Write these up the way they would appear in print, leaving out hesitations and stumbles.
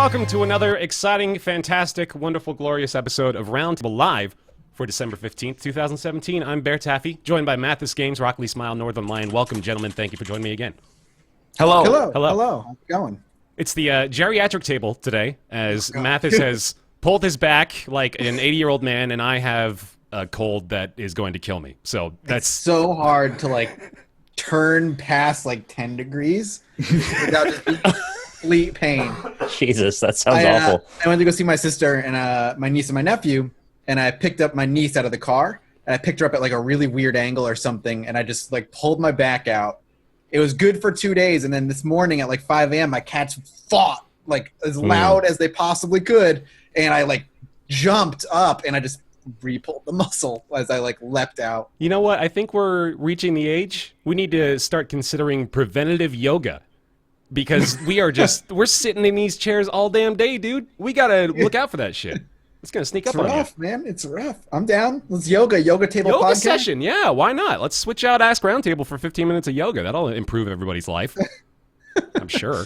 welcome to another exciting, fantastic, wonderful, glorious episode of Roundtable Live for December 15th, 2017. I'm BaerTaffy, joined by Mathis Games, Rockley Smile, Northern Lion. Welcome, gentlemen. Thank you for joining me again. Hello. Hello. How's it going? It's the geriatric table today, as Mathis has pulled his back like an 80-year-old man, and I have a cold that is going to kill me. So that's it's so hard to turn past 10 degrees without just complete pain. Jesus, that sounds awful. I went to go see my sister and my niece and my nephew, and I picked up my niece out of the car, and I picked her up at a really weird angle or something, and I just pulled my back out. It was good for 2 days, and then this morning at 5 a.m. my cats fought as loud as they possibly could, and I jumped up and I just re-pulled the muscle as I leapt out. You know what? I think we're reaching the age we need to start considering preventative yoga, because we're sitting in these chairs all damn day, dude. We gotta look out for that shit. It's gonna sneak up on you. It's rough, man. It's rough. I'm down. Let's yoga table yoga podcast session. Yeah, why not? Let's switch out Ask Roundtable for 15 minutes of yoga. That'll improve everybody's life. I'm sure.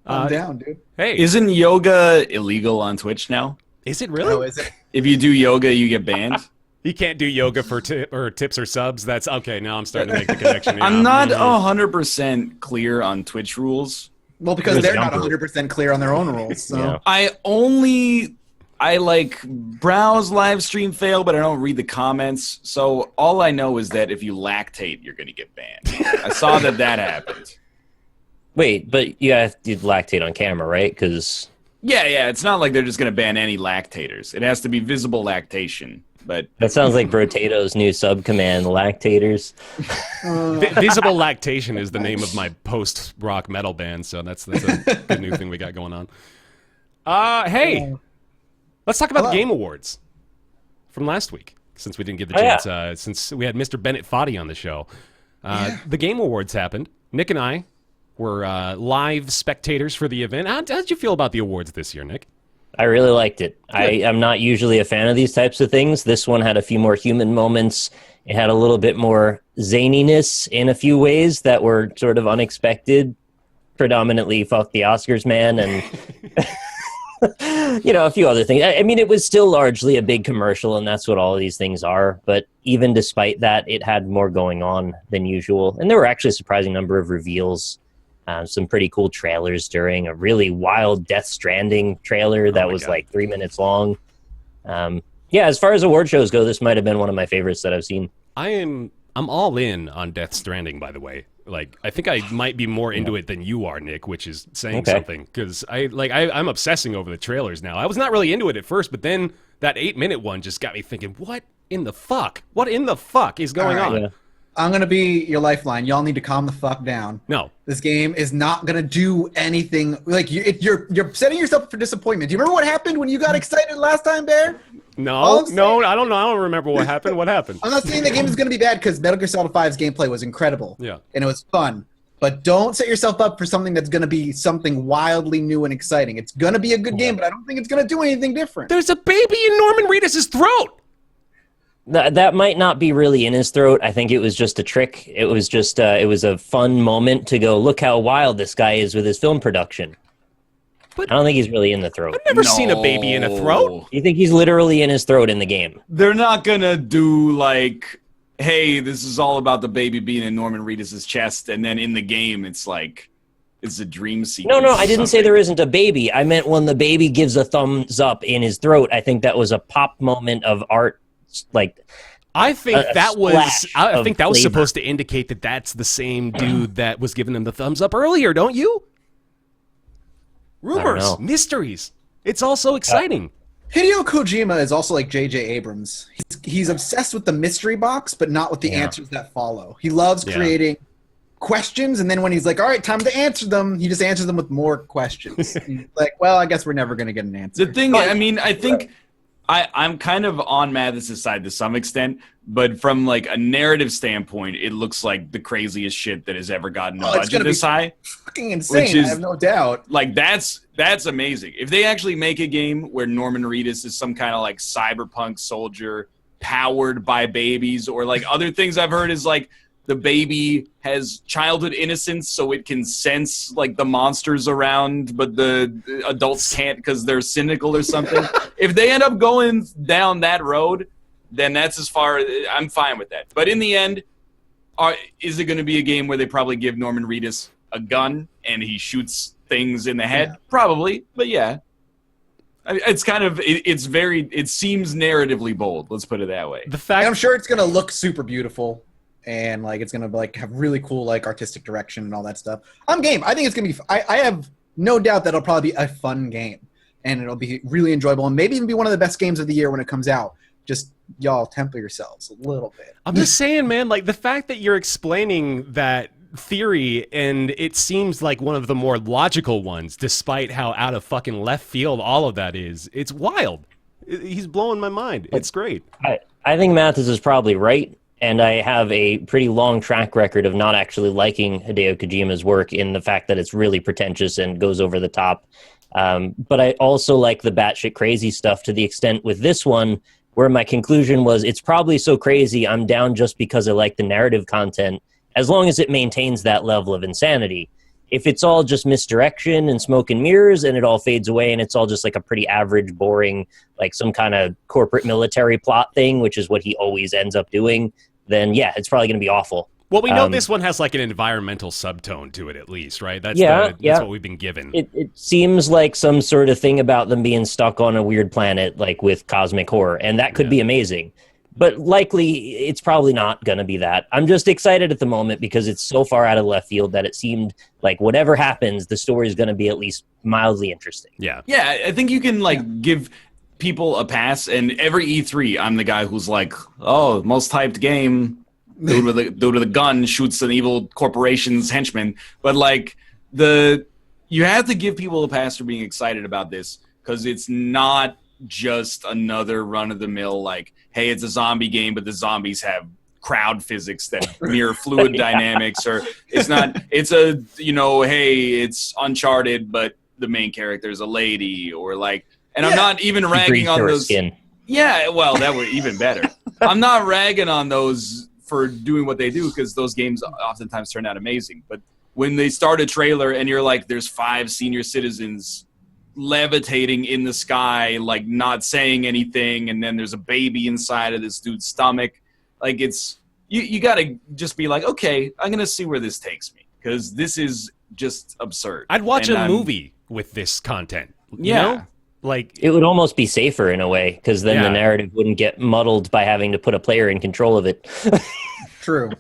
I'm down, dude. Hey, Isn't yoga illegal on Twitch now? is it really? Oh, is it? If you do yoga, you get banned. You can't do yoga for tips or subs. That's okay. Now I'm starting to make the connection. I'm not 100% clear on Twitch rules. Well, because they're not 100% clear on their own rules. So. Yeah. I browse live stream fail, but I don't read the comments. So all I know is that if you lactate, you're going to get banned. I saw that happened. Wait, but you have to lactate on camera, right? Because Yeah. It's not like they're just going to ban any lactators. It has to be visible lactation. But that sounds like BaerTato's new sub-command, lactators. Visible Lactation is the name of my post-rock metal band, so that's a good new thing we got going on. Hey, let's talk about the Game Awards from last week, since we didn't get the chance, since we had Mr. Bennett Foddy on the show. The Game Awards happened. Nick and I were live spectators for the event. How did you feel about the awards this year, Nick? I really liked it. I'm not usually a fan of these types of things. This one had a few more human moments. It had a little bit more zaniness in a few ways that were sort of unexpected. Predominantly, fuck the Oscars, man, and a few other things. I mean, it was still largely a big commercial, and that's what all of these things are. But even despite that, it had more going on than usual. And there were actually a surprising number of reveals. Some pretty cool trailers during a really wild Death Stranding trailer that was 3 minutes long. As far as award shows go, this might have been one of my favorites that I've seen. I'm all in on Death Stranding, by the way. I think I might be more into it than you are, Nick, which is saying something, because I'm obsessing over the trailers now. I was not really into it at first, but then that 8-minute one just got me thinking, what in the fuck? What in the fuck is going on? Yeah. I'm going to be your lifeline. Y'all need to calm the fuck down. No. This game is not going to do anything. You're setting yourself up for disappointment. Do you remember what happened when you got excited last time, Bear? No, I don't know. I don't remember what happened. What happened? I'm not saying the game is going to be bad, because Metal Gear Solid 5's gameplay was incredible. Yeah. And it was fun. But don't set yourself up for something that's going to be something wildly new and exciting. It's going to be a good game, but I don't think it's going to do anything different. There's a baby in Norman Reedus' throat! That might not be really in his throat. I think it was just a trick. It was just it was a fun moment to go, look how wild this guy is with his film production. But I don't think he's really in the throat. I've never seen a baby in a throat. You think he's literally in his throat in the game? They're not going to do hey, this is all about the baby being in Norman Reedus' chest, and then in the game it's it's a dream sequence. No, I didn't say there isn't a baby. I meant when the baby gives a thumbs up in his throat. I think that was a pop moment of art. I think that was flavor. supposed to indicate that that's the same dude that was giving him the thumbs up earlier, don't you? Rumors, mysteries. It's all so exciting. Hideo Kojima is also like J.J. Abrams. He's obsessed with the mystery box, but not with the answers that follow. He loves creating questions, and then when he's like, all right, time to answer them, he just answers them with more questions. He's like, well, I guess we're never going to get an answer. The thing, I think I'm kind of on Mathis's side to some extent, but from a narrative standpoint, it looks like the craziest shit that has ever gotten a budget this high. Fucking insane, I have no doubt. That's amazing. If they actually make a game where Norman Reedus is some kind of cyberpunk soldier powered by babies, or other things I've heard is the baby has childhood innocence, so it can sense like the monsters around, but the adults can't because they're cynical or something. If they end up going down that road, then that's as far. I'm fine with that. But in the end, is it going to be a game where they probably give Norman Reedus a gun and he shoots things in the head? Yeah. Probably, but yeah. It's kind of it seems narratively bold. Let's put it that way. And I'm sure it's gonna look super beautiful, and like it's gonna like have really cool like artistic direction and all that stuff. I'm game. I think it's gonna be. I have no doubt that it'll probably be a fun game, and it'll be really enjoyable, and maybe even be one of the best games of the year when it comes out. Just y'all temper yourselves a little bit. I'm just saying, man. Like the fact that you're explaining that theory and it seems like one of the more logical ones, despite how out of fucking left field all of that is. It's wild. He's blowing my mind. It's great. I think Mathis is probably right, and I have a pretty long track record of not actually liking Hideo Kojima's work in the fact that it's really pretentious and goes over the top. But I also like the batshit crazy stuff to the extent with this one where my conclusion was it's probably so crazy I'm down just because I like the narrative content, as long as it maintains that level of insanity. If it's all just misdirection and smoke and mirrors and it all fades away and it's all just like a pretty average, boring, like some kind of corporate military plot thing, which is what he always ends up doing, then yeah, it's probably going to be awful. Well, we know this one has like an environmental subtone to it at least, right? That's what we've been given. It seems like some sort of thing about them being stuck on a weird planet, like with cosmic horror, and that could be amazing. But likely, it's probably not going to be that. I'm just excited at the moment because it's so far out of left field that it seemed like whatever happens, the story is going to be at least mildly interesting. Yeah, I think you can give people a pass. And every E3, I'm the guy who's like, "Oh, most hyped game, dude with a gun shoots an evil corporation's henchman." But you have to give people a pass for being excited about this because it's not just another run-of-the-mill hey, it's a zombie game, but the zombies have crowd physics that mirror fluid dynamics, or it's not. It's hey, it's Uncharted, but the main character is a lady, or and I'm not even ragging on those. Skin. Yeah, well, that would even better. I'm not ragging on those for doing what they do because those games oftentimes turn out amazing. But when they start a trailer and you're like, there's 5 senior citizens levitating in the sky, not saying anything, and then there's a baby inside of this dude's stomach. It's you gotta just be like, okay, I'm gonna see where this takes me because this is just absurd. I'd watch a movie with this content. You know? It would almost be safer in a way because then the narrative wouldn't get muddled by having to put a player in control of it. True.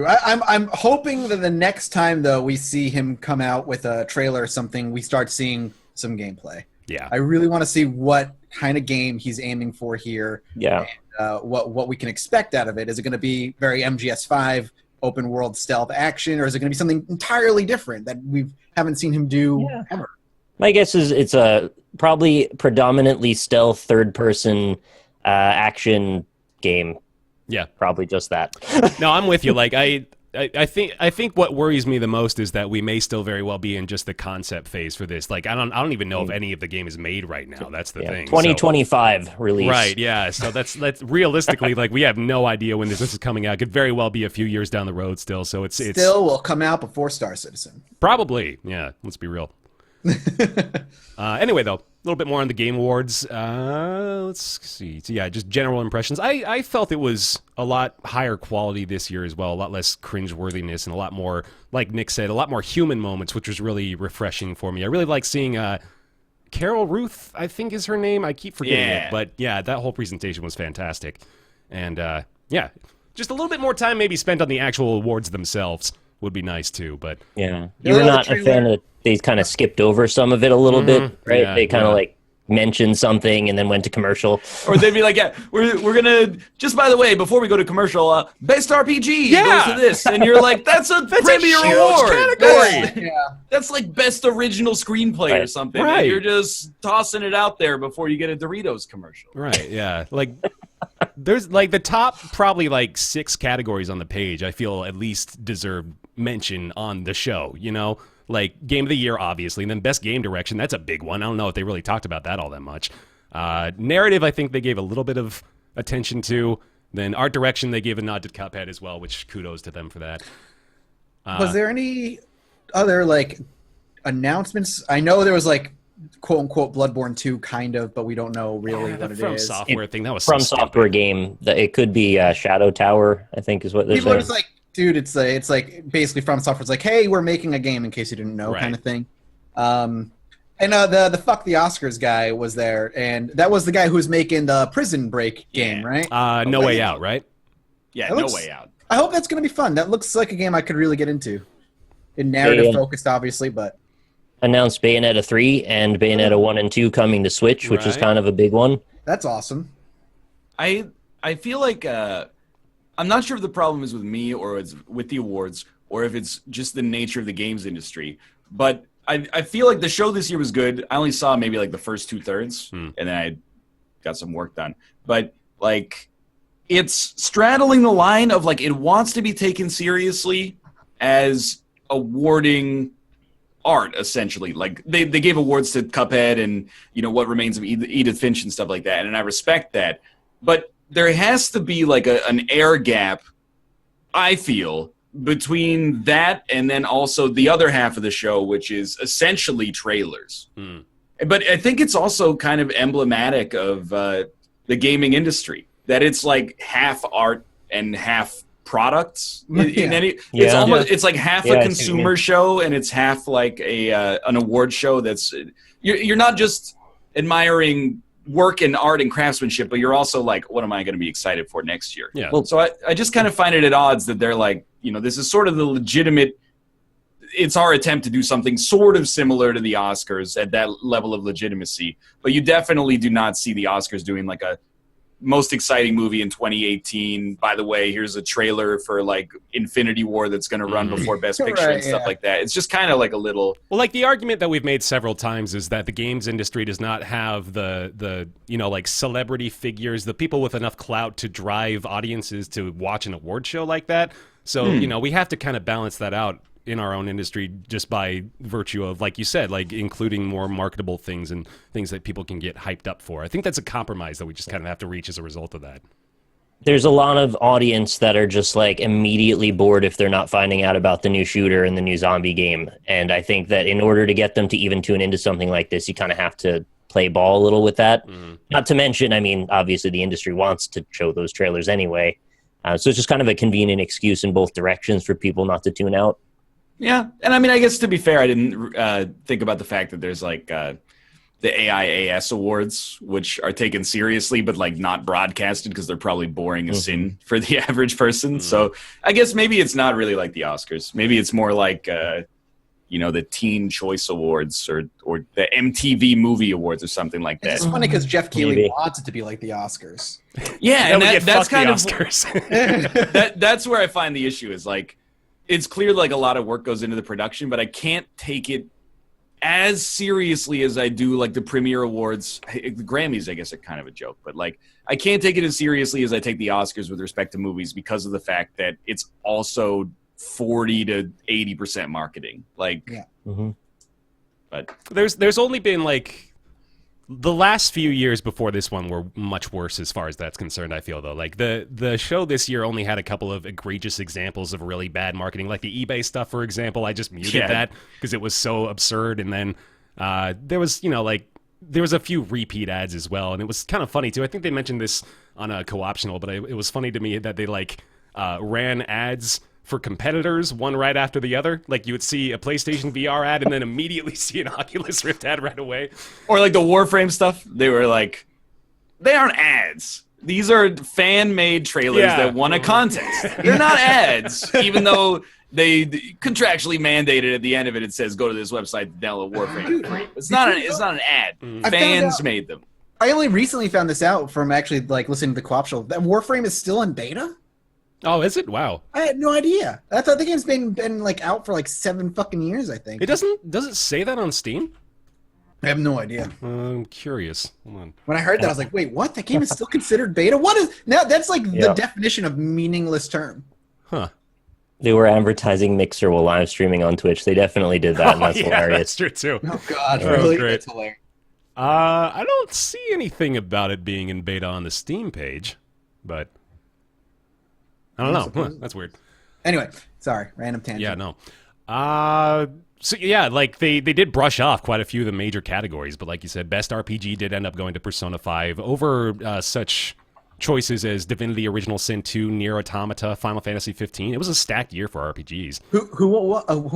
I'm hoping that the next time, though, we see him come out with a trailer or something, we start seeing some gameplay. Yeah. I really want to see what kind of game he's aiming for here. Yeah. And, what we can expect out of it. Is it going to be very MGS5 open world stealth action, or is it going to be something entirely different that we haven't seen him do ever? My guess is it's a probably predominantly stealth third-person action game. Yeah, probably just that. No, I'm with you. I think what worries me the most is that we may still very well be in just the concept phase for this. I don't even know if any of the game is made right now. That's the thing. 2025 release. Right. Yeah. So that's realistically we have no idea when this is coming out. It could very well be a few years down the road still. So it's still will come out before Star Citizen. Probably. Yeah. Let's be real. Anyway, though, a little bit more on the Game Awards. Let's see. So, yeah, just general impressions. I felt it was a lot higher quality this year as well, a lot less cringeworthiness and a lot more, like Nick said, a lot more human moments, which was really refreshing for me. I really like seeing Carol Ruth, I think is her name. I keep forgetting it. But, yeah, that whole presentation was fantastic. And, just a little bit more time maybe spent on the actual awards themselves would be nice, too. But yeah, you were not a fan of they kind of skipped over some of it a little bit, right? Yeah, they kind of mentioned something and then went to commercial. Or they'd be like, yeah, we're going to, just by the way, before we go to commercial, Best RPG goes to this. And you're like, that's a premier award. That's like Best Original Screenplay or something. Right. You're just tossing it out there before you get a Doritos commercial. Right, yeah. There's the top probably 6 categories on the page I feel at least deserve mention on the show, Game of the Year, obviously, and then Best Game Direction. That's a big one. I don't know if they really talked about that all that much. Narrative, I think they gave a little bit of attention to. Then art direction, they gave a nod to Cuphead as well, which kudos to them for that. Was there any other like announcements? I know there was like quote unquote Bloodborne 2 kind of, but we don't know really what it From is. software thing that was From so software stupid. game. It could be Shadow Tower, I think is what they're People are saying. just like, dude, it's like basically From Software's like, hey, we're making a game in case you didn't know, Right. kind of thing. And the Fuck the Oscars guy was there, and that was the guy who was making the Prison Break game, Yeah. right? No Way Out, right? Yeah, That No looks- Way Out. I hope that's going to be fun. That looks like a game I could really get into. In narrative focused, obviously, but Announced Bayonetta 3 and Bayonetta 1 and 2 coming to Switch, which is Right. kind of a big one. that's awesome. I feel like I'm not sure if the problem is with me or it's with the awards or if it's just the nature of the games industry. But I feel like the show this year was good. I only saw maybe like the first 2/3, and then I got some work done. But like, it's straddling the line of like it wants to be taken seriously as awarding art, essentially. Like they gave awards to Cuphead and What Remains of Edith Finch and stuff like that, and I respect that. But there has to be like an air gap, I feel, between that and then also the other half of the show, which is essentially trailers. But I think it's also kind of emblematic of the gaming industry, that it's like half art and half products. It's almost it's like half Yeah, a I see what you consumer mean. show and it's half like an award show. That's you're not just admiring work and art and craftsmanship, but you're also like, what am I going to be excited for next year? Yeah. Well, So I just kind of find it at odds that they're like, this is sort of the legitimate, it's our attempt to do something sort of similar to the Oscars at that level of legitimacy. But you definitely do not see the Oscars doing like a most exciting movie in 2018. By the way, here's a trailer for like Infinity War that's going to run before Best Picture Right, and stuff yeah. like that. It's just kind of like a little. Well, like the argument that we've made several times is that the games industry does not have the like celebrity figures, the people with enough clout to drive audiences to watch an award show like that. So, we have to kind of balance that out in our own industry just by virtue of, like you said, like including more marketable things and things that people can get hyped up for. I think that's a compromise that we just kind of have to reach as a result of that. There's a lot of audience that are just like immediately bored if they're not finding out about the new shooter and the new zombie game. And I think that in order to get them to even tune into something like this, you kind of have to play ball a little with that. Not to mention, I mean, obviously the industry wants to show those trailers anyway. So it's just kind of a convenient excuse in both directions for people not to tune out. Yeah, and I mean, I guess to be fair, I didn't think about the fact that there's like the AIAS awards, which are taken seriously, but like not broadcasted because they're probably boring as sin for the average person. So I guess maybe it's not really like the Oscars. Maybe it's more like the Teen Choice Awards or the MTV Movie Awards or something like that. It's funny because Jeff Keighley Maybe. wants it to be like the Oscars. Yeah, Then and we get that's fucked the kind of Oscars. that's where I find the issue is like, it's clear like a lot of work goes into the production, but I can't take it as seriously as I do like the Premiere Awards. The Grammys, I guess, are kind of a joke, but like I can't take it as seriously as I take the Oscars with respect to movies because of the fact that it's also 40 to 80% marketing. Like, Yeah. but There's only been like the last few years before this one were much worse as far as that's concerned, I feel, though. Like the show this year only had a couple of egregious examples of really bad marketing, like the eBay stuff, for example. I just muted that because it was so absurd. And then there was there was a few repeat ads as well, and it was kind of funny too. I think they mentioned this on a co-optional, but it was funny to me that they ran ads for competitors, one right after the other. Like you would see a PlayStation VR ad and then immediately see an Oculus Rift ad right away. or like the Warframe stuff, they were like, they aren't ads. These are fan-made trailers that won a contest. They're not ads, even though they contractually mandated at the end of it. It says go to this website to download Warframe for free. It's not an ad. Fans made them. I only recently found this out from actually like listening to the co-op show. That Warframe is still in beta? Oh, is it? Wow. I had no idea. I thought the game's been like out for like 7 fucking years, I think. Does it say that on Steam? I have no idea. I'm curious. Hold on. When I heard that, I was like, wait, what? That game is still considered beta? What is now? That's like the definition of meaningless term. Huh. They were advertising Mixer while live streaming on Twitch. They definitely did that, and that's yeah, hilarious. that's true too. Oh god, Oh, really? great. That's hilarious. I don't see anything about it being in beta on the Steam page, but I don't know. Huh, that's weird. Anyway, sorry, random tangent. Yeah, no. So yeah, like they did brush off quite a few of the major categories, but like you said, best RPG did end up going to Persona 5 over such choices as Divinity: Original Sin 2, Nier Automata, Final Fantasy 15. It was a stacked year for RPGs. Who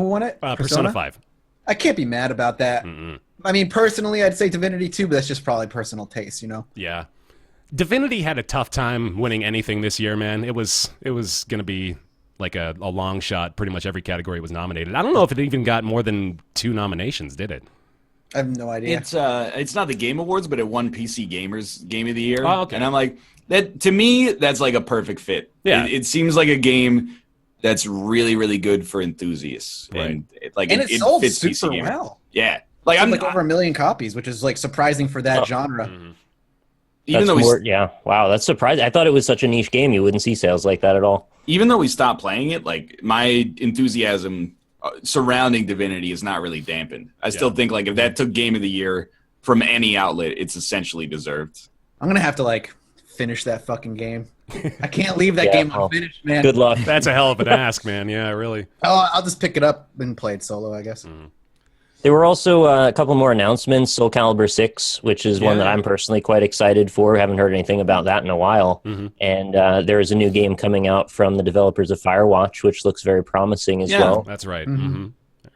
won it? Persona 5. I can't be mad about that. Mm-mm. I mean, personally, I'd say Divinity 2, but that's just probably personal taste, you know? Yeah. Divinity had a tough time winning anything this year, man. It was going to be like a long shot. Pretty much every category was nominated. I don't know if it even got more than 2 nominations, did it? I have no idea. It's not the Game Awards, but it won PC Gamer's Game of the Year. Oh, okay. And I'm like, that to me, that's like a perfect fit. Yeah. It seems like a game that's really, really good for enthusiasts. Right. And it sold fits super PC Gamer. well. Yeah. Like Sold like over 1 million copies, which is like surprising for that genre. Mm-hmm. even though yeah, wow, that's surprising. I thought it was such a niche game, you wouldn't see sales like that at all. even though we stopped playing it, like my enthusiasm surrounding Divinity is not really dampened. I still think like if that took Game of the Year from any outlet, it's essentially deserved. I'm gonna have to like finish that fucking game. I can't leave that game unfinished, man. Good luck. That's a hell of an ask, man. Yeah, really. I'll just pick it up and play it solo, I guess. There were also a couple more announcements. Soul Calibur 6, which is one that I'm personally quite excited for. Haven't heard anything about that in a while. And there is a new game coming out from the developers of Firewatch, which looks very promising as well. That's right.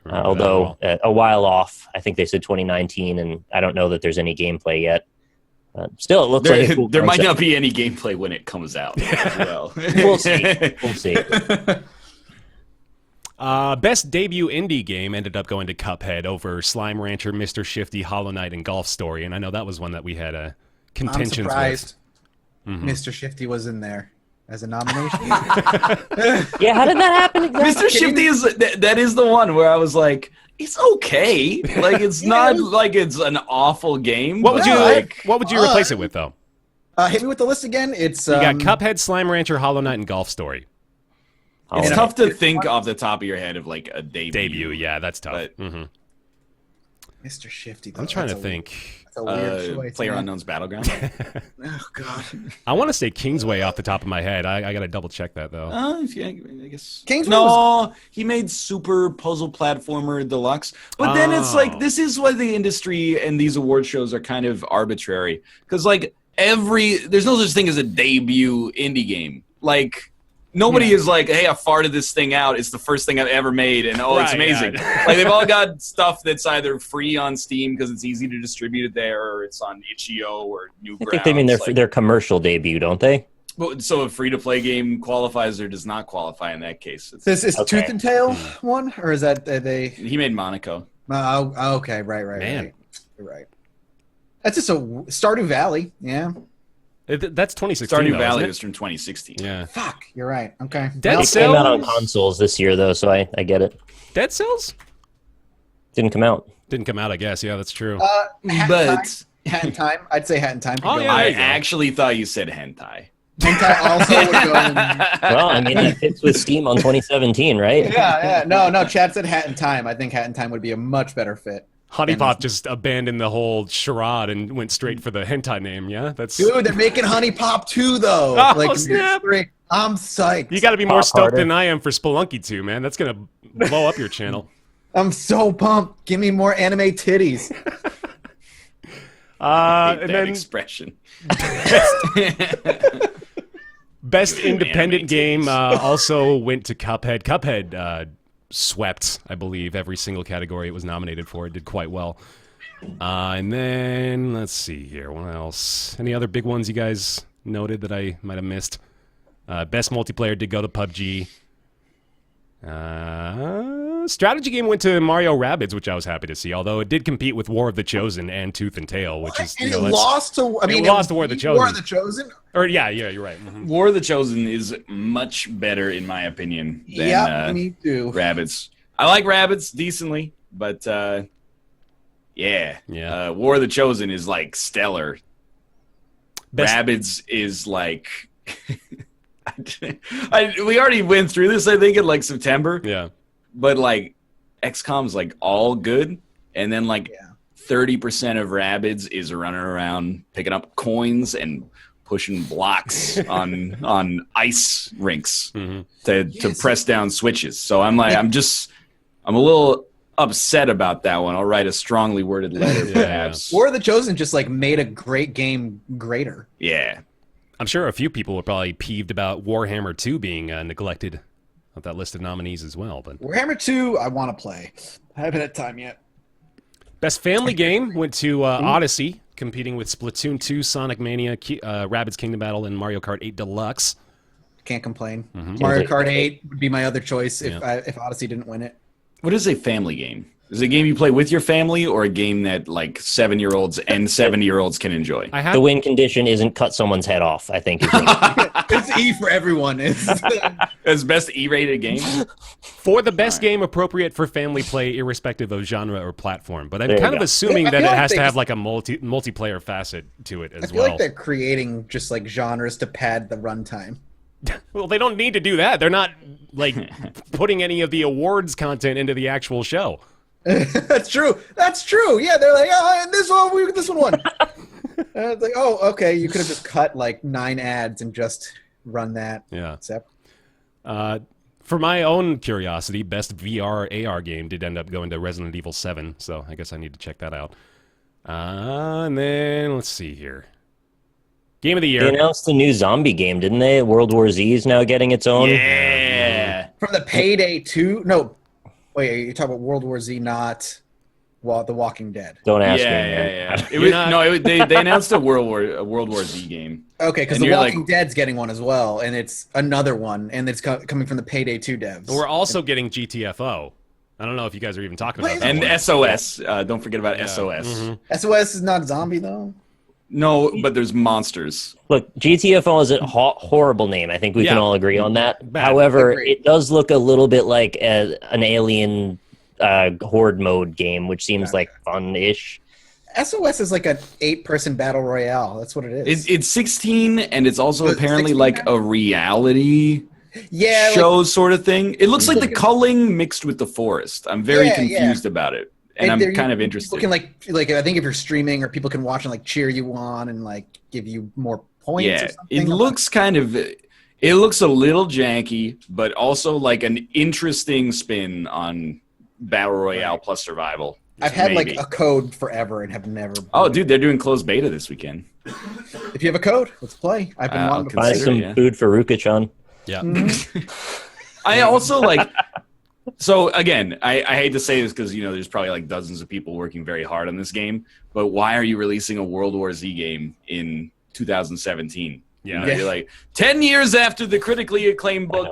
Although a while off. I think they said 2019, and I don't know that there's any gameplay yet. Still, it looks like a cool there might concept. not be any gameplay when it comes out as well. We'll see. We'll see. Best debut indie game ended up going to Cuphead over Slime Rancher, Mr. Shifty, Hollow Knight, and Golf Story. And I know that was one that we had a contentions I'm surprised with. Mr. Shifty was in there as a nomination. Yeah, how did that happen exactly? Mr. Shifty is that is the one where I was like, it's okay. Like it's not like it's an awful game. What would you like? What would you replace it with though? Hit me with the list again. It's You got Cuphead, Slime Rancher, Hollow Knight, and Golf Story. It's Yeah. tough to think off the top of your head of like a Debut, yeah, that's tough. But- Mr. Shifty. Though. I'm trying to That's think. a weird choice. Player man. Unknown's Battleground. Oh god. I want to say Kingsway off the top of my head. I got to double check that though. I guess. Kingsman No, he made Super Puzzle Platformer Deluxe. But then it's like, this is why the industry and these award shows are kind of arbitrary. Because, like, there's no such thing as a debut indie game. Like, nobody is like, hey, I farted this thing out. It's the first thing I've ever made, and it's Right, amazing. yeah. Like, they've all got stuff that's either free on Steam because it's easy to distribute it there, or it's on itch.io or Newgrounds. I think they mean their commercial debut, don't they? So a free-to-play game qualifies or does not qualify in that case. This is Okay. Tooth and Tail one, or is that they? He made Monaco. Oh, okay, right. Man. You're right. That's just a Stardew Valley. Yeah. That's 2016. Stardew though, Valley isn't was from 2016. it? Yeah. Fuck. You're right. Okay. Dead Well, It came out on Cells? consoles this year, though, so I get it. Dead Cells Didn't come out. didn't come out. I guess. Yeah, that's true. Hat in Time. I'd say Hat in Time. could Oh, go yeah, on. there I you go. actually thought you said hentai. Hentai also would go. Well, I mean, it fits with Steam on 2017, right? Yeah. No. Chad said Hat in Time. I think Hat in Time would be a much better fit. Honey Pop just abandoned the whole charade and went straight for the hentai name. Yeah, that's. Dude, they're making Honey Pop 2, though. Oh, snap. I'm psyched. You got to be more Pop stoked harder. than I am for Spelunky 2, man. That's gonna blow up your channel. I'm so pumped. Give me more anime titties. I hate And that then expression. best independent Anime game titties. also went to Cuphead. Cuphead swept, I believe, every single category it was nominated for. It did quite well. And then let's see here. What else? Any other big ones you guys noted that I might have missed? Best multiplayer did go to PUBG. Strategy game went to Mario Rabbids, which I was happy to see. Although it did compete with War of the Chosen and Tooth and Tail, which is And you know, it that's- lost to. I mean, it lost to War of the Chosen. War of the Chosen. Or yeah, you're right. War of the Chosen is much better, in my opinion, than Yeah, me too. Rabbids. I like Rabbids decently, but Yeah. War of the Chosen is like stellar. Best- Rabbids is like. We already went through this, I think, in like September. Yeah. But like XCOM's like all good, and then like 30% of Rabbids is running around picking up coins and pushing blocks on ice rinks to press down switches. So I'm like, I'm a little upset about that one. I'll write a strongly worded letter, perhaps. War of the Chosen just like made a great game greater. Yeah. I'm sure a few people were probably peeved about Warhammer 2 being neglected of that list of nominees as well. But Warhammer 2, I want to play. I haven't had time yet. Best family game went to Odyssey, competing with Splatoon 2, Sonic Mania, Rabbids Kingdom Battle, and Mario Kart 8 Deluxe. Can't complain. Mario Kart 8 would be my other choice if Odyssey didn't win it. What is a family game? Is it a game you play with your family, or a game that like 7-year-olds and 70-year-olds can enjoy? The win condition isn't cut someone's head off, I think. It's E for everyone. It's best E-rated game? For the best game appropriate for family play, irrespective of genre or platform. But I'm kind of assuming that it has to have like a multiplayer facet to it as well. I feel like they're creating just like genres to pad the runtime. Well, they don't need to do that. They're not like putting any of the awards content into the actual show. That's true. Yeah, they're like, oh, this one won. It's like, oh, okay. You could have just cut like 9 ads and just run that. Yeah. Except, for my own curiosity, best VR AR game did end up going to Resident Evil 7, so I guess I need to check that out. And then let's see here. Game of the year. They announced a new zombie game, didn't they? World War Z is now getting its own. Yeah. from the Payday 2. No, wait, you're talking about World War Z, not The Walking Dead. Don't ask me. Yeah. They announced a World War Z game. Okay, because The Walking Dead's getting one as well, and it's another one, and it's coming from the Payday 2 devs. We're also getting GTFO. I don't know if you guys are even talking about that. And one. SOS. Don't forget about SOS. Mm-hmm. SOS is not zombie, though? No, but there's monsters. Look, GTFO is a horrible name. I think we can all agree on that. Bad. However, Agreed. it does look a little bit like an alien horde mode game, which seems like fun-ish. SOS is like an 8-person battle royale. That's what it is. It's 16, and it's also It's apparently 16 like now? a reality show sort of thing. It looks like the culling mixed with the forest. I'm very confused about it. And I'm kind of interested. People can like I think if you're streaming, or people can watch and like cheer you on and like give you more points. Yeah, or something. it looks it looks a little janky, but also like an interesting spin on battle royale plus survival. I've had like a code forever and have never. Oh, dude, they're doing closed beta this weekend. If you have a code, let's play. I've been wanting to Buy play. some food for Ruka-chan. Yeah. I also like. So again, I hate to say this because there's probably like dozens of people working very hard on this game. But why are you releasing a World War Z game in 2017? Yeah. You're like 10 years after the critically acclaimed book,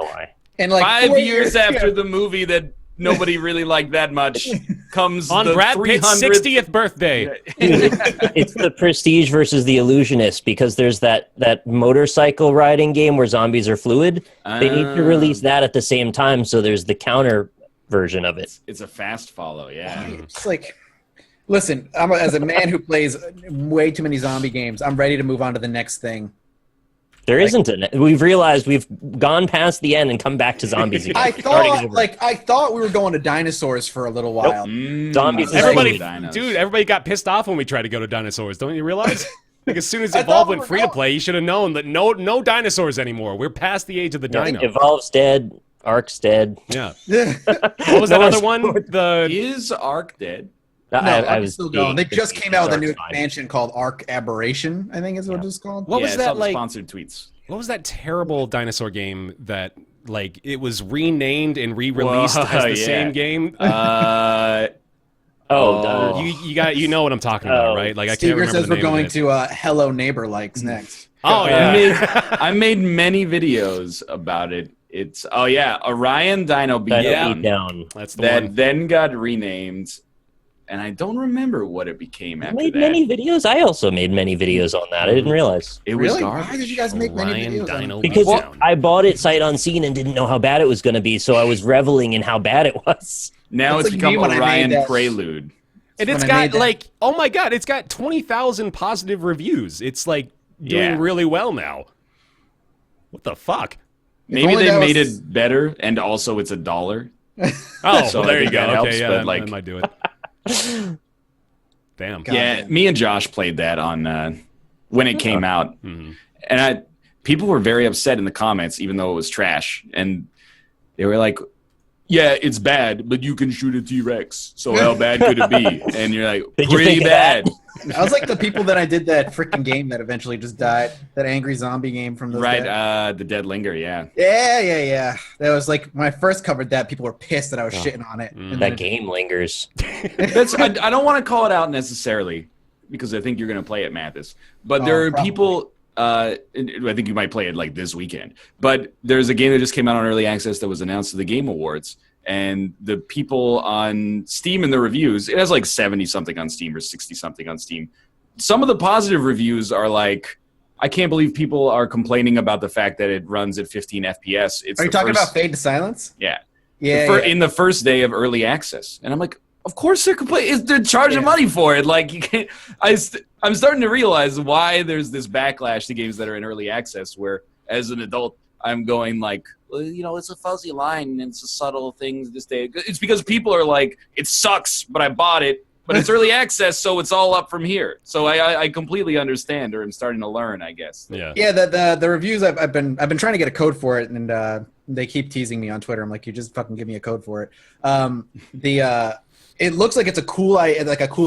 And like 5 years after the movie that nobody really liked that much, comes on the Brad Pitt's 300th 60th birthday. It's the Prestige versus the Illusionist, because there's that motorcycle riding game where zombies are fluid. They need to release that at the same time, so there's the counter version of it. It's a fast follow, yeah. It's like, listen, as a man who plays way too many zombie games, I'm ready to move on to the next thing. There isn't we've realized we've gone past the end and come back to zombies again. I thought we were going to dinosaurs for a little while. Zombies. Everybody got pissed off when we tried to go to dinosaurs. Don't you realize? Like as soon as Evolve went free to play, you should have known that no dinosaurs anymore. We're past the age of the dino. Evolve's dead. Ark's dead. Yeah. What was that other one? Is Ark dead? I was still going. They just came out with a new expansion called Ark Aberration, I think is what it's called. What was that like? Sponsored tweets. What was that terrible dinosaur game that like it was renamed and re-released as the same game? You know what I'm talking about, right? Like I can't remember says the name we're going of it. to Hello Neighbor Likes next. Oh yeah. I made many videos about it. It's Orion Dino Beatdown. That's the one. Then got renamed. And I don't remember what it became after that. You made many videos? I also made many videos on that. I didn't realize. It was Really? garbage. Why did you guys make many Orion videos? Dino Because Beatdown. I bought it sight unseen and didn't know how bad it was going to be, so I was reveling in how bad it was. Now That's it's like become me when I made Orion that. Prelude. And it's when I made got that. like, oh my god, it's got 20,000 positive reviews. It's like doing really well now. What the fuck? Maybe only they that made was- it better, and also it's $1. Oh, So well, there I you think go. that helps, Okay, yeah, but, that, like- that might do it. Damn. God. Yeah, me and Josh played that on when it came out, And people were very upset in the comments, even though it was trash. And they were like, yeah, it's bad, but you can shoot a T-Rex. So how bad could it be? And you're like, pretty bad. I was like the people that I did that freaking game that eventually just died. That angry zombie game from those Right, the Dead Linger, yeah. Yeah. That was like, when I first covered that, people were pissed that I was shitting on it. And That game lingers. I don't want to call it out necessarily, because I think you're going to play it, Mathis. But there are probably. people... I think you might play it like this weekend. But there's a game that just came out on Early Access that was announced at the Game Awards. And the people on Steam and the reviews, it has like 70-something on Steam or 60-something on Steam. Some of the positive reviews are like, I can't believe people are complaining about the fact that it runs at 15 FPS. Are you talking about Fade to Silence? Yeah. Yeah. In the first day of Early Access. And I'm like, of course they're complaining. They're charging money for it. Like, you can't... I'm starting to realize why there's this backlash to games that are in early access, where as an adult, I'm going like, well, you know, it's a fuzzy line and it's a subtle thing this day. It's because people are like, it sucks, but I bought it, but it's early access, so it's all up from here. So I completely understand, or I'm starting to learn, I guess. Yeah. The reviews, I've been trying to get a code for it, and they keep teasing me on Twitter. I'm like, you just fucking give me a code for it. It looks like it's a cool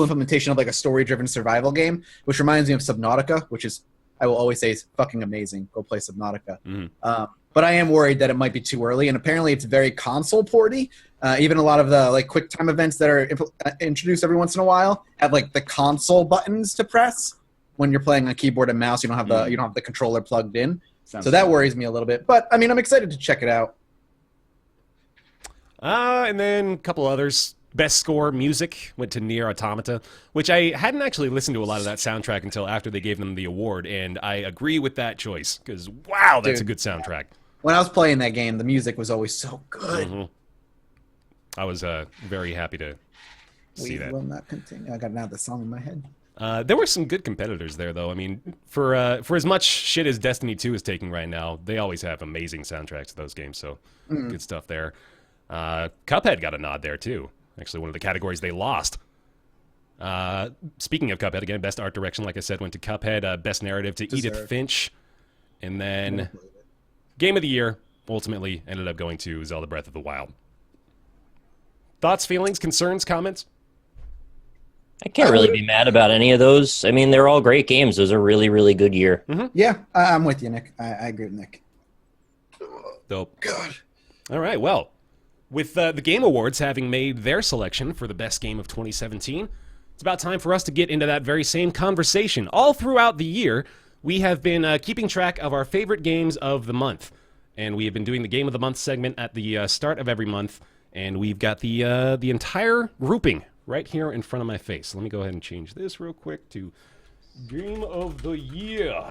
implementation of like a story-driven survival game, which reminds me of Subnautica, which is, I will always say, is fucking amazing. Go play Subnautica. But I am worried that it might be too early, and apparently it's very console porty. Even a lot of the like quick time events that are introduced every once in a while have like the console buttons to press when you're playing on keyboard and mouse. You don't have the controller plugged in, so that worries me a little bit. But I mean, I'm excited to check it out. And then a couple others. Best score music went to Nier Automata, which I hadn't actually listened to a lot of that soundtrack until after they gave them the award, and I agree with that choice, because wow, that's a good soundtrack. When I was playing that game, the music was always so good. I was very happy to see that. We will not continue. I got now the song in my head. There were some good competitors there, though. I mean, for as much shit as Destiny 2 is taking right now, they always have amazing soundtracks to those games, so good stuff there. Cuphead got a nod there, too. Actually, one of the categories they lost. Speaking of Cuphead, again, best art direction, like I said, went to Cuphead. Best narrative to Edith Finch. And then Game of the Year, ultimately, ended up going to Zelda Breath of the Wild. Thoughts, feelings, concerns, comments? I can't really be mad about any of those. I mean, they're all great games. Those are really, really good year. Yeah, I'm with you, Nick. I agree with Nick. Dope. God. All right, well, with the Game Awards having made their selection for the best game of 2017, it's about time for us to get into that very same conversation. All throughout the year, we have been keeping track of our favorite games of the month. And we have been doing the Game of the Month segment at the start of every month. And we've got the entire grouping right here in front of my face. Let me go ahead and change this real quick to Game of the Year.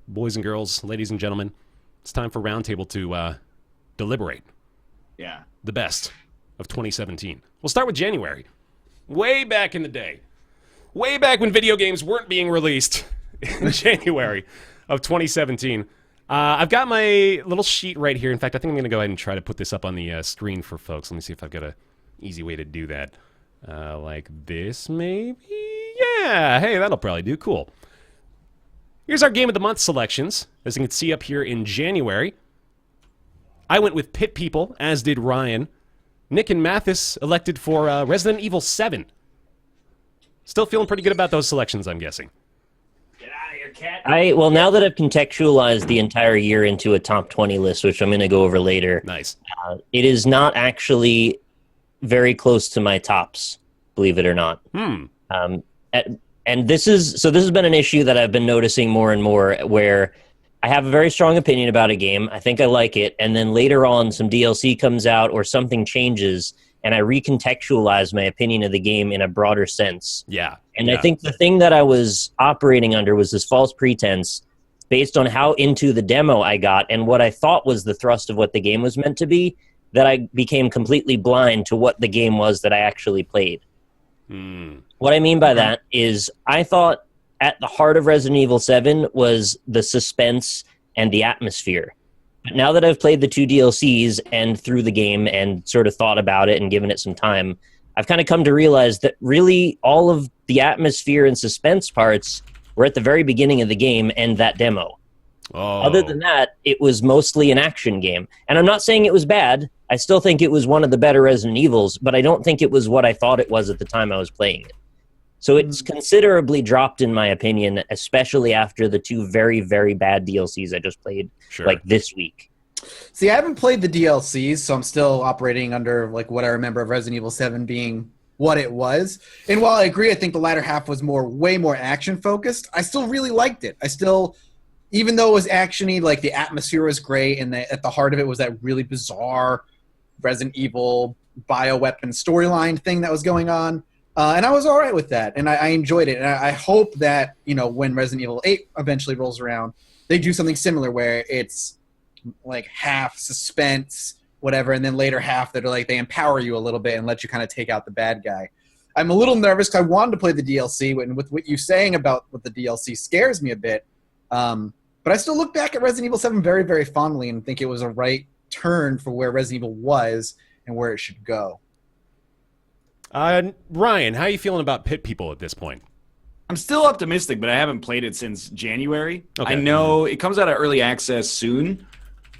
Boys and girls, ladies and gentlemen, it's time for Roundtable to deliberate. Yeah. The best of 2017. We'll start with January. Way back in the day. Way back when video games weren't being released in January of 2017. I've got my little sheet right here. In fact, I think I'm going to go ahead and try to put this up on the screen for folks. Let me see if I've got an easy way to do that. Like this, maybe? Yeah, hey, that'll probably do. Cool. Here's our Game of the Month selections. As you can see up here in January, I went with Pit People, as did Ryan. Nick and Mathis elected for Resident Evil 7. Still feeling pretty good about those selections, I'm guessing. Get out of here, cat. Well, now that I've contextualized the entire year into a top 20 list, which I'm going to go over later, Nice. It is not actually very close to my tops, believe it or not. And this has been an issue that I've been noticing more and more, where I have a very strong opinion about a game. I think I like it. And then later on, some DLC comes out or something changes, and I recontextualize my opinion of the game in a broader sense. Yeah. And I think the thing that I was operating under was this false pretense based on how into the demo I got and what I thought was the thrust of what the game was meant to be, that I became completely blind to what the game was that I actually played. What I mean by that is I thought at the heart of Resident Evil 7 was the suspense and the atmosphere. But now that I've played the 2 DLCs and through the game and sort of thought about it and given it some time, I've kind of come to realize that really all of the atmosphere and suspense parts were at the very beginning of the game and that demo. Oh. Other than that, it was mostly an action game. And I'm not saying it was bad. I still think it was one of the better Resident Evils, but I don't think it was what I thought it was at the time I was playing it. So it's considerably dropped, in my opinion, especially after the 2 very, very bad DLCs I just played like this week. See, I haven't played the DLCs, so I'm still operating under like what I remember of Resident Evil 7 being what it was. And while I agree, I think the latter half was way more action focused, I still really liked it. Even though it was actiony, like the atmosphere was great, and at the heart of it was that really bizarre Resident Evil bioweapon storyline thing that was going on. And I was all right with that, and I enjoyed it. And I hope that, when Resident Evil 8 eventually rolls around, they do something similar where it's like half suspense, whatever, and then later half that are like they empower you a little bit and let you kind of take out the bad guy. I'm a little nervous because I wanted to play the DLC, and with what you're saying about what the DLC scares me a bit. But I still look back at Resident Evil 7 very, very fondly and think it was a right turn for where Resident Evil was and where it should go. Ryan, how are you feeling about Pit People at this point? I'm still optimistic, but I haven't played it since January. Okay. I know it comes out of early access soon,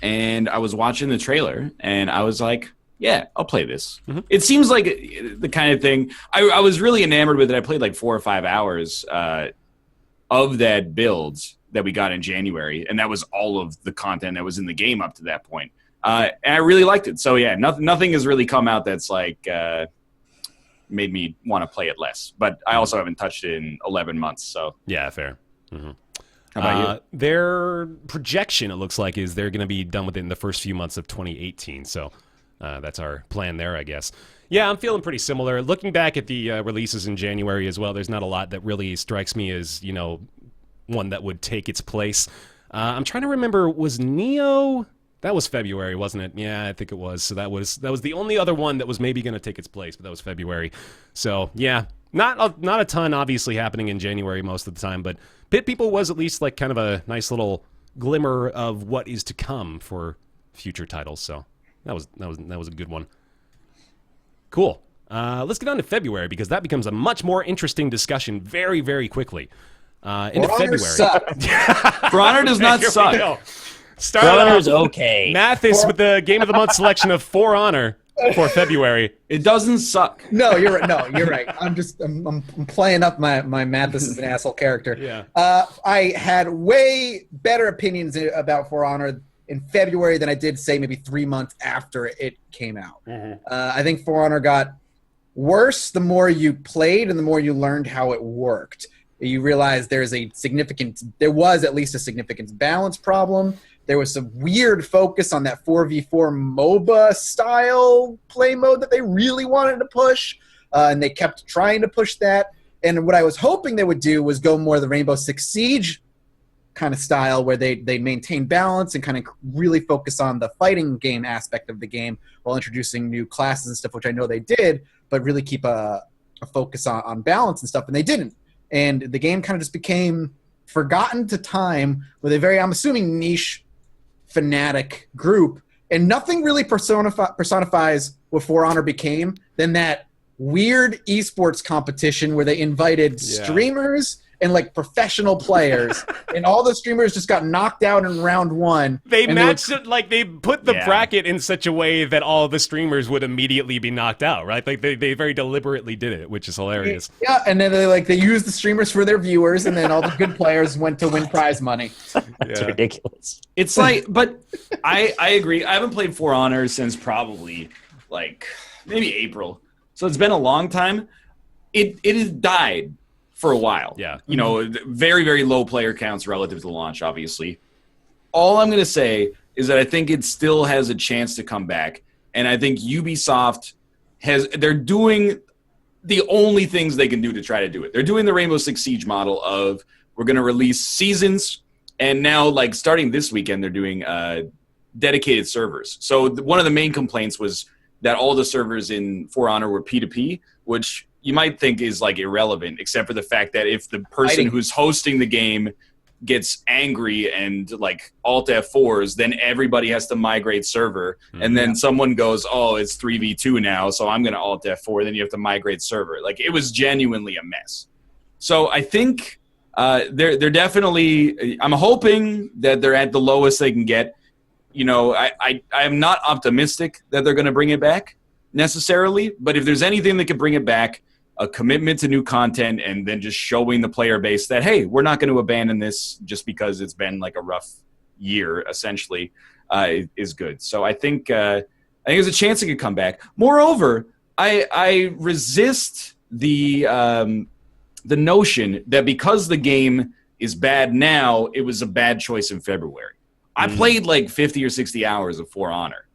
and I was watching the trailer, and I was like, yeah, I'll play this. Mm-hmm. It seems like the kind of thing. I was really enamored with it. I played like 4 or 5 hours of that build that we got in January, and that was all of the content that was in the game up to that point. And I really liked it. So yeah, nothing has really come out that's like made me want to play it less. But I also haven't touched it in 11 months. So yeah, fair. Mm-hmm. How about you? Their projection, it looks like, is they're going to be done within the first few months of 2018. So that's our plan there, I guess. Yeah, I'm feeling pretty similar. Looking back at the releases in January as well, there's not a lot that really strikes me as, one that would take its place. I'm trying to remember, was Neo? That was February, wasn't it? Yeah, I think it was. So that was the only other one that was maybe going to take its place, but that was February. So yeah, not a ton obviously happening in January most of the time, but Pit People was at least like kind of a nice little glimmer of what is to come for future titles. So that was a good one. Cool. Let's get on to February, because that becomes a much more interesting discussion very, very quickly. Into February. For Honor does not suck. Start For Honor's okay. Mathis with the Game of the Month selection of For Honor for February. It doesn't suck. No, you're right. No, you're right. I'm playing up my Mathis as an asshole character. Yeah. I had way better opinions about For Honor in February than I did, say, maybe 3 months after it came out. Mm-hmm. I think For Honor got worse the more you played and the more you learned how it worked. You realize there was at least a significant balance problem. There was some weird focus on that 4v4 MOBA style play mode that they really wanted to push, and they kept trying to push that. And what I was hoping they would do was go more the Rainbow Six Siege kind of style, where they maintain balance and kind of really focus on the fighting game aspect of the game while introducing new classes and stuff, which I know they did, but really keep a focus on balance and stuff, and they didn't. And the game kind of just became forgotten to time with a very, I'm assuming, niche fanatic group. And nothing really personifies what For Honor became than that weird esports competition where they invited streamers and like professional players, and all the streamers just got knocked out in round one. They matched it, like they put the bracket in such a way that all the streamers would immediately be knocked out, right? Like they very deliberately did it, which is hilarious. Yeah, and then they used the streamers for their viewers, and then all the good players went to win prize money. It's ridiculous. It's like, but I agree. I haven't played For Honor since probably like maybe April, so it's been a long time. It has died for a while. Yeah. Very, very low player counts relative to launch, obviously. All I'm going to say is that I think it still has a chance to come back. And I think Ubisoft they're doing the only things they can do to try to do it. They're doing the Rainbow Six Siege model of, we're going to release seasons, and now, like, starting this weekend, they're doing dedicated servers. So one of the main complaints was that all the servers in For Honor were P2P, which you might think is like irrelevant, except for the fact that if the person who's hosting the game gets angry and like Alt F4s, then everybody has to migrate server. Mm-hmm. And then someone goes, oh, it's 3v2 now, so I'm going to Alt F4. Then you have to migrate server. Like, it was genuinely a mess. So I think They're definitely. I'm hoping that they're at the lowest they can get. You know, I am not optimistic that they're going to bring it back necessarily, but if there's anything that could bring it back, a commitment to new content, and then just showing the player base that, hey, we're not going to abandon this just because it's been like a rough year, essentially, is good. So I think there's a chance it could come back. Moreover, I resist the notion that because the game is bad now, it was a bad choice in February. I played like 50 or 60 hours of For Honor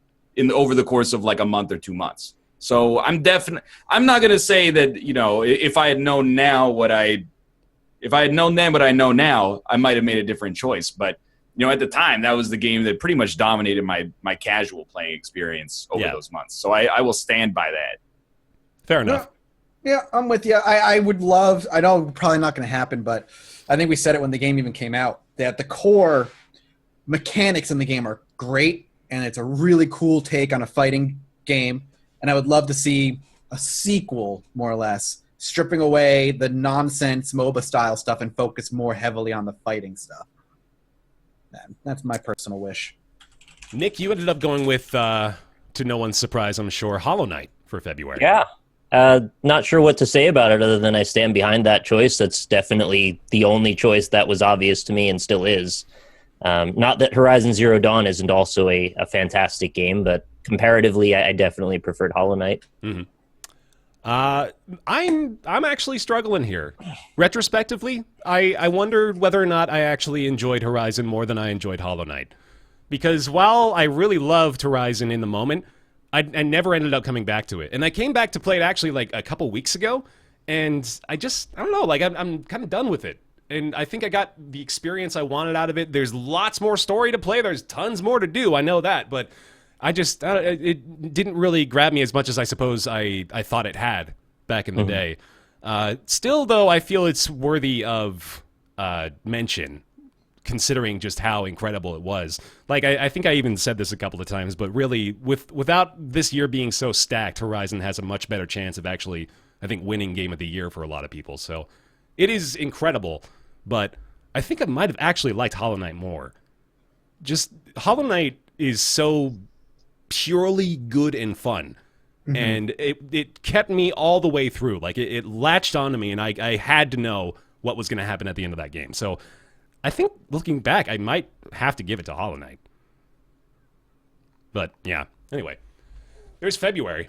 over the course of like a month or 2 months. So I'm not going to say that, you know, if I had known then what I know now, I might have made a different choice. But, you know, at the time, that was the game that pretty much dominated my casual playing experience over those months. So I will stand by that. Fair enough. Yeah, I'm with you. I would love, I know probably not going to happen, but I think we said it when the game even came out, that the core mechanics in the game are great, and it's a really cool take on a fighting game. And I would love to see a sequel, more or less, stripping away the nonsense MOBA-style stuff and focus more heavily on the fighting stuff. That's my personal wish. Nick, you ended up going with, to no one's surprise, I'm sure, Hollow Knight for February. Yeah. Not sure what to say about it other than I stand behind that choice. That's definitely the only choice that was obvious to me and still is. Not that Horizon Zero Dawn isn't also a fantastic game, but comparatively, I definitely preferred Hollow Knight. Mm-hmm. I'm actually struggling here. Retrospectively, I wonder whether or not I actually enjoyed Horizon more than I enjoyed Hollow Knight. Because while I really loved Horizon in the moment, I never ended up coming back to it. And I came back to play it actually like a couple weeks ago, and I don't know, like I'm kind of done with it. And I think I got the experience I wanted out of it. There's lots more story to play. There's tons more to do. I know that, but it didn't really grab me as much as I suppose I thought it had back in the day. Still, though, I feel it's worthy of mention, considering just how incredible it was. Like, I think I even said this a couple of times, but really, without this year being so stacked, Horizon has a much better chance of actually, I think, winning Game of the Year for a lot of people. So it is incredible, but I think I might have actually liked Hollow Knight more. Just, Hollow Knight is so purely good and fun. Mm-hmm. And it kept me all the way through. Like, it latched onto me, and I had to know what was going to happen at the end of that game. So I think, looking back, I might have to give it to Hollow Knight. But, yeah. Anyway, there's February.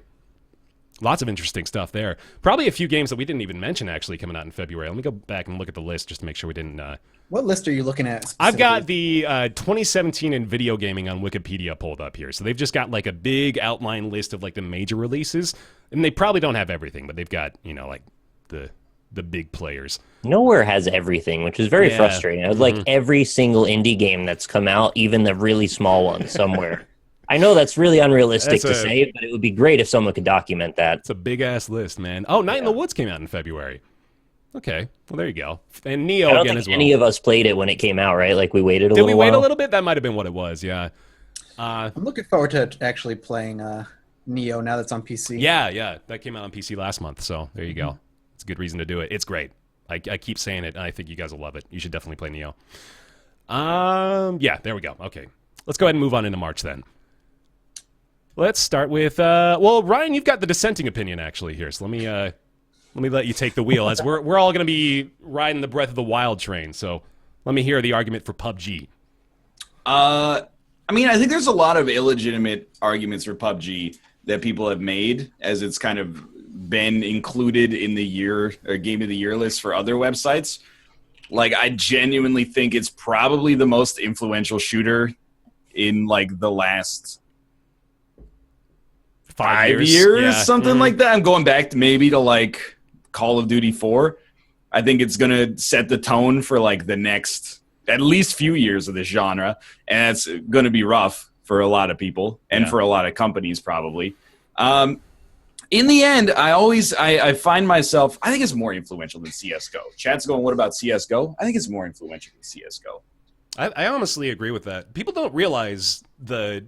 Lots of interesting stuff there. Probably a few games that we didn't even mention actually coming out in February. Let me go back and look at the list just to make sure we didn't... What list are you looking at? I've got the 2017 in video gaming on Wikipedia pulled up here. So they've just got like a big outline list of like the major releases. And they probably don't have everything, but they've got, you know, like the big players. Nowhere has everything, which is very frustrating. I would like every single indie game that's come out, even the really small ones somewhere. I know that's really unrealistic to say, but it would be great if someone could document that. It's a big-ass list, man. Oh, Night in the Woods came out in February. Okay, well, there you go. And Neo again as well. I don't think any of us played it when it came out, right? Like, we waited a little while. Did we wait a little bit? That might have been what it was, yeah. I'm looking forward to actually playing Neo now that's on PC. Yeah. That came out on PC last month, so there you go. It's a good reason to do it. It's great. I keep saying it, and I think you guys will love it. You should definitely play Neo. Yeah, there we go. Okay. Let's go ahead and move on into March then. Let's start with, well, Ryan, you've got the dissenting opinion actually here, so let me let you take the wheel, as we're all going to be riding the Breath of the Wild train. So let me hear the argument for PUBG. I mean, I think there's a lot of illegitimate arguments for PUBG that people have made, as it's kind of been included in the year or Game of the Year list for other websites. Like, I genuinely think it's probably the most influential shooter in like the last 5 years, something like that. I'm going back to maybe to like Call of Duty 4. I think it's going to set the tone for like the next at least few years of this genre. And it's going to be rough for a lot of people and for a lot of companies probably. In the end, I find myself, I think it's more influential than CSGO. Chat's going, what about CSGO? I think it's more influential than CSGO. I honestly agree with that. People don't realize the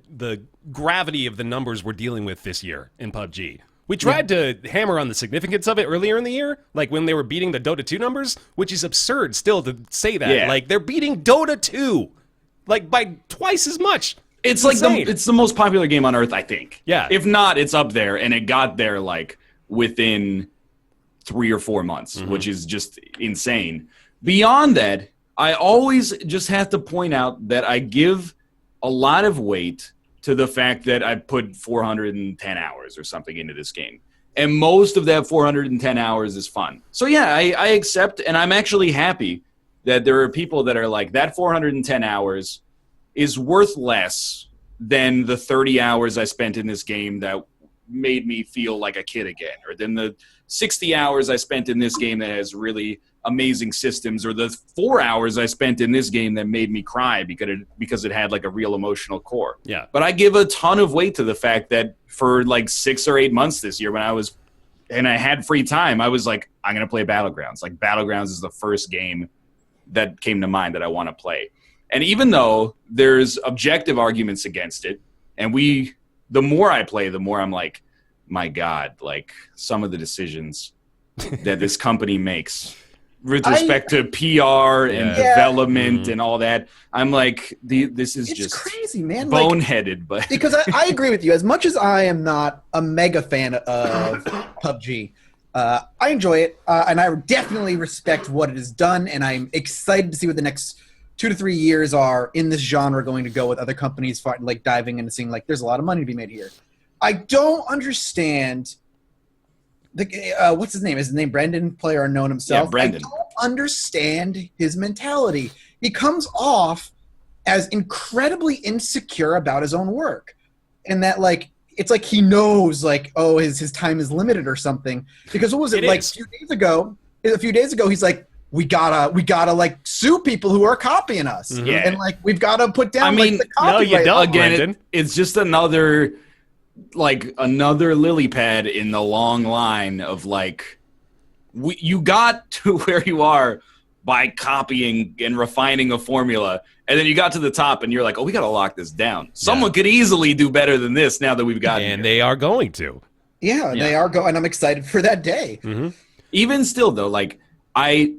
gravity of the numbers we're dealing with this year in PUBG. We tried to hammer on the significance of it earlier in the year, like when they were beating the Dota 2 numbers, which is absurd still to say that. Yeah. Like, they're beating Dota 2, like, by twice as much. It's like it's the most popular game on Earth, I think. Yeah. If not, it's up there, and it got there, like, within 3 or 4 months, which is just insane. Beyond that, I always just have to point out that I give a lot of weight to the fact that I put 410 hours or something into this game. And most of that 410 hours is fun. So yeah, I accept, and I'm actually happy that there are people that are like, that 410 hours is worth less than the 30 hours I spent in this game that made me feel like a kid again, or than the 60 hours I spent in this game that has really amazing systems, or the 4 hours I spent in this game that made me cry because it had like a real emotional core. Yeah. But I give a ton of weight to the fact that for like 6 or 8 months this year, when I had free time, I was like, I'm going to play Battlegrounds. Like, Battlegrounds is the first game that came to mind that I want to play. And even though there's objective arguments against it, and the more I play, the more I'm like, my God, like, some of the decisions that this company makes with respect to PR and development and all that, I'm like, this is It's just crazy, man. boneheaded. But Because I agree with you. As much as I am not a mega fan of PUBG, I enjoy it, and I definitely respect what it has done, and I'm excited to see what the next 2 to 3 years are in this genre going to go, with other companies like diving into seeing like there's a lot of money to be made here. I don't understand what's his name? Is his name Brendan, player unknown himself? Yeah, Brendan. I don't understand his mentality. He comes off as incredibly insecure about his own work, and that like it's like he knows like, oh, his time is limited or something. Because what was it like a few days ago? He's like, we gotta like sue people who are copying us, and like we've gotta put down. Like, the no, you copyright. don't. again, it's just another lily pad in the long line of like, you got to where you are by copying and refining a formula, and then you got to the top and you're like, oh, we got to lock this down. Someone could easily do better than this now that we've got it. And they are going to. Yeah, they are going. And I'm excited for that day. Mm-hmm. Even still, though, like, I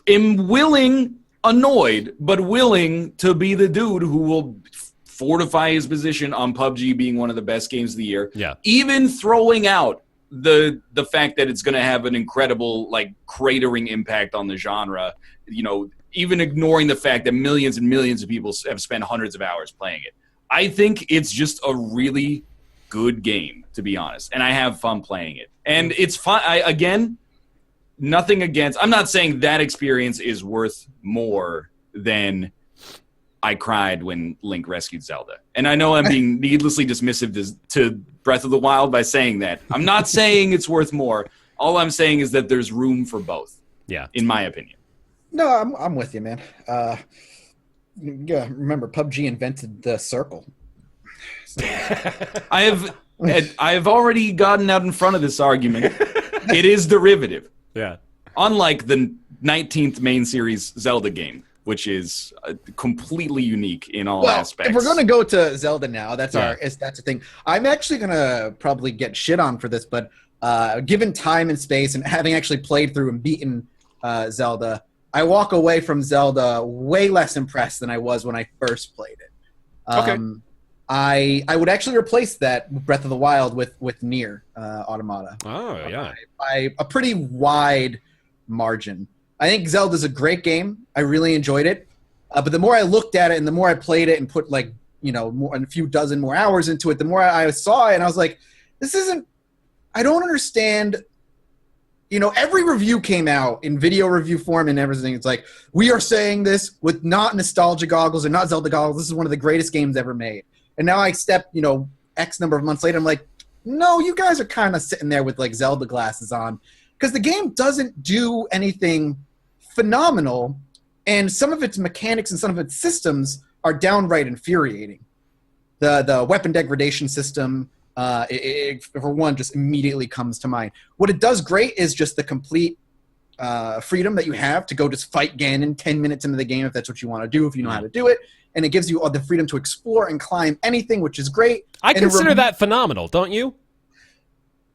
am annoyed, but willing to be the dude who will fortify his position on PUBG being one of the best games of the year. Yeah. Even throwing out the fact that it's going to have an incredible, like, cratering impact on the genre, you know, even ignoring the fact that millions and millions of people have spent hundreds of hours playing it. I think it's just a really good game, to be honest, and I have fun playing it. And it's fun. Nothing against. I'm not saying that experience is worth more than I cried when Link rescued Zelda. And I know I'm being needlessly dismissive to Breath of the Wild by saying that. I'm not saying it's worth more. All I'm saying is that there's room for both. Yeah, in my opinion. No, I'm with you, man. Yeah, remember PUBG invented the circle. I have already gotten out in front of this argument. It is derivative. Yeah. Unlike the 19th main series Zelda game, which is completely unique in all aspects. If we're going to go to Zelda now, that's the thing. I'm actually going to probably get shit on for this, but given time and space and having actually played through and beaten Zelda, I walk away from Zelda way less impressed than I was when I first played it. Okay. I would actually replace that Breath of the Wild with Nier Automata. Oh, yeah. By a pretty wide margin. I think Zelda's a great game. I really enjoyed it. But the more I looked at it and the more I played it and put a few dozen more hours into it, the more I saw it and I was like, I don't understand. You know, every review came out in video review form and everything. It's like, we are saying this with not nostalgia goggles and not Zelda goggles. This is one of the greatest games ever made. And now I step, X number of months later, I'm like, no, you guys are kind of sitting there with like Zelda glasses on, because the game doesn't do anything phenomenal, and some of its mechanics and some of its systems are downright infuriating. The weapon degradation system, for one, just immediately comes to mind. What it does great is just the complete freedom that you have to go just fight Ganon 10 minutes into the game if that's what you want to do, if you know how to do it. And it gives you all the freedom to explore and climb anything, which is great. I consider that phenomenal, don't you?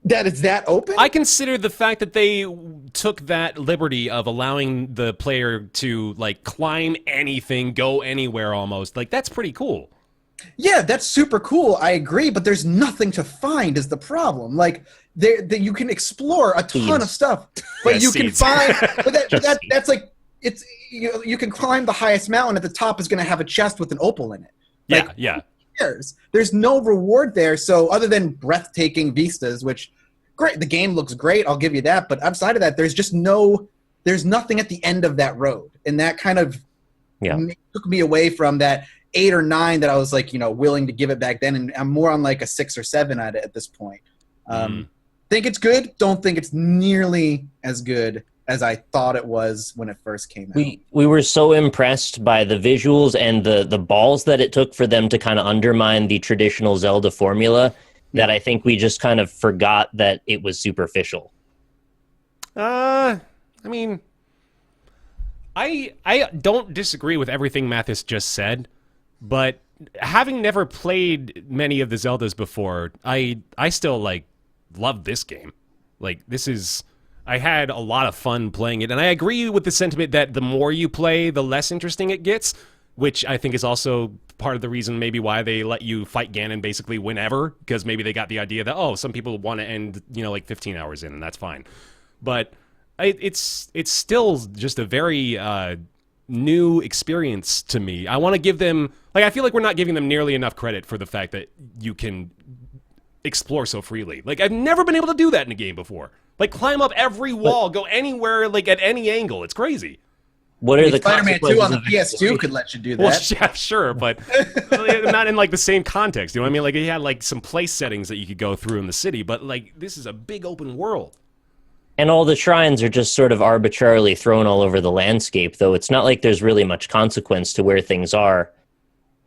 That it's that open? I consider the fact that they took that liberty of allowing the player to like climb anything, go anywhere almost. Like that's pretty cool. Yeah, that's super cool. I agree, but there's nothing to find is the problem. Like you can explore a ton of stuff, but Yeah, you can seeds. find but that's like it's you can climb the highest mountain at the top is going to have a chest with an opal in it. Like, Yeah. There's no reward there. So other than breathtaking vistas, which great, the game looks great, I'll give you that. But outside of that, there's nothing at the end of that road, and that kind of took me away from that 8 or 9 that I was like, willing to give it back then, and I'm more on like a 6 or 7 at this point. Think it's good. Don't think it's nearly as good as I thought it was when it first came out. We were so impressed by the visuals and the balls that it took for them to kind of undermine the traditional Zelda formula that I think we just kind of forgot that it was superficial. I mean, I don't disagree with everything Mathis just said, but having never played many of the Zeldas before, I still like love this game. Like I had a lot of fun playing it, and I agree with the sentiment that the more you play, the less interesting it gets, which I think is also part of the reason maybe why they let you fight Ganon basically whenever, because maybe they got the idea that, some people want to end, like 15 hours in, and that's fine. But it's still just a very new experience to me. I want to give them, I feel like we're not giving them nearly enough credit for the fact that you can explore so freely. Like, I've never been able to do that in a game before. Like, climb up every wall, go anywhere, at any angle. It's crazy. What are the Spider-Man 2 on the consequences of PS2 could let you do that. Well, yeah, sure, but not in, the same context. You know what I mean? Like, he had, some place settings that you could go through in the city, but, this is a big open world. And all the shrines are just sort of arbitrarily thrown all over the landscape, though it's not like there's really much consequence to where things are.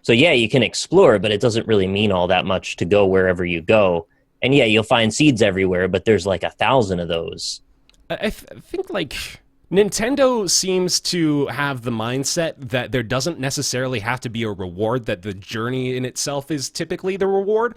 So yeah, you can explore, but it doesn't really mean all that much to go wherever you go. And yeah, you'll find seeds everywhere, but there's 1,000 of those. I think, Nintendo seems to have the mindset that there doesn't necessarily have to be a reward, that the journey in itself is typically the reward.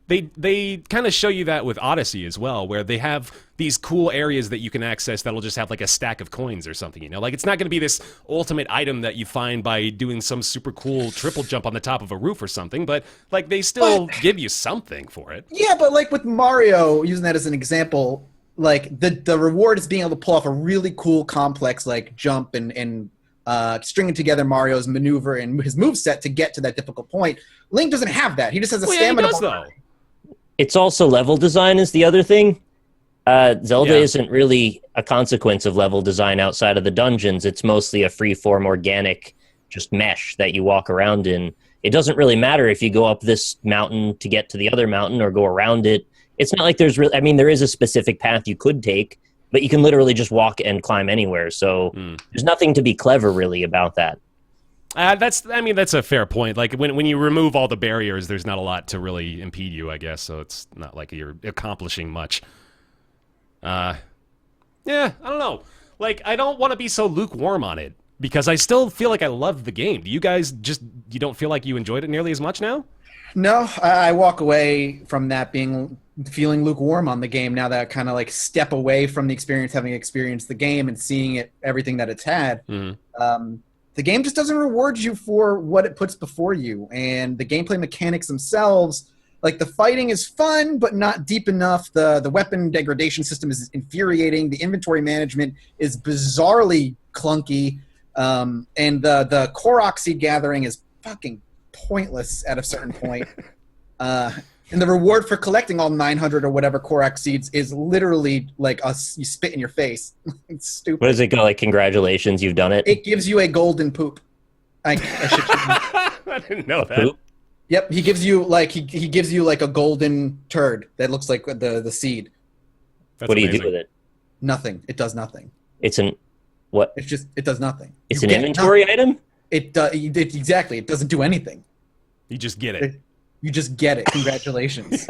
They kind of show you that with Odyssey as well, where they have these cool areas that you can access that'll just have a stack of coins or something, it's not going to be this ultimate item that you find by doing some super cool triple jump on the top of a roof or something, but they still give you something for it. Yeah, but with Mario, using that as an example, the reward is being able to pull off a really cool complex jump and stringing together Mario's maneuver and his moveset to get to that difficult point. Link doesn't have that. He just has a stamina. Yeah, he does, though. It's also level design is the other thing. Zelda isn't really a consequence of level design outside of the dungeons. It's mostly a free-form, organic, just mesh that you walk around in. It doesn't really matter if you go up this mountain to get to the other mountain or go around it. It's not like there's really... I mean, there is a specific path you could take, but you can literally just walk and climb anywhere. So there's nothing to be clever, really, about that. That's a fair point. When you remove all the barriers, there's not a lot to really impede you, I guess. So it's not like you're accomplishing much. Yeah, I don't know. I don't want to be so lukewarm on it because I still feel like I love the game. Do you guys you don't feel like you enjoyed it nearly as much now? No, I walk away from that feeling lukewarm on the game now that I kind of step away from the experience, having experienced the game and seeing everything that it's had. The game just doesn't reward you for what it puts before you. And the gameplay mechanics themselves, the fighting is fun, but not deep enough. The weapon degradation system is infuriating. The inventory management is bizarrely clunky. And the Korok seed gathering is fucking pointless at a certain point. And the reward for collecting all 900 or whatever Korok seeds is literally you spit in your face. It's stupid. What does it go congratulations, you've done it? It gives you a golden poop. I didn't know that. Poop? Yep, he gives you he gives you a golden turd that looks like the seed. That's what do you amazing. do with it? Nothing. It does nothing. It's what? It does nothing. It's an inventory item? Exactly. It doesn't do anything. You just get it. You just get it. Congratulations.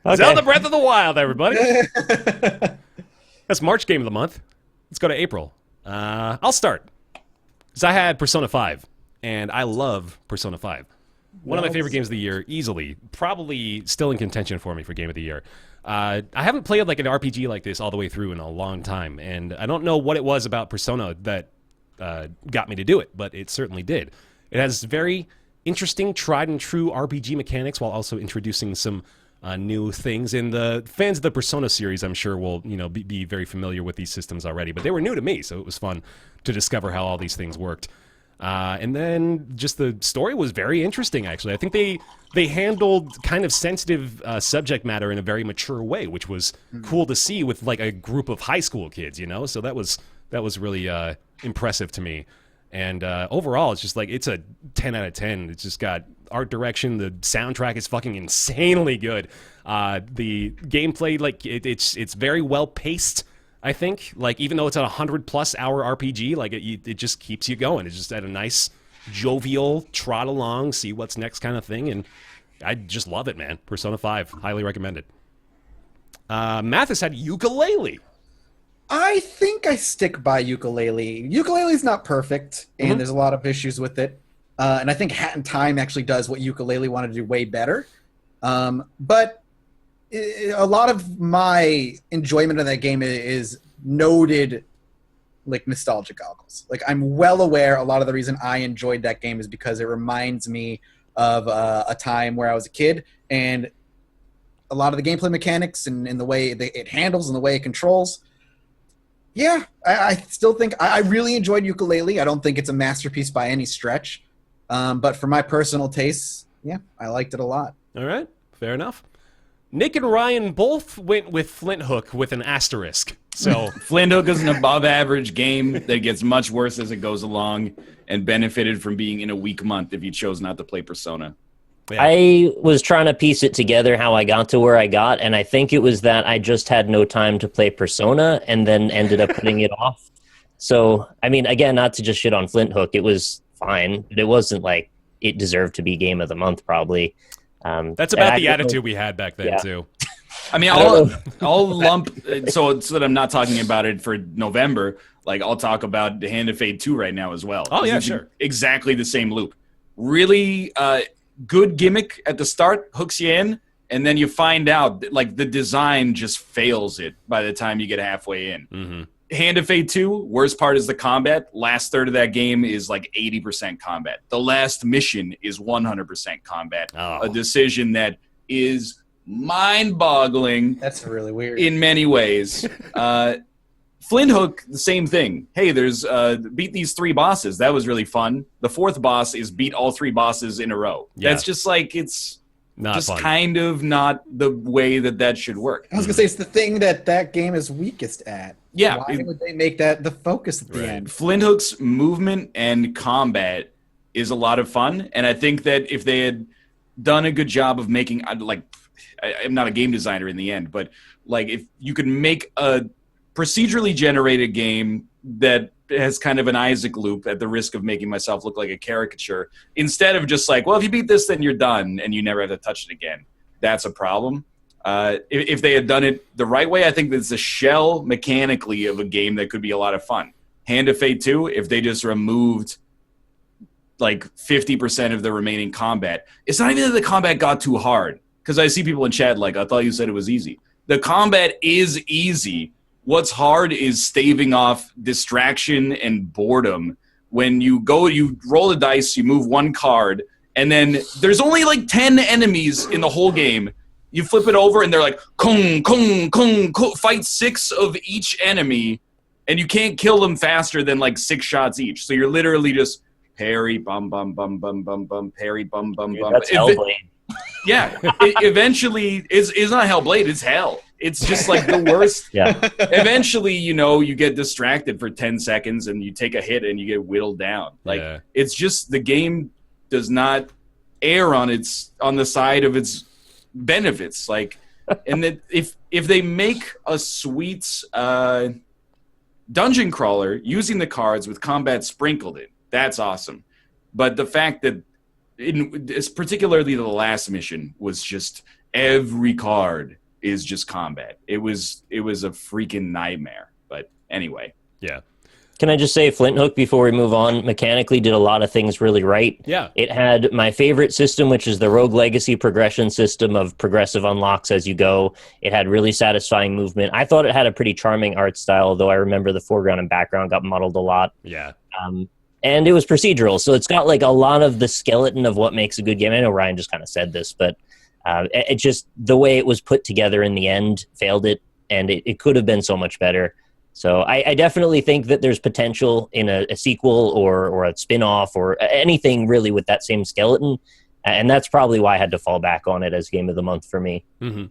Okay. Zelda Breath of the Wild, everybody. That's March game of the month. Let's go to April. I'll start. Because I had Persona 5, and I love Persona 5. One of my favorite games of the year, easily. Probably still in contention for me for Game of the Year. I haven't played like an RPG like this all the way through in a long time, and I don't know what it was about Persona that got me to do it, but it certainly did. It has very interesting, tried-and-true RPG mechanics while also introducing some new things. And the fans of the Persona series, I'm sure, will be very familiar with these systems already, but they were new to me, so it was fun to discover how all these things worked. And then just the story was very interesting, actually. I think they handled kind of sensitive subject matter in a very mature way, which was cool to see with like a group of high school kids, So that was really impressive to me. And overall, it's just like it's a 10 out of 10. It's just got art direction. The soundtrack is fucking insanely good. The gameplay, like it's very well paced. I think, like, even though it's a 100+ hour RPG, like it just keeps you going. It's just at a nice, jovial, trot along, see what's next kind of thing, and I just love it, man. Persona 5, highly recommended. Mathis had Yooka-Laylee. I think I stick by Yooka-Laylee. Yooka-Laylee's not perfect, and there's a lot of issues with it. And I think Hat in Time actually does what Yooka-Laylee wanted to do way better. But a lot of my enjoyment of that game is noted, like, nostalgia goggles. Like, I'm well aware a lot of the reason I enjoyed that game is because it reminds me of a time where I was a kid, and a lot of the gameplay mechanics and the way it handles and the way it controls. Yeah, I still think I really enjoyed Yooka-Laylee. I don't think it's a masterpiece by any stretch. But for my personal tastes, yeah, I liked it a lot. All right, fair enough. Nick and Ryan both went with Flint Hook with an asterisk. So Flint Hook is an above-average game that gets much worse as it goes along, and benefited from being in a weak month if you chose not to play Persona. Yeah. I was trying to piece it together how I got to where I got, and I think it was that I just had no time to play Persona and then ended up putting it off. So, I mean, again, not to just shit on Flint Hook, it was fine, but it wasn't like it deserved to be Game of the Month, probably. That's about the attitude we had back then, too. I mean, I'll lump, so that I'm not talking about it for November, like, I'll talk about The Hand of Fate 2 right now as well. Oh, yeah, sure. Exactly the same loop. Really good gimmick at the start, hooks you in, and then you find out that, like, the design just fails it by the time you get halfway in. Mm-hmm. Hand of Fate 2, worst part is the combat. Last third of that game is like 80% combat. The last mission is 100% combat. Oh. A decision that is mind-boggling. That's really weird. In many ways. Flint Hook, the same thing. Hey, there's beat these 3 bosses. That was really fun. The 4th boss is beat all 3 bosses in a row. Yeah. That's just like, it's Not just fun. kind of not the way that should work. I was going to say, it's the thing that game is weakest at. Yeah. Why would they make that the focus at the end? Flint Hook's movement and combat is a lot of fun, and I think that if they had done a good job of making, like, I'm not a game designer in the end, but like if you could make a procedurally generated game that has kind of an Isaac loop at the risk of making myself look like a caricature, instead of just like, well, if you beat this, then you're done, and you never have to touch it again. That's a problem. If they had done it the right way, I think it's a shell mechanically of a game that could be a lot of fun. Hand of Fate 2, if they just removed like 50% of the remaining combat, it's not even that the combat got too hard, because I see people in chat like, I thought you said it was easy. The combat is easy. What's hard is staving off distraction and boredom. When you roll the dice, you move 1 card, and then there's only like 10 enemies in the whole game. You flip it over, and they're like, kung, kung, kung, kung, fight 6 of each enemy, and you can't kill them faster than like 6 shots each. So you're literally just parry, bum, bum, bum, bum, bum, bum, parry, bum, bum, bum. That's Hellblade. Yeah, eventually, it's not Hellblade, it's hell. It's just like the worst. Yeah. Eventually, you get distracted for 10 seconds, and you take a hit, and you get whittled down. Like, It's just the game does not err on the side of its benefits, like, and that if they make a sweet dungeon crawler using the cards with combat sprinkled in, that's awesome. But the fact that it's particularly the last mission was just every card is just combat. It was a freaking nightmare. But anyway, Yeah. Can I just say Flint Hook before we move on? Mechanically did a lot of things really right. Yeah. It had my favorite system, which is the Rogue Legacy progression system of progressive unlocks as you go. It had really satisfying movement. I thought it had a pretty charming art style, though I remember the foreground and background got muddled a lot. Yeah. And it was procedural, so it's got like a lot of the skeleton of what makes a good game. I know Ryan just kind of said this, but it just, the way it was put together in the end failed it, and it could have been so much better. So I definitely think that there's potential in a sequel or a spin-off or anything really with that same skeleton. And that's probably why I had to fall back on it as Game of the Month for me. Mm-hmm.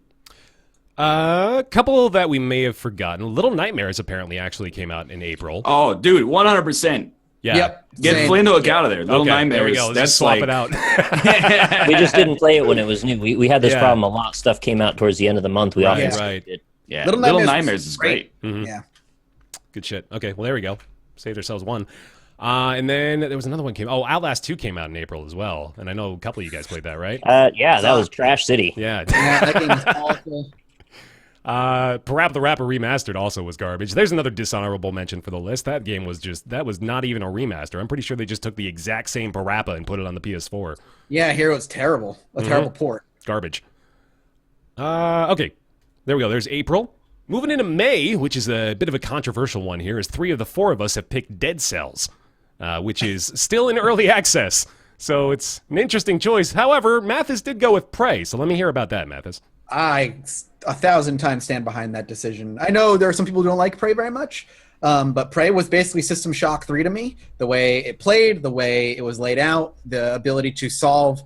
A couple that we may have forgotten. Little Nightmares apparently actually came out in April. Oh, dude, 100%. Yeah. Yep. Get Same. Flint Hook out of there. Little Okay, Nightmares. there we go. Let's That's just swap like it out. We just didn't play it when it was new. We had this Yeah. problem. A lot of stuff came out towards the end of the month. We often Right. skipped it. yeah. Little Little Nightmares Nightmares is is great. Mhm. Yeah. Good shit. Okay, well, there we go. Saved ourselves one. And then there was another one came. Oh, Outlast 2 came out in April as well. And I know a couple of you guys played that, right? Yeah, that was Trash City. Yeah. Yeah, that game is awful. Parappa the Rapper Remastered also was garbage. There's another dishonorable mention for the list. That game was that was not even a remaster. I'm pretty sure they just took the exact same Parappa and put it on the PS4. Yeah, Hero's terrible. A terrible port. Garbage. Okay, there we go. There's April. Moving into May, which is a bit of a controversial one here, is 3 of the 4 of us have picked Dead Cells, which is still in early access. So it's an interesting choice. However, Mathis did go with Prey. So let me hear about that, Mathis. I 1,000 times stand behind that decision. I know there are some people who don't like Prey very much, but Prey was basically System Shock 3 to me. The way it played, the way it was laid out, the ability to solve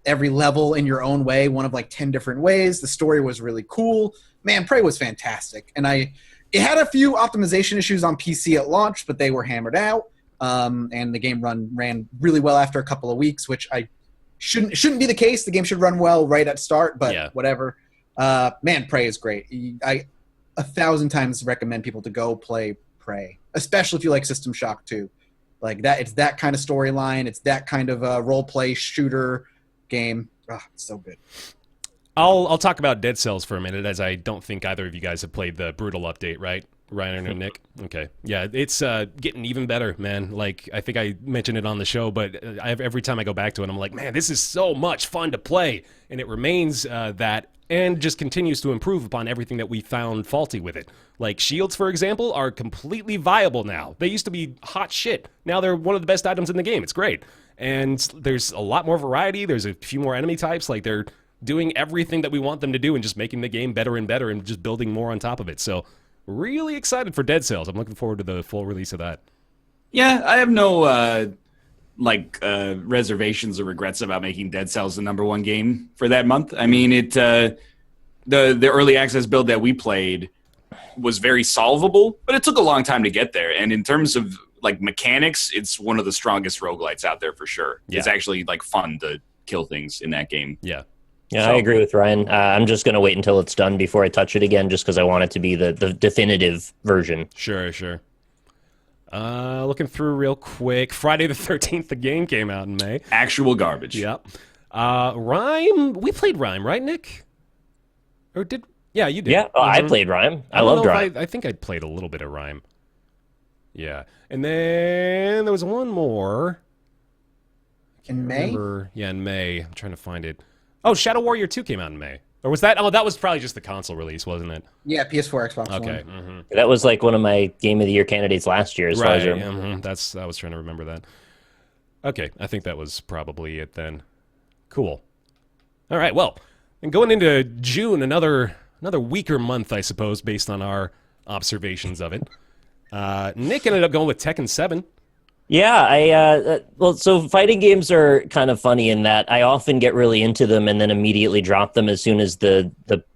every level in your own way, one of like 10 different ways. The story was really cool. Man, Prey was fantastic. And it had a few optimization issues on PC at launch, but they were hammered out. And the game ran really well after a couple of weeks, which I shouldn't be the case. The game should run well right at start, but Yeah. whatever. Man, Prey is great. I 1,000 times recommend people to go play Prey, especially if you like System Shock 2. Like that, it's that kind of storyline. It's that kind of role play shooter game. It's so good. I'll talk about Dead Cells for a minute, as I don't think either of you guys have played the Brutal update, right? Ryan and Nick? Okay. Yeah, it's getting even better, man. Like, I think I mentioned it on the show, but every time I go back to it, I'm like, man, this is so much fun to play. And it remains that, and just continues to improve upon everything that we found faulty with it. Like, shields, for example, are completely viable now. They used to be hot shit. Now they're one of the best items in the game. It's great. And there's a lot more variety. There's a few more enemy types. Like, they're doing everything that we want them to do and just making the game better and better and just building more on top of it. So, really excited for Dead Cells. I'm looking forward to the full release of that. Yeah, I have no reservations or regrets about making Dead Cells the #1 game for that month. I mean, the early access build that we played was very solvable, but it took a long time to get there. And in terms of like mechanics, it's one of the strongest roguelites out there for sure. Yeah. It's actually like fun to kill things in that game. Yeah. Yeah, So- I agree with Ryan. I'm just going to wait until it's done before I touch it again, just because I want it to be the definitive version. Sure. Looking through real quick. Friday the 13th, the game came out in May. Actual garbage. Yep. Rhyme. We played Rhyme, right, Nick? Or did? Yeah, you did. Yeah, I played Rhyme. I don't loved know if Rhyme. I think I played a little bit of Rhyme. Yeah. And then there was one more. In May? Yeah, in May. I'm trying to find it. Oh, Shadow Warrior 2 came out in May. Or was that? Oh, that was probably just the console release, wasn't it? Yeah, PS4, Xbox Okay. One. Mm-hmm. That was like one of my Game of the Year candidates last year, as far as I Right. remember. I was trying to remember that. Okay, I think that was probably it then. Cool. All right. Well, and going into June, another weaker month, I suppose, based on our observations of it. Nick ended up going with Tekken 7. Yeah, so fighting games are kind of funny in that I often get really into them and then immediately drop them as soon as the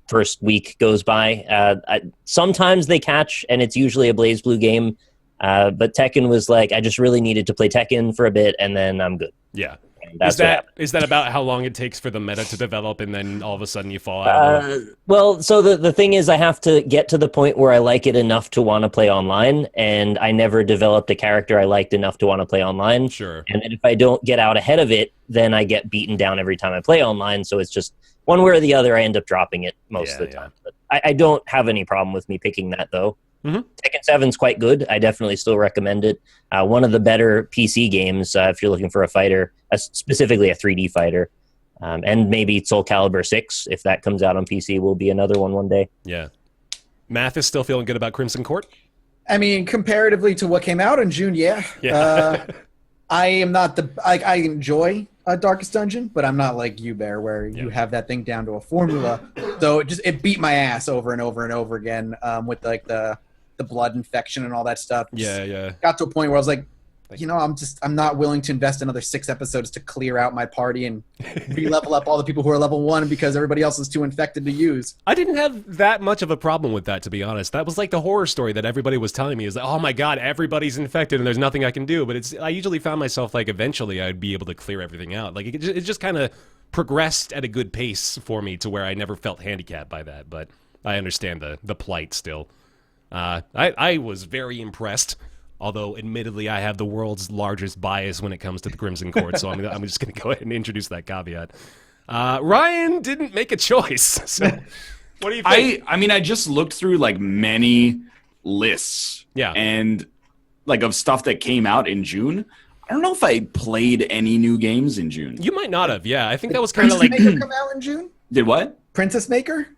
first week goes by. Sometimes they catch, and it's usually a BlazBlue game, but Tekken was like, I just really needed to play Tekken for a bit, and then I'm good. Yeah. And that's what happened. Is that about how long it takes for the meta to develop, and then all of a sudden you fall out of it? Well, so the thing is, I have to get to the point where I like it enough to want to play online, and I never developed a character I liked enough to want to play online. Sure. And then if I don't get out ahead of it, then I get beaten down every time I play online. So it's just one way or the other, I end up dropping it most of the time. But I don't have any problem with me picking that, though. Mhm. Tekken 7's quite good. I definitely still recommend it. One of the better PC games if you're looking for a fighter, specifically a 3D fighter. And maybe Soul Calibur 6, if that comes out on PC, will be another one day. Yeah. Math is still feeling good about Crimson Court? I mean, comparatively to what came out in June, yeah. I am not I enjoy Darkest Dungeon, but I'm not like you, Bear, where you have that thing down to a formula. So it beat my ass over and over and over again with like the blood infection and all that stuff. Got to a point where I was like, I'm not willing to invest another 6 episodes to clear out my party and re-level up all the people who are level 1 because everybody else is too infected to use. I didn't have that much of a problem with that, to be honest. That was like the horror story that everybody was telling me is like, oh my god, everybody's infected and there's nothing I can do. But I usually found myself like eventually I'd be able to clear everything out. Like it just kind of progressed at a good pace for me to where I never felt handicapped by that. But I understand the plight still. I was very impressed. Although, admittedly, I have the world's largest bias when it comes to the Crimson Court, so I'm just going to go ahead and introduce that caveat. Ryan didn't make a choice. So, what do you think? I mean, I just looked through like many lists, Yeah, and like of stuff that came out in June. I don't know if I played any new games in June. You might not have. Yeah, I think that was kind of like. Princess Maker come out in June? Did what? Princess Maker?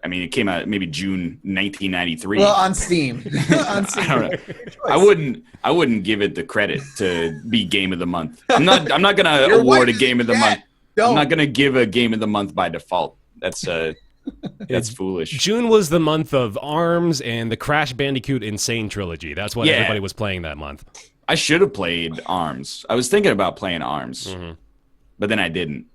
I mean, it came out maybe June 1993. Well, on Steam. On Steam. I don't know. I wouldn't give it the credit to be Game of the Month. I'm not gonna award a Game of the Month. I'm not gonna give a Game of the Month by default. That's foolish. June was the month of ARMS and the Crash Bandicoot Insane Trilogy. That's what everybody was playing that month. I should have played ARMS. I was thinking about playing ARMS, but then I didn't.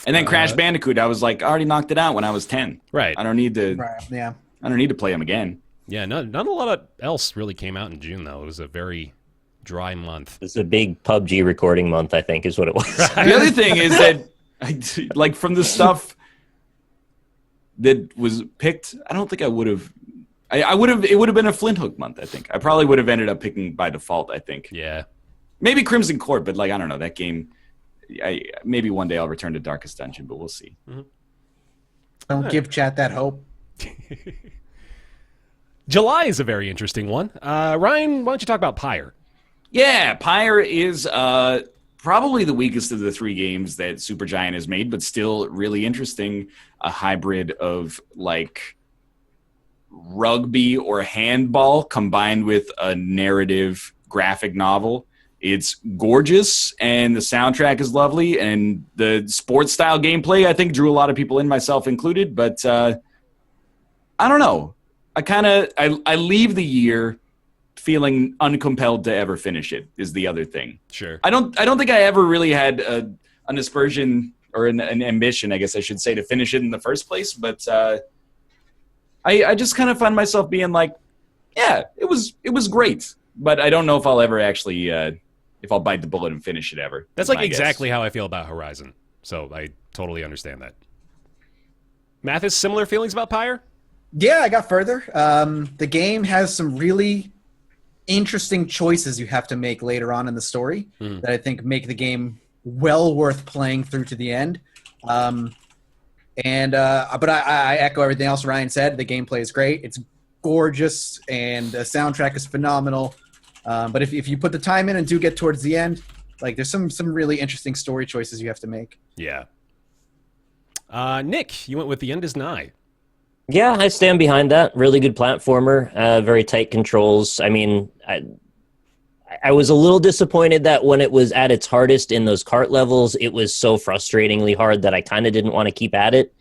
And then Crash Bandicoot, I was like, I already knocked it out when I was 10. Right. I don't need to. Right. Yeah. I don't need to play them again. Yeah. Not a lot else really came out in June though. It was a very dry month. It's a big PUBG recording month, I think, is what it was. The other thing is that, like, from the stuff that was picked, I don't think I would have. I would have. It would have been a Flint Hook month. I think I probably would have ended up picking by default. I think. Yeah. Maybe Crimson Court, but like I don't know that game. Maybe one day I'll return to Darkest Dungeon, but we'll see. Don't give chat that hope. July is a very interesting one. Ryan, why don't you talk about Pyre? Yeah, Pyre is probably the weakest of the 3 games that Supergiant has made, but still really interesting. A hybrid of like rugby or handball combined with a narrative graphic novel. It's gorgeous, and the soundtrack is lovely, and the sports-style gameplay, I think, drew a lot of people in, myself included, but I don't know. I leave the year feeling uncompelled to ever finish it, is the other thing. Sure. I don't think I ever really had an aspersion or an ambition, I guess I should say, to finish it in the first place, but I just kind of find myself being like, yeah, it was great, but I don't know if I'll ever actually... if I'll bite the bullet and finish it ever. That's like exactly how I feel about Horizon. So I totally understand that. Mathis, similar feelings about Pyre? Yeah, I got further. The game has some really interesting choices you have to make later on in the story that I think make the game well worth playing through to the end. But I echo everything else Ryan said. The gameplay is great. It's gorgeous, and the soundtrack is phenomenal. But if you put the time in and do get towards the end, like there's some really interesting story choices you have to make. Yeah. Nick, you went with The End Is Nigh. Yeah, I stand behind that. Really good platformer, very tight controls. I mean, I was a little disappointed that when it was at its hardest in those cart levels, it was so frustratingly hard that I kind of didn't want to keep at it.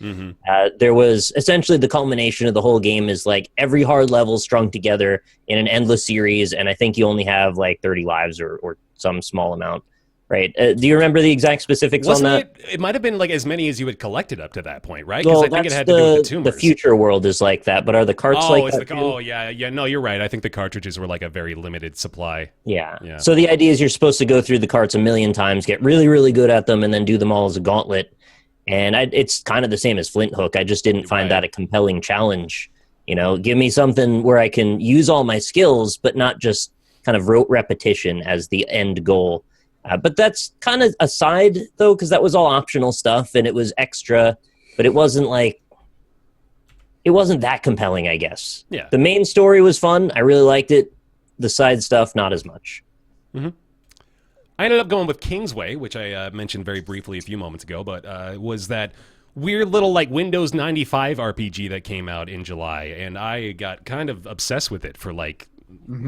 There was essentially the culmination of the whole game is like every hard level strung together in an endless series, and I think you only have like 30 lives or some small amount. Right. Do you remember the exact specifics on that? It might have been like as many as you had collected up to that point, right? Because I think it had to do with the tumors. The future world is like that, but are the carts like that? Yeah. No, you're right. I think the cartridges were like a very limited supply. Yeah. So the idea is you're supposed to go through the carts a million times, get really, really good at them, and then do them all as a gauntlet. And it's kind of the same as Flint Hook. I just didn't find that a compelling challenge. You know, give me something where I can use all my skills, but not just kind of rote repetition as the end goal. But that's kind of aside, though, because that was all optional stuff, and it was extra, but it wasn't like... it wasn't that compelling, I guess. Yeah. The main story was fun. I really liked it. The side stuff, not as much. I ended up going with Kingsway, which I mentioned very briefly a few moments ago, but was that weird little like Windows 95 RPG that came out in July, and I got kind of obsessed with it for like,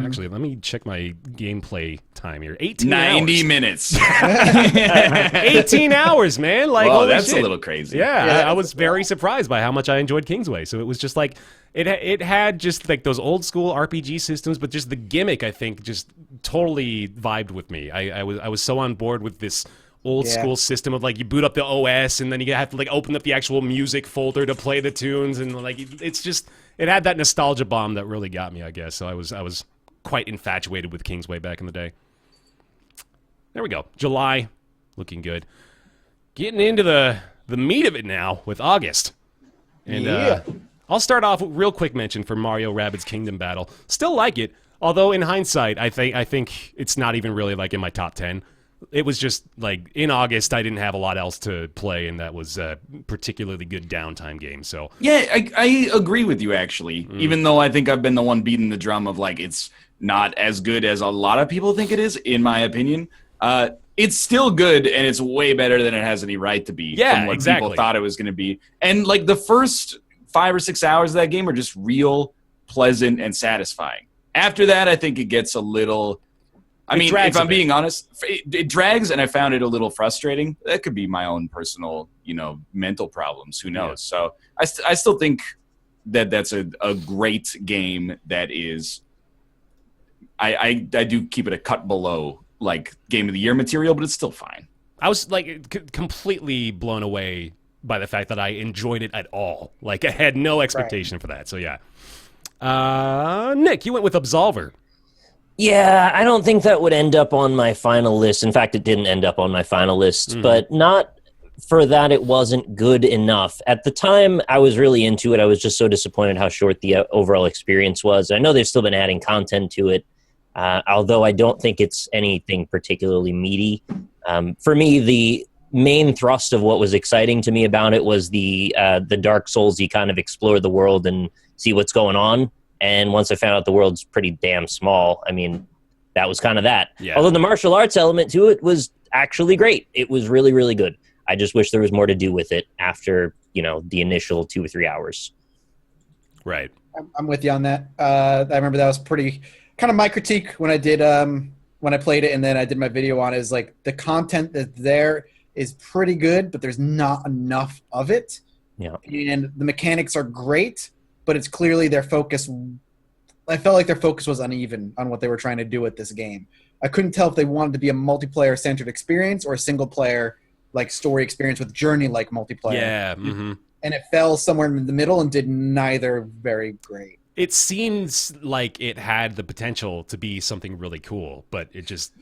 actually, let me check my gameplay time here. 18 90 hours. minutes. 18 hours, man. Like, Whoa, holy that's shit. a little crazy. Yeah, I was very surprised by how much I enjoyed Kingsway. So it was just like, it had just like those old school RPG systems, but just the gimmick, I think, just totally vibed with me. I was so on board with this old school system of like you boot up the OS and then you have to like open up the actual music folder to play the tunes, and like it's just, it had that nostalgia bomb that really got me, I guess. So I was quite infatuated with Kingsway back in the day. There we go. July, looking good. Getting into the meat of it now with August. And I'll start off with real quick mention for Mario Rabbids Kingdom Battle. Still like it, although in hindsight, I think it's not even really like in my top 10. It was just like in August, I didn't have a lot else to play, and that was a particularly good downtime game. So Yeah, I agree with you, actually. Even though I think I've been the one beating the drum of like it's not as good as a lot of people think it is, in my opinion. It's still good, and it's way better than it has any right to be. Yeah, from what exactly. people thought it was going to be. And like the first 5 or 6 hours of that game are just real pleasant and satisfying. After that, I think it gets a little... I mean, if I'm being honest, it drags, and I found it a little frustrating. That could be my own personal, mental problems. Who knows? Yeah. So I still think that that's a great game that is... I do keep it a cut below, like, Game of the Year material, but it's still fine. I was like completely blown away by the fact that I enjoyed it at all. Like I had no expectation for that. So yeah. Nick, you went with Absolver. Yeah, I don't think that would end up on my final list. In fact, it didn't end up on my final list, but not for that it wasn't good enough. At the time, I was really into it. I was just so disappointed how short the overall experience was. I know they've still been adding content to it, although I don't think it's anything particularly meaty. For me, the main thrust of what was exciting to me about it was the Dark Souls-y kind of explore the world and see what's going on. And once I found out the world's pretty damn small, I mean, that was kind of that. Yeah. Although the martial arts element to it was actually great. It was really, really good. I just wish there was more to do with it after, the initial 2 or 3 hours. Right. I'm with you on that. I remember that was pretty kind of my critique when I did when I played it, and then I did my video on it. Is like the content that's there is pretty good, but there's not enough of it. Yeah. And the mechanics are great, but it's clearly their focus. I felt like their focus was uneven on what they were trying to do with this game. I couldn't tell if they wanted to be a multiplayer-centered experience or a single-player like story experience with journey-like multiplayer. Yeah. And it fell somewhere in the middle and did neither very great. It seems like it had the potential to be something really cool, but it just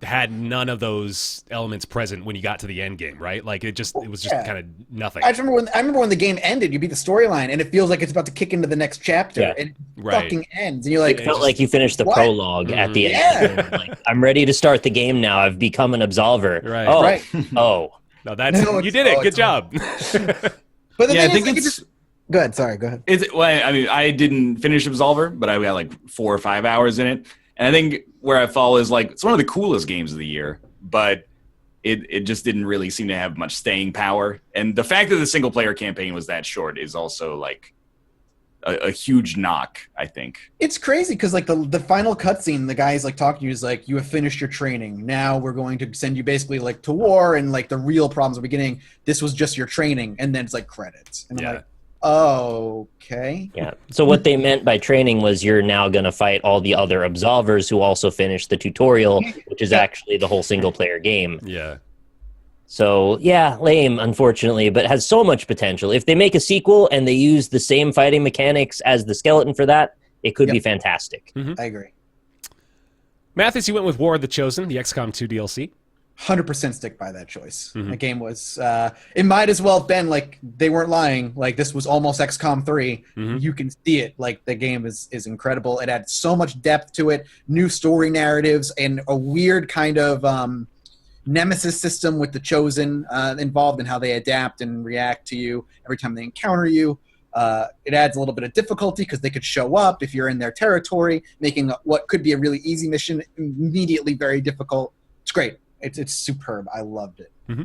had none of those elements present when you got to the end game, right? Like it was just kind of nothing. I remember when the game ended, you beat the storyline, and it feels like it's about to kick into the next chapter, and it fucking ends, and you're like, It felt like you finished the prologue at the end. Like, I'm ready to start the game now. I've become an Absolver. Right. Oh, Right. oh. No, you did it. Good job. But the Yeah, I thing think is, like, it's... Go ahead. Sorry. Go ahead. I mean, I didn't finish Absolver, but I got like 4 or 5 hours in it. And I think where I fall is like, it's one of the coolest games of the year, but it just didn't really seem to have much staying power. And the fact that the single player campaign was that short is also like a huge knock, I think. It's crazy because like the final cutscene, the guy's like talking to you, is like, you have finished your training. Now we're going to send you basically like to war, and like the real problems are beginning. This was just your training, and then it's like credits. And I'm like, oh, okay. Yeah. So what they meant by training was you're now going to fight all the other Absolvers who also finished the tutorial, which is actually the whole single-player game. Yeah. So, yeah, lame, unfortunately, but has so much potential. If they make a sequel and they use the same fighting mechanics as the skeleton for that, it could be fantastic. I agree. Mathis, you went with War of the Chosen, the XCOM 2 DLC. 100% stick by that choice. The game was, it might as well have been like, they weren't lying. Like, this was almost XCOM 3. You can see it. Like, the game is incredible. It had so much depth to it, new story narratives, and a weird kind of nemesis system with the Chosen involved in how they adapt and react to you every time they encounter you. It adds a little bit of difficulty because they could show up if you're in their territory, making what could be a really easy mission immediately very difficult. It's great. It's superb. I loved it. Mm-hmm.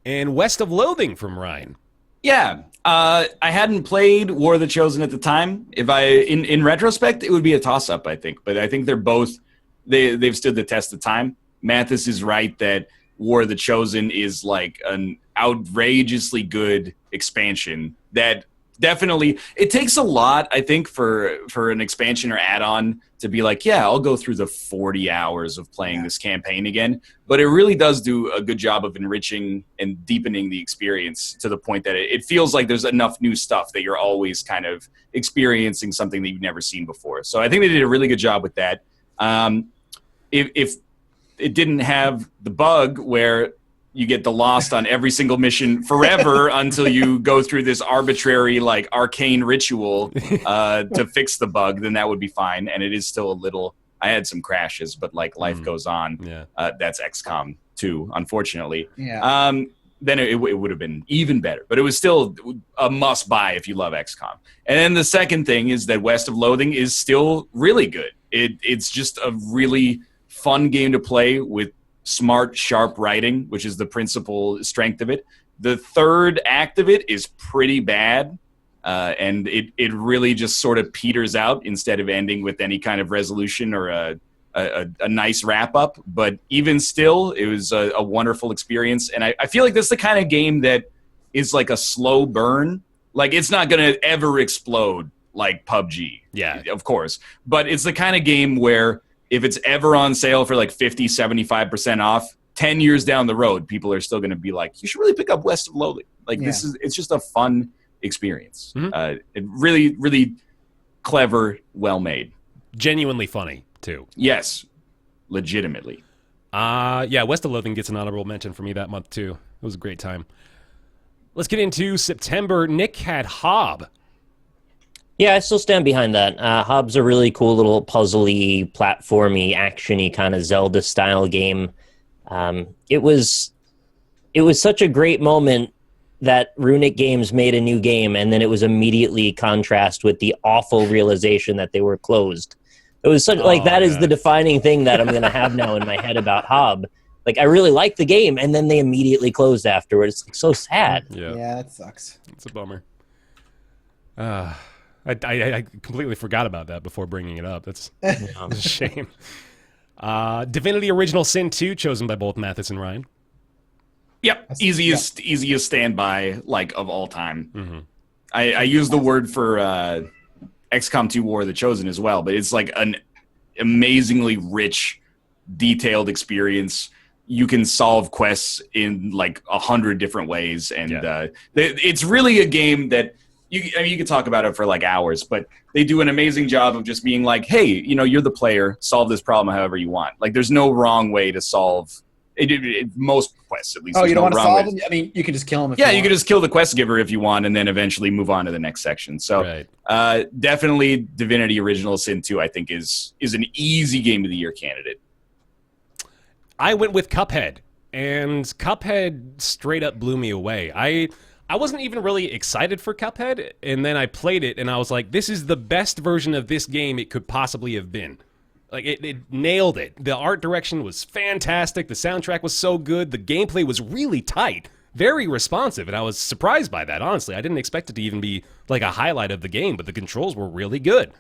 And West of Loathing from Ryan. Yeah, I hadn't played War of the Chosen at the time. If in retrospect, it would be a toss-up, I think. But I think they're both they've stood the test of time. Mathis is right that War of the Chosen is like an outrageously good expansion that definitely it takes a lot, I think, for an expansion or add-on to be like, yeah, I'll go through the 40 hours of playing this campaign again. But it really does do a good job of enriching and deepening the experience to the point that it feels like there's enough new stuff that you're always kind of experiencing something that you've never seen before. So I think they did a really good job with that. If it didn't have the bug where you get the lost on every single mission forever until you go through this arbitrary, like, arcane ritual to fix the bug, then that would be fine. And it is still a little... I had some crashes, but, like, life goes on. Yeah. That's XCOM 2, unfortunately. Yeah. Then it would have been even better. But it was still a must-buy if you love XCOM. And then the second thing is that West of Loathing is still really good. It's just a really fun game to play with smart, sharp writing, which is the principal strength of it. The third act of it is pretty bad, and it really just sort of peters out instead of ending with any kind of resolution or a nice wrap-up. But even still, it was a wonderful experience, and I feel like this is the kind of game that is like a slow burn. Like, it's not going to ever explode like PUBG, of course, but it's the kind of game where if it's ever on sale for like 50, 75% off, 10 years down the road, people are still going to be like, you should really pick up West of Loathing. Like, it's just a fun experience. Mm-hmm. It really, really clever, well made. Genuinely funny, too. Yes, legitimately. West of Loathing gets an honorable mention for me that month, too. It was a great time. Let's get into September. Nick had Hob. Yeah, I still stand behind that. Hob's a really cool little puzzly, platformy, actiony kind of Zelda-style game. It was such a great moment that Runic Games made a new game, and then it was immediately contrast with the awful realization that they were closed. It was such that is the defining thing that I'm going to have now in my head about Hob. Like, I really liked the game, and then they immediately closed afterwards. It's like, so sad. Yeah, that sucks. It's a bummer. I completely forgot about that before bringing it up. That's a shame. Divinity Original Sin 2, chosen by both Mathis and Ryan. Yep, easiest standby, like, of all time. Mm-hmm. I use the word for XCOM 2 War of the Chosen as well, but it's like an amazingly rich, detailed experience. You can solve quests in like 100 different ways, and it's really a game that you could talk about it for like hours, but they do an amazing job of just being like, hey, you're the player, solve this problem however you want. Like, there's no wrong way to solve it, most quests, at least. Oh, you don't want to solve them? I mean, you can just kill them. You can just kill the quest giver if you want, and then eventually move on to the next section. So definitely Divinity Original Sin 2, I think, is an easy Game of the Year candidate. I went with Cuphead, and Cuphead straight up blew me away. I wasn't even really excited for Cuphead, and then I played it, and I was like, this is the best version of this game it could possibly have been. Like, it nailed it. The art direction was fantastic, the soundtrack was so good, the gameplay was really tight, very responsive, and I was surprised by that, honestly. I didn't expect it to even be, like, a highlight of the game, but the controls were really good.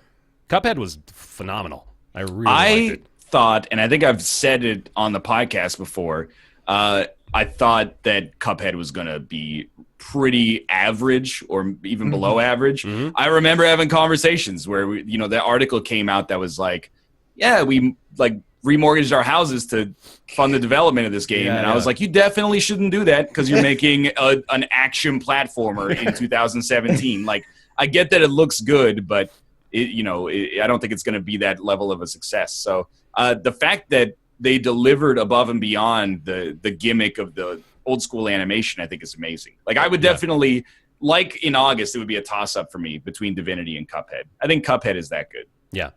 Cuphead was phenomenal. I really liked it. Thought, and I think I've said it on the podcast before, I thought that Cuphead was going to be pretty average or even below average. Mm-hmm. I remember having conversations where the article came out that was like, yeah, we like remortgaged our houses to fund the development of this game. I was like, you definitely shouldn't do that because you're making an action platformer in 2017. Like, I get that it looks good, but I don't think it's going to be that level of a success. So the fact that they delivered above and beyond the gimmick of the old school animation, I think is amazing. Like, I would definitely, like in August, it would be a toss-up for me between Divinity and Cuphead. I think Cuphead is that good. Yeah.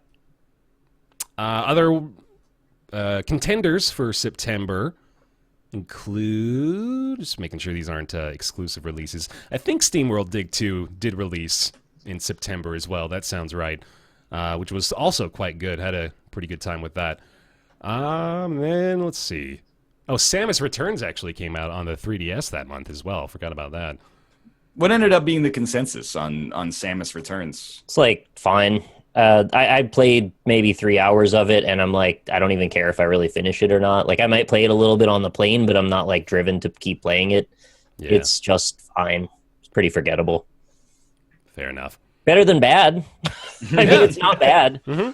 Other contenders for September, include, just making sure these aren't exclusive releases. I think SteamWorld Dig 2 did release in September as well. That sounds right, which was also quite good. Had a pretty good time with that. Then let's see. Oh, Samus Returns actually came out on the 3DS that month as well. Forgot about that. What ended up being the consensus on Samus Returns? It's like fine. I played maybe 3 hours of it, and I'm like, I don't even care if I really finish it or not. Like, I might play it a little bit on the plane, but I'm not like driven to keep playing it. Yeah. It's just fine. It's pretty forgettable. Fair enough. Better than bad. I mean, it's not bad. Mm-hmm.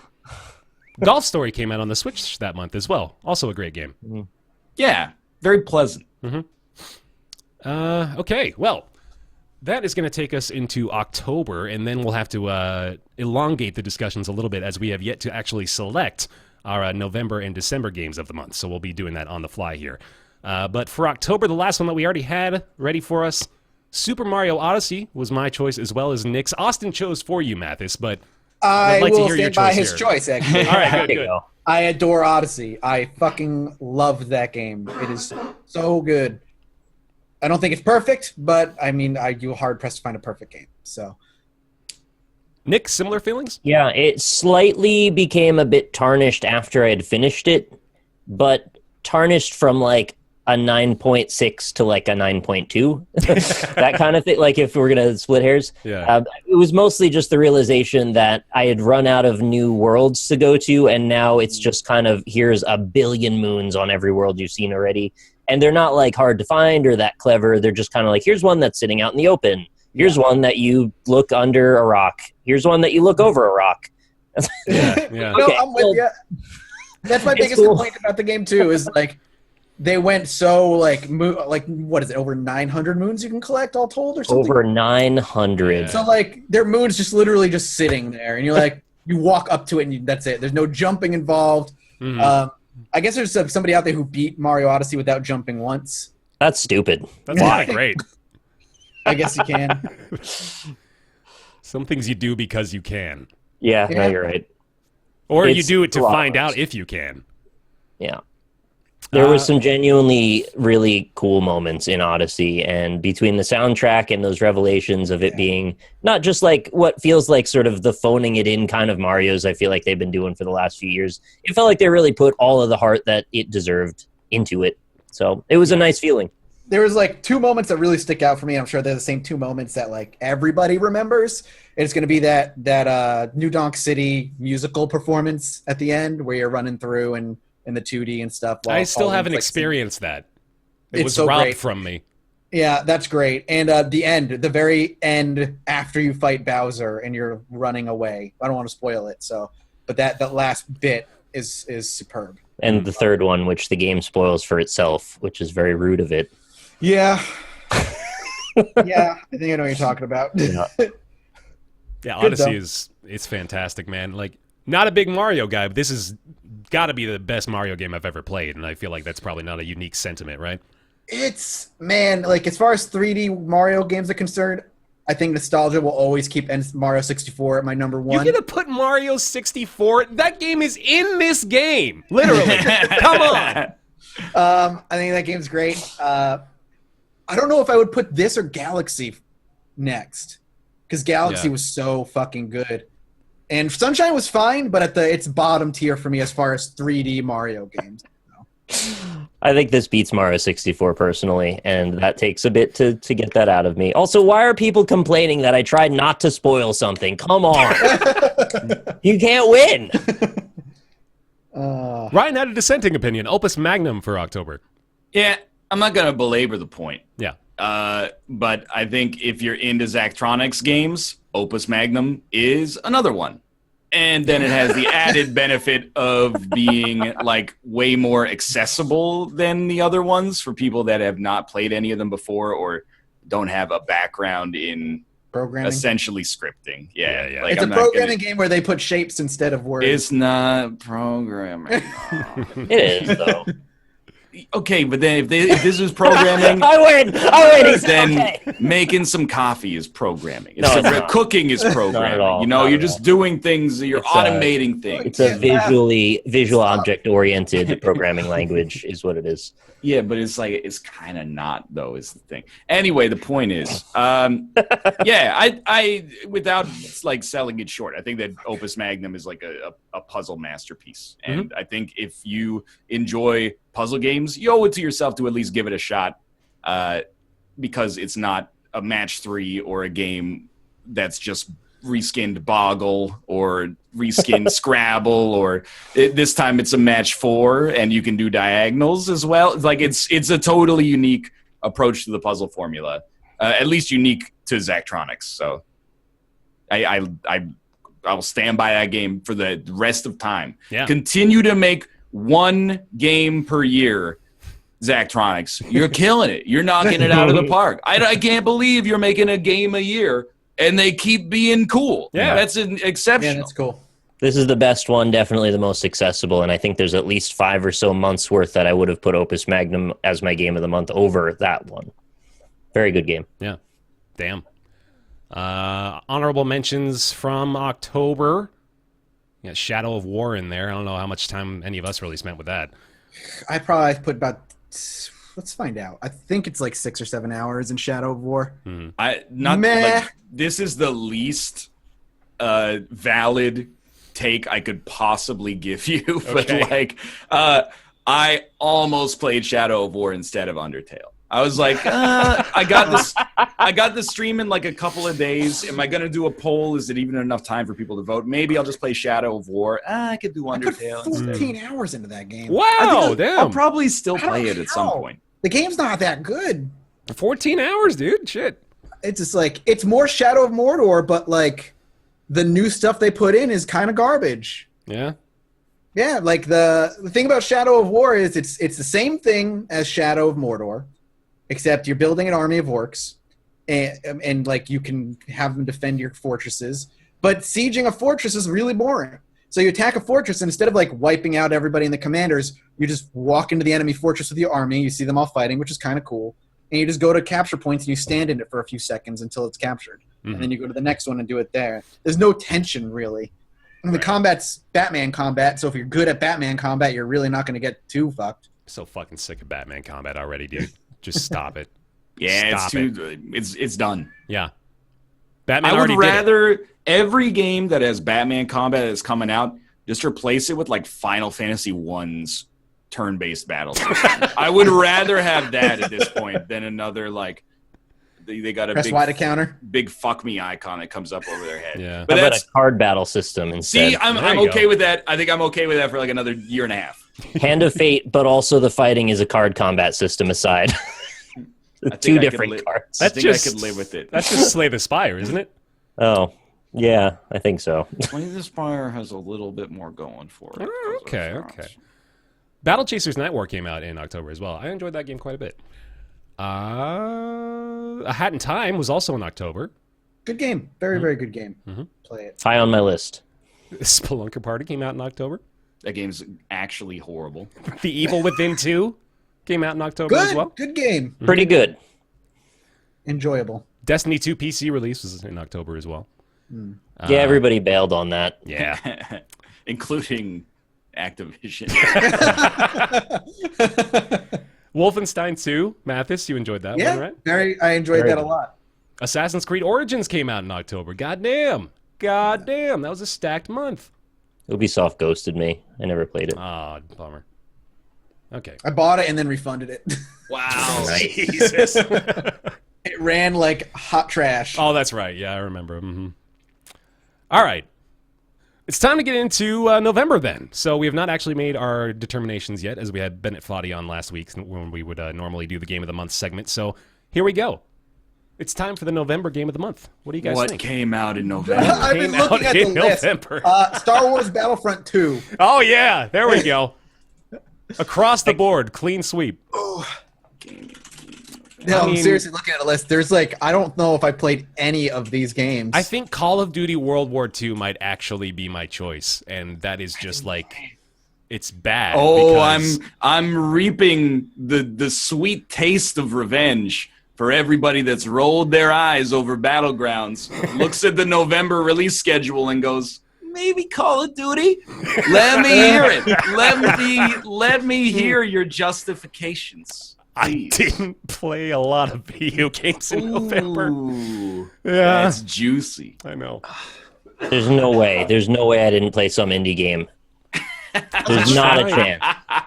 Golf Story came out on the Switch that month as well. Also a great game. Mm-hmm. Yeah, very pleasant. Mm-hmm. Okay, well, that is going to take us into October, and then we'll have to elongate the discussions a little bit as we have yet to actually select our November and December games of the month. So we'll be doing that on the fly here. But for October, the last one that we already had ready for us, Super Mario Odyssey was my choice as well as Nick's. Austin chose for you, Mathis, but I I'd like to will hear your stand by choice his here. choice, actually. All right, good. I adore Odyssey. I fucking love that game. It is so good. I don't think it's perfect, but I mean, you're hard pressed to find a perfect game. So, Nick, similar feelings? Yeah, it slightly became a bit tarnished after I had finished it, but tarnished from like a 9.6 to like a 9.2, that kind of thing. Like if we're gonna split hairs, yeah. It was mostly just the realization that I had run out of new worlds to go to, and now it's just kind of here's a billion moons on every world you've seen already, and they're not like hard to find or that clever. They're just kind of like here's one that's sitting out in the open. Here's one that you look under a rock. Here's one that you look over a rock. Yeah. No, Okay, I'm with you. That's my biggest complaint about the game too. Is like. They went so like what is it, over 900 moons you can collect all told or something? Over 900. Yeah. So like their moon's just literally just sitting there, and you're like you walk up to it and that's it. There's no jumping involved. Mm-hmm. I guess there's somebody out there who beat Mario Odyssey without jumping once. That's stupid. That's not great. I guess you can. Some things you do because you can. Yeah, no, you're right. Or you It's do it to a lot find of out if you can. Yeah. There were some genuinely really cool moments in Odyssey, and between the soundtrack and those revelations of it being not just like what feels like sort of the phoning it in kind of Mario's I feel like they've been doing for the last few years, it felt like they really put all of the heart that it deserved into it. So it was a nice feeling. There was like two moments that really stick out for me. I'm sure they're the same two moments that like everybody remembers. It's going to be that New Donk City musical performance at the end where you're running through and in the 2D and stuff. I still haven't experienced that. It was so robbed great. from me. Yeah, that's great. And the very end after you fight Bowser and you're running away. I don't want to spoil it. So, but that last bit is superb. And the third one, which the game spoils for itself, which is very rude of it. Yeah. Yeah, I think I know what you're talking about. Yeah. Yeah, Good Odyssey though. it's fantastic, man. Like, not a big Mario guy, but this is got to be the best Mario game I've ever played, and I feel like that's probably not a unique sentiment, right? It's, man, like as far as 3D Mario games are concerned, I think nostalgia will always keep Mario 64 at my number one. You're gonna put Mario 64? That game is in this game, literally. Come on. I think that game's great. I don't know if I would put this or Galaxy next, because Galaxy was so fucking good. And Sunshine was fine, but it's bottom tier for me as far as 3D Mario games. I think this beats Mario 64 personally, and that takes a bit to get that out of me. Also, why are people complaining that I tried not to spoil something? Come on. You can't win. Ryan had a dissenting opinion. Opus Magnum for October. Yeah, I'm not going to belabor the point. Yeah. But I think if you're into Zachtronics games, Opus Magnum is another one. And then it has the added benefit of being like way more accessible than the other ones for people that have not played any of them before or don't have a background in Programming. essentially scripting. Yeah. Like, It's I'm a not programming game where they put shapes instead of words. It's not programming. It is, though. Okay, but then if this is programming, I win. then Okay. making some coffee is programming. No, it's not. Cooking is programming. all. You know, Not you're at just all. doing things. You're It's, automating things. It's a visual object oriented programming language is what it is. Yeah, but it's kind of not though. Is the thing. Anyway, the point is, yeah, I without like selling it short, I think that Opus Magnum is like a puzzle masterpiece, and I think if you enjoy puzzle games, you owe it to yourself to at least give it a shot, because it's not a match 3 or a game that's just reskinned Boggle or reskinned Scrabble, or this time it's a match 4 and you can do diagonals as well. Like it's a totally unique approach to the puzzle formula, at least unique to Zachtronics. So I'll stand by that game for the rest of time. Yeah. Continue to make one game per year, Zachtronics. You're killing it. You're knocking it out of the park. I can't believe you're making a game a year and they keep being cool. Yeah. That's exceptional. Yeah, that's cool. This is the best one, definitely the most accessible, and I think there's at least 5 or so months worth that I would have put Opus Magnum as my game of the month over that one. Very good game. Yeah. Damn. Honorable mentions from October. You got Shadow of War in there. I don't know how much time any of us really spent with that. I probably put about. Let's find out. I think it's like 6 or 7 hours in Shadow of War. This is the least valid take I could possibly give you, but Okay. I almost played Shadow of War instead of Undertale. I was like, I got this stream in like a couple of days. Am I gonna do a poll? Is it even enough time for people to vote? Maybe I'll just play Shadow of War. I could do I put Undertale 14 instead. hours into that game. Wow, damn. I'll probably still I don't play it at some know. point. The game's not that good. 14 hours, dude. Shit. It's just like it's more Shadow of Mordor, but like the new stuff they put in is kind of garbage. Yeah. Yeah, like the thing about Shadow of War is it's the same thing as Shadow of Mordor, except you're building an army of orcs, and like you can have them defend your fortresses. But sieging a fortress is really boring. So you attack a fortress, and instead of like wiping out everybody in the commanders, you just walk into the enemy fortress with your army. You see them all fighting, which is kind of cool. And you just go to capture points and you stand in it for a few seconds until it's captured. And then you go to the next one and do it there. There's no tension, really. And the combat's Batman combat, so if you're good at Batman combat, you're really not going to get too fucked. So fucking sick of Batman combat already, dude. Just stop it. Yeah, Stop it's done. Yeah. Batman I would already did it. rather every game that has Batman combat that's coming out, just replace it with like Final Fantasy 1's turn-based battle system. I would rather have that at this point than another like they got a Press Y to counter. big fuck me icon that comes up over their head. Yeah. But How about that's a card battle system instead? see, I'm There you okay go. with that. I think I'm okay with that for like another year and a half. Hand of Fate, but also the fighting is a card combat system aside. I think Two I could different cards. I That's think just- I could live with it. That's just Slay the Spire, isn't it? Oh, yeah, I think so. Slay the Spire has a little bit more going for it. Oh, okay. Battle Chasers Night War came out in October as well. I enjoyed that game quite a bit. A Hat in Time was also in October. Good game. Very, very good game. Play it. High on my list. Spelunker Party came out in October. That game's actually horrible. The Evil Within 2 came out in October as Good. well. Good game. Pretty good. Enjoyable. Destiny 2 PC release was in October as well. Yeah, everybody bailed on that. Yeah. Including Activision. Wolfenstein 2, Mathis, you enjoyed that Yeah, one, right? I enjoyed Very that a good. lot. Assassin's Creed Origins came out in October. Goddamn. That was a stacked month. Ubisoft ghosted me. I never played it. Ah, bummer. Okay. I bought it and then refunded it. Wow. Jesus. It ran like hot trash. Oh, that's right. Yeah, I remember. All right. It's time to get into November then. So we have not actually made our determinations yet, as we had Bennett Foddy on last week when we would normally do the Game of the Month segment. So here we go. It's time for the November Game of the Month. What do you guys What think? came out in November? I've been Came out looking at the in list. November. Star Wars Battlefront 2. Oh, yeah. There we go. Across the board, clean sweep. No, I mean- I'm seriously looking at a list. There's like, I don't know if I played any of these games. I think Call of Duty World War II might actually be my choice, and that is just like it's bad. Oh, because I'm reaping the sweet taste of revenge for everybody that's rolled their eyes over Battlegrounds, looks at the November release schedule and goes, maybe Call of Duty? Let me hear it. Let me hear your justifications. I Please. didn't play a lot of video games in November. Ooh, Yeah, that's juicy. I know. There's no way. There's no way I didn't play some indie game. There's not a chance.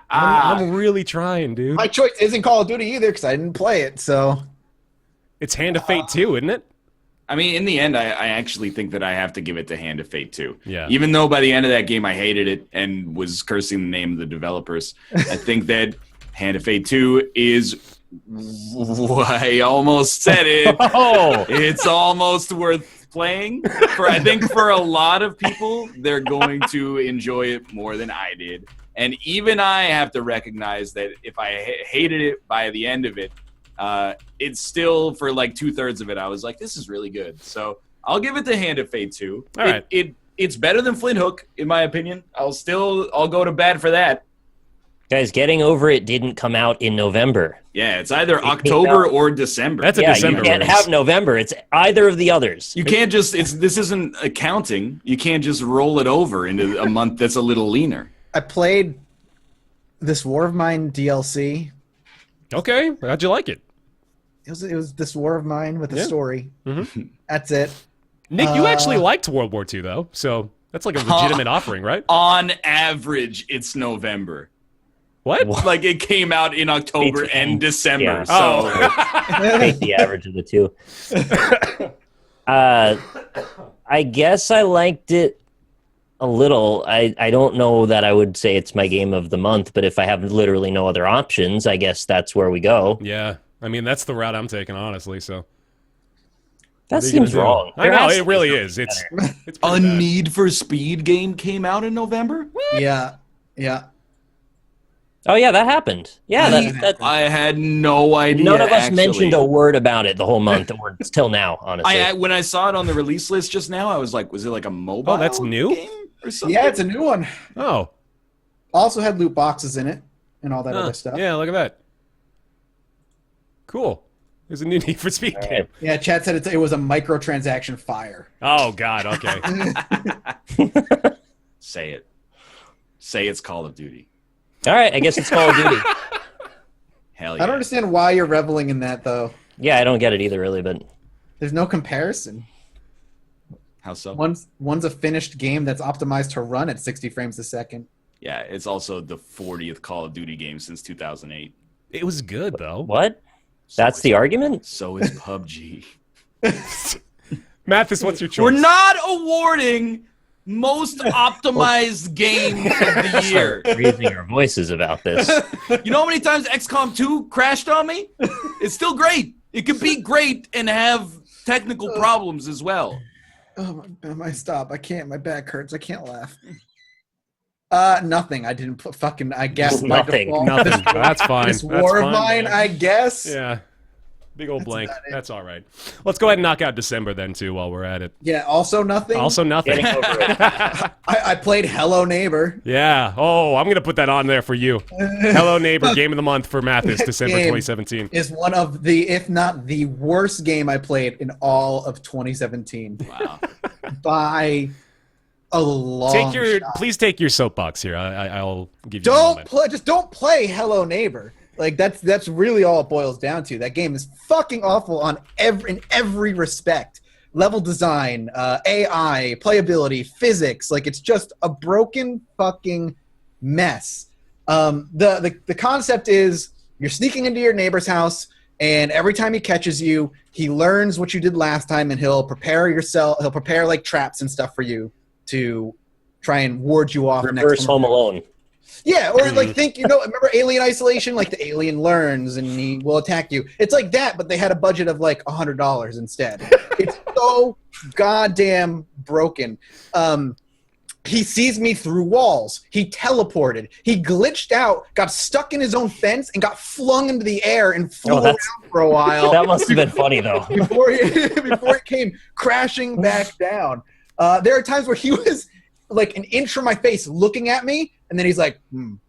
I'm really trying, dude. My choice isn't Call of Duty either because I didn't play it. So It's Hand of Fate 2, isn't it? I mean, in the end, I actually think that I have to give it to Hand of Fate 2. Yeah. Even though by the end of that game I hated it and was cursing the name of the developers, I think that Hand of Fate 2 is, I almost said it, Oh, it's almost worth playing. I think for a lot of people, they're going to enjoy it more than I did. And even I have to recognize that if I hated it by the end of it, it's still, for like 2/3 of it, I was like, this is really good. So I'll give it to Hand of Fate 2. All right. It's better than Flint Hook, in my opinion. I'll go to bat for that. guys, Getting Over It didn't come out in November. Yeah, it's either October or December. That's a Yeah, December you can't release. have November. It's either of the others. You can't just, this isn't accounting. You can't just roll it over into a month that's a little leaner. I played this War of Mine DLC. Okay, how'd you like it? It was this War of Mine with a Yeah. story. Mhm. That's it. Nick, you actually liked World War II, though, so that's like a legitimate offering, right? On average, it's November. What? Like, it came out in October It's- and December. yeah. So Take the average of the two. I guess I liked it a little. I don't know that I would say it's my game of the month, but if I have literally no other options, I guess that's where we go. Yeah, I mean, that's the route I'm taking, honestly, so. That What are you gonna seems do? wrong. I There know, has it to be really something is. It's better. pretty a bad. Need for Speed game came out in November? Yeah. Oh yeah, that happened. Yeah, that I had no idea. none of us actually. mentioned a word about it the whole month, or till now, honestly. When I saw it on the release list just now, I was like, was it like a mobile Oh, that's new? game or something? Yeah, it's a new one. Oh. Also had loot boxes in it and all that Huh. other stuff. Yeah, look at that. Cool. There's a new Need for Speed All game. right. Yeah, Chad said it was a microtransaction fire. Oh, God, okay. Say it. Say it's Call of Duty. All right, I guess it's Call of Duty. Hell yeah. I don't understand why you're reveling in that, though. Yeah, I don't get it either, really, but There's no comparison. How so? One's a finished game that's optimized to run at 60 frames a second. Yeah, it's also the 40th Call of Duty game since 2008. It was good, though. what? That's the argument? So is PUBG. Mathis, what's your choice? We're not awarding most optimized game of the year. Raising our voices about this. You know how many times XCOM 2 crashed on me? It's still great. It could be great and have technical problems as well. Oh my stop! I can't. My back hurts. I can't laugh. Nothing. I didn't put fucking. I guess by Nothing. default, Nothing. That's fine. This That's War of fine, Mine, man. I guess. Yeah. Big old blank. about it. That's all right. Let's go ahead and knock out December then, too, while we're at it. Yeah. Also nothing. Also nothing. Getting over it. I played Hello Neighbor. Yeah. Oh, I'm going to put that on there for you. Hello Neighbor, Game of the Month for Mathis, December Game 2017. Is one of the, if not the worst game I played in all of 2017 Wow. by a long shot. Please take your soapbox here. I'll give you a Don't moment. play. Just don't play Hello Neighbor. Like that's really all it boils down to. That game is fucking awful in every respect. Level design, AI, playability, physics. Like it's just a broken fucking mess. The concept is you're sneaking into your neighbor's house, and every time he catches you, he learns what you did last time, and he'll prepare like traps and stuff for you to try and ward you off. Reverse next time. Home Alone. Yeah, or like remember Alien Isolation? Like the alien learns and he will attack you. It's like that, but they had a budget of like $100 instead. It's so goddamn broken. He sees me through walls. He teleported. He glitched out, got stuck in his own fence, and got flung into the air and flew around for a while. That must have been funny, though. before he came crashing back down. There are times where he was like an inch from my face looking at me, And then he's like, and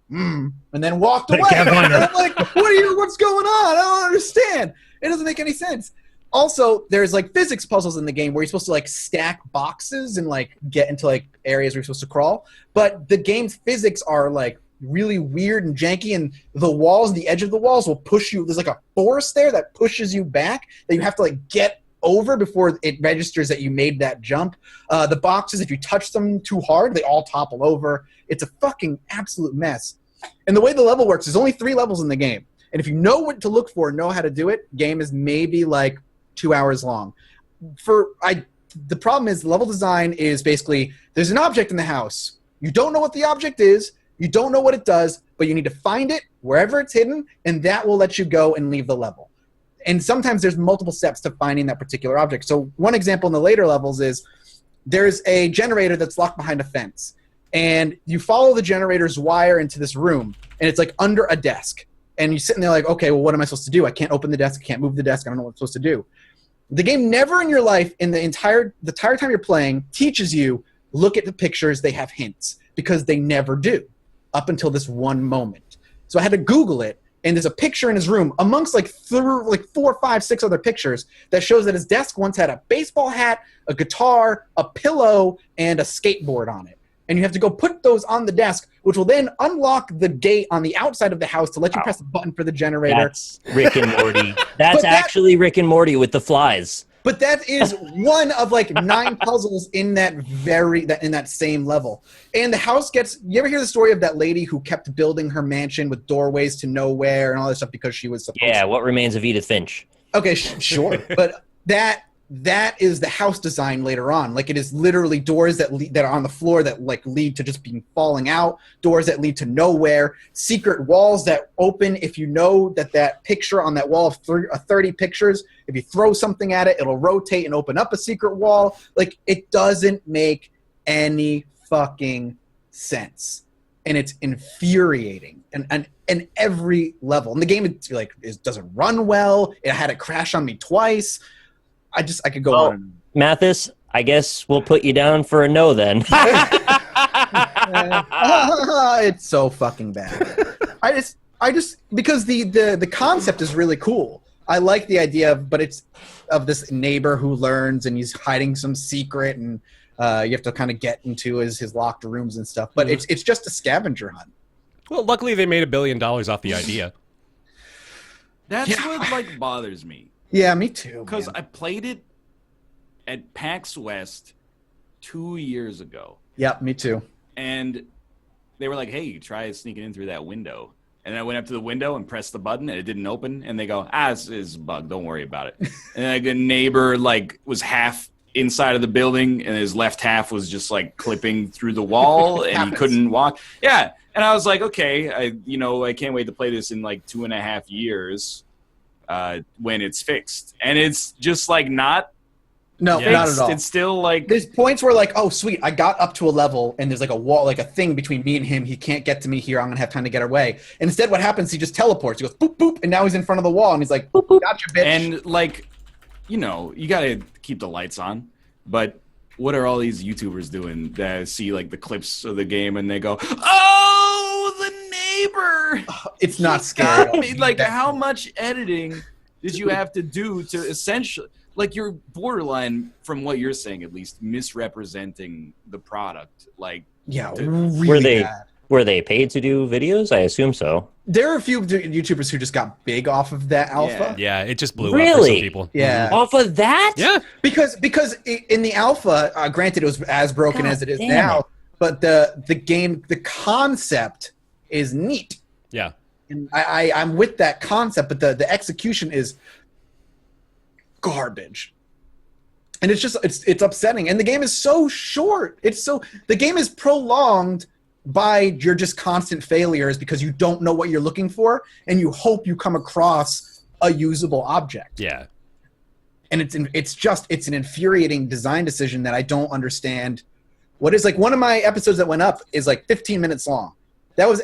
then walked away. Kept And I'm like, what's going on? I don't understand. It doesn't make any sense. Also, there's like physics puzzles in the game where you're supposed to like stack boxes and like get into like areas where you're supposed to crawl. But the game's physics are like really weird and janky, and the walls, the edge of the walls will push you. There's like a force there that pushes you back that you have to like get over before it registers that you made that jump. The boxes, if you touch them too hard, they all topple over. It's a fucking absolute mess. And the way the level works, there's only 3 levels in the game. And if you know what to look for and know how to do it, game is maybe like 2 hours long. The problem is level design is basically there's an object in the house. You don't know what the object is. You don't know what it does, but you need to find it wherever it's hidden, and that will let you go and leave the level. And sometimes there's multiple steps to finding that particular object. So one example in the later levels is there's a generator that's locked behind a fence. And you follow the generator's wire into this room, and it's like under a desk. And you're sitting there like, okay, well, what am I supposed to do? I can't open the desk. I can't move the desk. I don't know what I'm supposed to do. The game never in your life, in the entire time you're playing, teaches you, look at the pictures, they have hints. Because they never do, up until this one moment. So I had to Google it, and there's a picture in his room amongst like 4, 5, 6 other pictures that shows that his desk once had a baseball hat, a guitar, a pillow, and a skateboard on it. And you have to go put those on the desk, which will then unlock the gate on the outside of the house to let you press a button for the generator. That's Rick and Morty. That's actually Rick and Morty with the flies. But that is one of like 9 puzzles in that same level. And the house gets. You ever hear the story of that lady who kept building her mansion with doorways to nowhere and all that stuff because she was supposed to? What remains of Edith Finch? Okay, sure. But that is the house design later on. Like it is literally doors that are on the floor that like lead to just being falling out, doors that lead to nowhere, secret walls that open if you know that picture on that wall of 30 pictures, if you throw something at it, it'll rotate and open up a secret wall. Like it doesn't make any fucking sense. And it's infuriating and every level. And the game doesn't run well. It had it crash on me twice. I could go on. Mathis, I guess we'll put you down for a no then. It's so fucking bad. I just because the concept is really cool. I like the idea but it's of this neighbor who learns and he's hiding some secret and you have to kind of get into his locked rooms and stuff. But it's just a scavenger hunt. Well, luckily they made $1 billion off the idea. That's what bothers me. Yeah, me too. Because I played it at PAX West 2 years ago. Yep, me too. And they were like, hey, try sneaking in through that window. And I went up to the window and pressed the button, and it didn't open. And they go, it's a bug. Don't worry about it. And then a neighbor was half inside of the building, and his left half was just clipping through the wall, and he couldn't walk. Yeah. And I was like, okay, I can't wait to play this in 2.5 years. When it's fixed, and it's just not not at all. It's still there's points where oh sweet, I got up to a level and there's a wall, a thing between me and him. He can't get to me here. I'm gonna have time to get away. And instead, what happens? He just teleports. He goes boop boop, and now he's in front of the wall, and he's like, boop, boop, gotcha, bitch. And you gotta keep the lights on, but what are all these YouTubers doing that see the clips of the game and they go, oh, the neighbor. It's not scary. How much editing did you have to do to essentially, you're borderline, from what you're saying at least, misrepresenting the product. Really bad. Were they paid to do videos? I assume so. There are a few YouTubers who just got big off of that alpha. Yeah, it just blew up for some people. Yeah. Off of that? Yeah. Because in the alpha, granted it was as broken as it is now, but the game, the concept is neat. Yeah. And I'm with that concept, but the execution is garbage. And it's just it's upsetting. And the game is so short. The game is prolonged by your just constant failures because you don't know what you're looking for and you hope you come across a usable object. Yeah. And it's an infuriating design decision that I don't understand. What is one of my episodes that went up is 15 minutes long. That was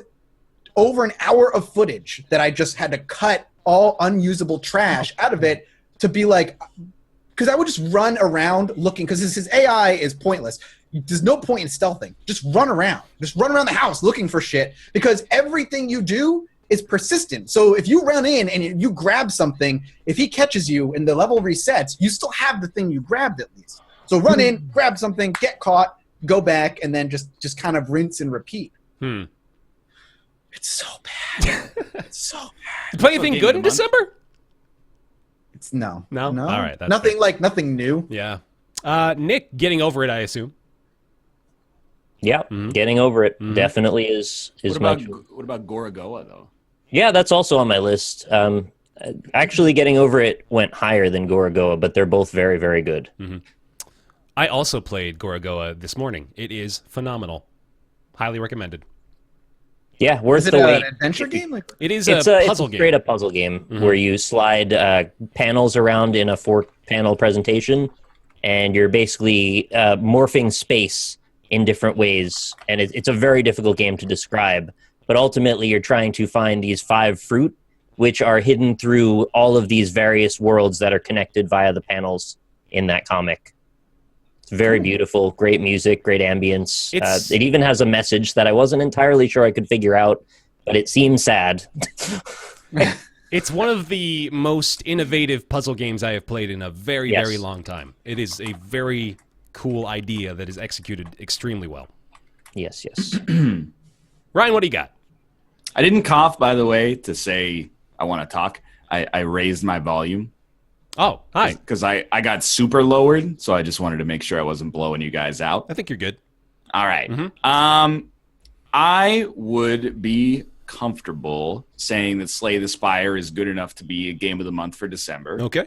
over an hour of footage that I just had to cut all unusable trash out of it to be because I would just run around looking, because his AI is pointless. there's no point in stealthing. Just run around. Just run around the house looking for shit because everything you do is persistent. So if you run in and you grab something, if he catches you and the level resets, you still have the thing you grabbed at least. So run in, grab something, get caught, go back, and then just kind of rinse and repeat. It's so bad. It's so bad. You play anything good in December? It's no. All right, that's nothing fair. like nothing new. Yeah. Nick, getting over it, I assume. Yeah, getting over it definitely is What my. about Gorogoa though? Yeah, that's also on my list. Actually, getting over it went higher than Gorogoa, but they're both very, very good. I also played Gorogoa this morning. It is phenomenal. Highly recommended. Yeah, worth Is it the an wait. adventure game? Like, It is It's a a puzzle game. straight up puzzle game where you slide panels around in a 4-panel presentation, and you're basically morphing space in different ways. And it's a very difficult game to describe. But ultimately, you're trying to find these 5 fruit, which are hidden through all of these various worlds that are connected via the panels in that comic. It's very beautiful, great music, great ambience. It even has a message that I wasn't entirely sure I could figure out, but it seems sad. It's one of the most innovative puzzle games I have played in a very, very long time. It is a very cool idea that is executed extremely well. Yes. Ryan, what do you got? I didn't cough, by the way, to say I want to talk. I raised my volume. Oh, hi. Because I got super lowered, so I just wanted to make sure I wasn't blowing you guys out. I think you're good. All right. I would be comfortable saying that Slay the Spire is good enough to be a game of the month for December. Okay.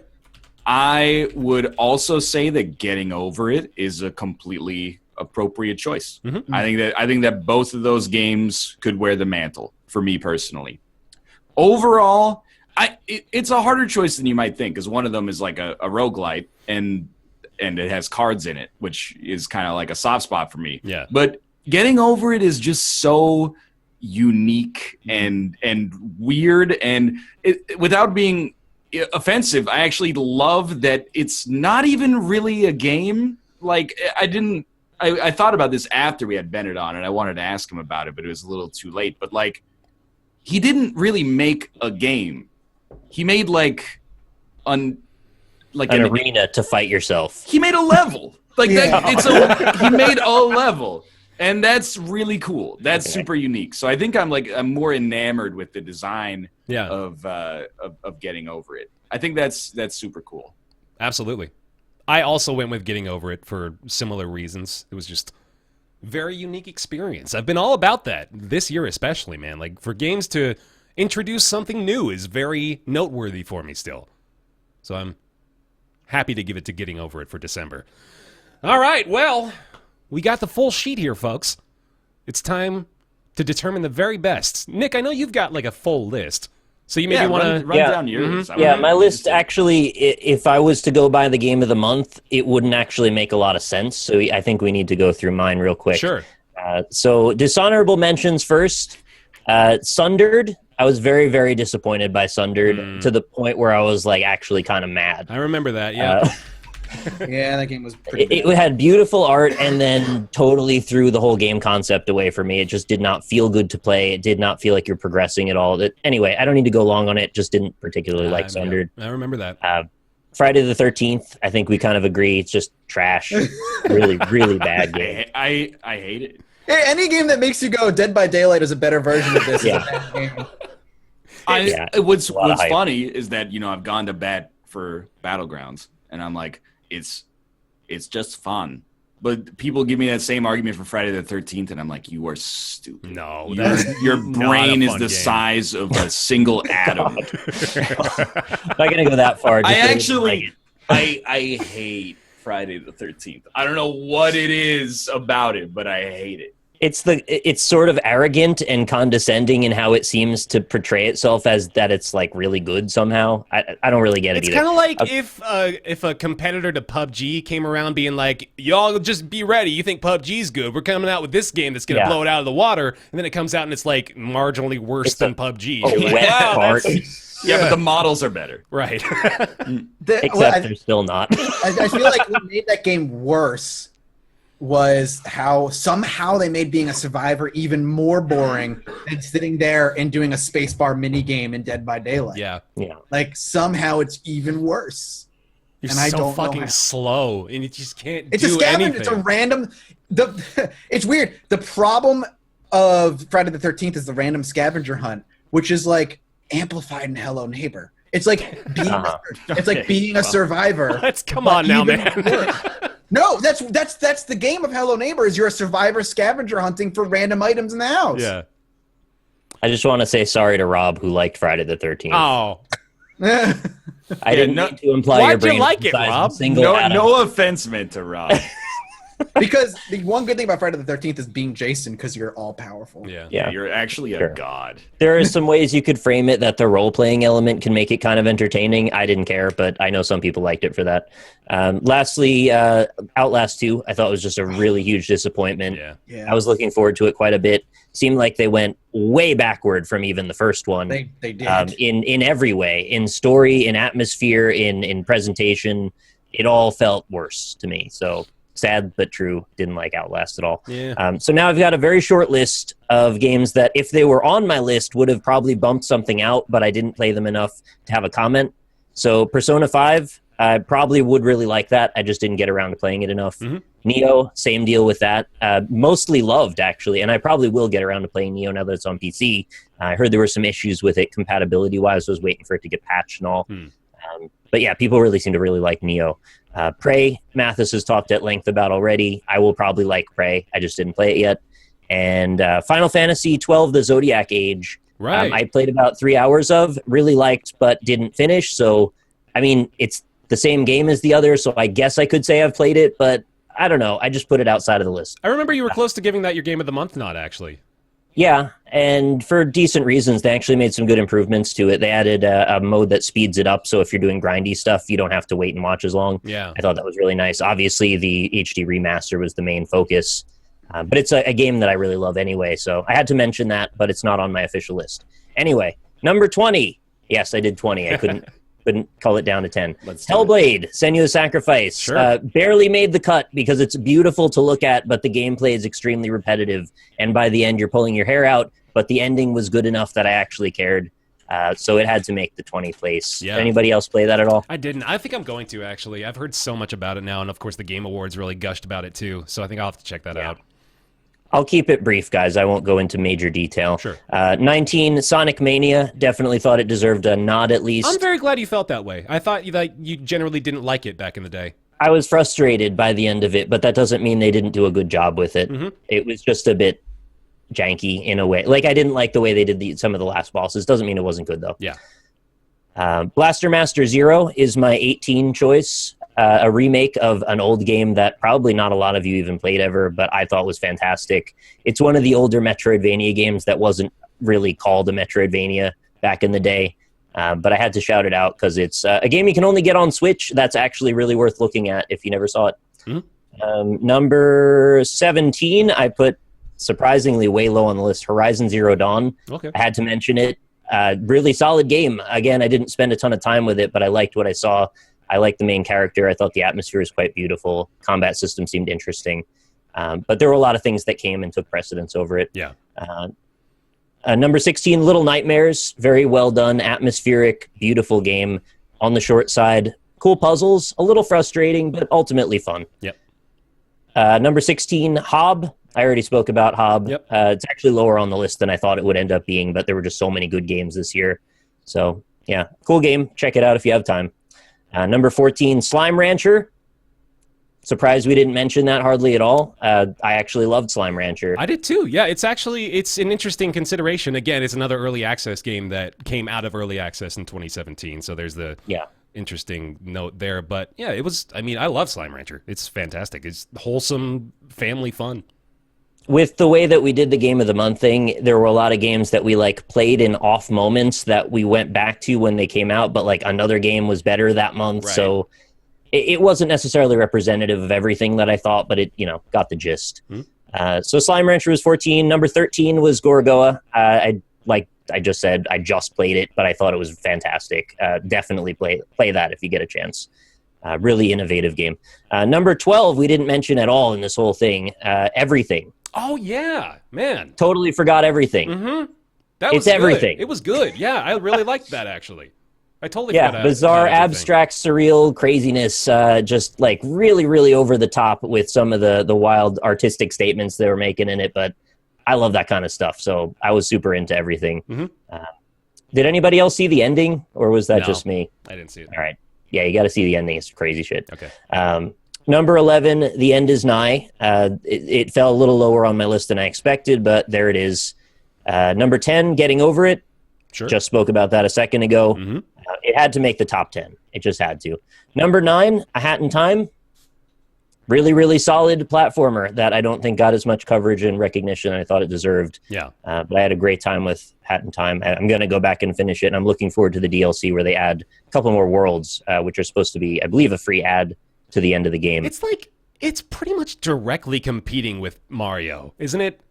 I would also say that Getting Over It is a completely appropriate choice. I think that both of those games could wear the mantle for me personally. Overall, it's a harder choice than you might think, because one of them is like a roguelite and it has cards in it, which is kind of like a soft spot for me. Yeah. But Getting Over It is just so unique and weird, and without being offensive, I actually love that it's not even really a game. Like, I thought about this after we had Bennett on, and I wanted to ask him about it, but it was a little too late. But like, he didn't really make a game. He made an arena to fight yourself. He made a level. Like that. He made a level, and that's really cool. That's super unique. So I think I'm more enamored with the design of Getting Over It. I think that's super cool. Absolutely. I also went with Getting Over It for similar reasons. It was just very unique experience. I've been all about that this year, especially, man. Like, for games to introduce something new is very noteworthy for me still. So I'm happy to give it to Getting Over It for December. All right, well, we got the full sheet here, folks. It's time to determine the very best. Nick, I know you've got like a full list. So you maybe want to run down yours. Yeah, my list actually, if I was to go by the game of the month, it wouldn't actually make a lot of sense. So I think we need to go through mine real quick. Sure. So dishonorable mentions first. Sundered. I was very, very disappointed by Sundered to the point where I was like actually kind of mad. I remember that, yeah. Yeah, that game was pretty It had beautiful art and then totally threw the whole game concept away for me. It just did not feel good to play. It did not feel like you're progressing at all. Anyway, I don't need to go long on it. Just didn't particularly like Sundered. I remember that. Friday the 13th, I think we kind of agree. It's just trash. Really, really bad game. I hate it. Hey, any game that makes you go Dead by Daylight is a better version of this. Is a bad game. What's funny is that, I've gone to bat for Battlegrounds, and I'm like, it's just fun. But people give me that same argument for Friday the 13th, and I'm like, you are stupid. No, your brain is the size of a single atom. I'm not going to go that far. I hate Friday the 13th. I don't know what it is about it, but I hate it. It's sort of arrogant and condescending in how it seems to portray itself as that it's like really good somehow. I don't really get it it's either. It's kind of like if a competitor to PUBG came around being like, y'all just be ready, you think PUBG's good, we're coming out with this game that's going to blow it out of the water, and then it comes out and it's like marginally worse than PUBG. Wet fart. Yeah, but the models are better. Right. Except they're still not. I feel like what made that game worse was how somehow they made being a survivor even more boring than sitting there and doing a spacebar mini game in Dead by Daylight. Yeah. Like somehow it's even worse. You're And I so don't know fucking how. slow, and you just can't It's do a scavenger. anything. It's a random. It's weird. The problem of Friday the 13th is the random scavenger hunt, which is like amplified in Hello Neighbor. It's like being. It's like being a survivor. Let's come but on now, even man. worse. No, that's the game of Hello Neighbor. Is you're a survivor scavenger hunting for random items in the house. Yeah. I just want to say sorry to Rob, who liked Friday the 13th. Oh. I didn't mean to imply Why'd your brain you like it, size Rob? and single No, Adam. no offense meant to Rob. Because the one good thing about Friday the 13th is being Jason, because you're all powerful. Yeah. Yeah. You're actually a Sure. god. There are some ways you could frame it that the role-playing element can make it kind of entertaining. I didn't care, but I know some people liked it for that. Lastly, Outlast 2, I thought was just a really huge disappointment. Yeah. I was looking forward to it quite a bit. Seemed like they went way backward from even the first one. They did. In every way, in story, in atmosphere, in presentation, it all felt worse to me. So sad but true. Didn't like Outlast at all. Yeah. So now I've got a very short list of games that, if they were on my list, would have probably bumped something out, but I didn't play them enough to have a comment. So Persona 5, I probably would really like that. I just didn't get around to playing it enough. Mhm. Neo, same deal with that. Mostly loved, actually, and I probably will get around to playing Neo now that it's on PC. I heard there were some issues with it compatibility-wise. I was waiting for it to get patched and all. But yeah, people really seem to really like Neo. Prey, Mathis has talked at length about already. I will probably like Prey. I just didn't play it yet. And Final Fantasy 12, The Zodiac Age. Right. I played about 3 hours of, really liked, but didn't finish. So, I mean, it's the same game as the other, so I guess I could say I've played it, but I don't know. I just put it outside of the list. I remember you were close to giving that your game of the month nod, actually. Yeah, and for decent reasons. They actually made some good improvements to it. They added a mode that speeds it up, so if you're doing grindy stuff, you don't have to wait and watch as long. Yeah. I thought that was really nice. Obviously, the HD remaster was the main focus, but it's a game that I really love anyway, so I had to mention that, but it's not on my official list. Anyway, number 20. Yes, I did 20. I couldn't cull it down to 10. Hellblade, Senua's Sacrifice. Sure. Barely made the cut because it's beautiful to look at, but the gameplay is extremely repetitive. And by the end, you're pulling your hair out, but the ending was good enough that I actually cared. So it had to make the 20 place. Yeah. Did anybody else play that at all? I didn't. I think I'm going to, actually. I've heard so much about it now, and of course the Game Awards really gushed about it, too. So I think I'll have to check that out. I'll keep it brief, guys. I won't go into major detail. Sure. 19, Sonic Mania. Definitely thought it deserved a nod at least. I'm very glad you felt that way. I thought you generally didn't like it back in the day. I was frustrated by the end of it, but that doesn't mean they didn't do a good job with it. Mm-hmm. It was just a bit janky in a way. Like, I didn't like the way they did some of the last bosses. Doesn't mean it wasn't good, though. Yeah. Blaster Master Zero is my 18 choice. A remake of an old game that probably not a lot of you even played ever, but I thought was fantastic. It's one of the older Metroidvania games that wasn't really called a Metroidvania back in the day, but I had to shout it out because it's a game you can only get on Switch that's actually really worth looking at if you never saw it. Mm-hmm. Number 17, I put surprisingly way low on the list, Horizon Zero Dawn. Okay. I had to mention it. Really solid game. Again, I didn't spend a ton of time with it, but I liked what I saw. I liked the main character. I thought the atmosphere was quite beautiful. Combat system seemed interesting. But there were a lot of things that came and took precedence over it. Yeah. Number 16, Little Nightmares. Very well done, atmospheric, beautiful game. On the short side, cool puzzles, a little frustrating, but ultimately fun. Yep. Number 16, Hob. I already spoke about Hob. Yep. It's actually lower on the list than I thought it would end up being, but there were just so many good games this year. So, yeah, cool game. Check it out if you have time. Number 14, Slime Rancher. Surprised we didn't mention that hardly at all. I actually loved Slime Rancher. I did too. Yeah, it's an interesting consideration. Again, it's another early access game that came out of early access in 2017. So there's the interesting note there. But yeah, I love Slime Rancher. It's fantastic. It's wholesome family fun. With the way that we did the Game of the Month thing, there were a lot of games that we played in off moments that we went back to when they came out, but another game was better that month. Right. So it wasn't necessarily representative of everything that I thought, but it, got the gist. So Slime Rancher was 14. Number 13 was Gorgoa. Like I just said, I just played it, but I thought it was fantastic. Definitely play that if you get a chance. Really innovative game. Number 12, we didn't mention at all in this whole thing. Everything. Oh yeah, man. Totally forgot everything. Mm-hmm. That was It's everything. Good. It was good. Yeah, I really liked that actually. I totally Yeah, forgot bizarre, everything. abstract, surreal craziness. Just like really, really over the top with some of the wild artistic statements they were making in it. But I love that kind of stuff, so I was super into everything. Mm-hmm. Did anybody else see the ending, or was that No. just me? I didn't see it. All right. Yeah, you got to see the ending. It's crazy shit. Okay. Number 11, The End is Nigh. It fell a little lower on my list than I expected, but there it is. Number 10, Getting Over It. Sure. Just spoke about that a second ago. Mm-hmm. It had to make the top 10. It just had to. Number 9, A Hat in Time. Really, really solid platformer that I don't think got as much coverage and recognition I thought it deserved. Yeah. But I had a great time with Hat in Time. I'm going to go back and finish it, and I'm looking forward to the DLC where they add a couple more worlds, which are supposed to be, I believe, a free add to the end of the game. It's pretty much directly competing with Mario, isn't it?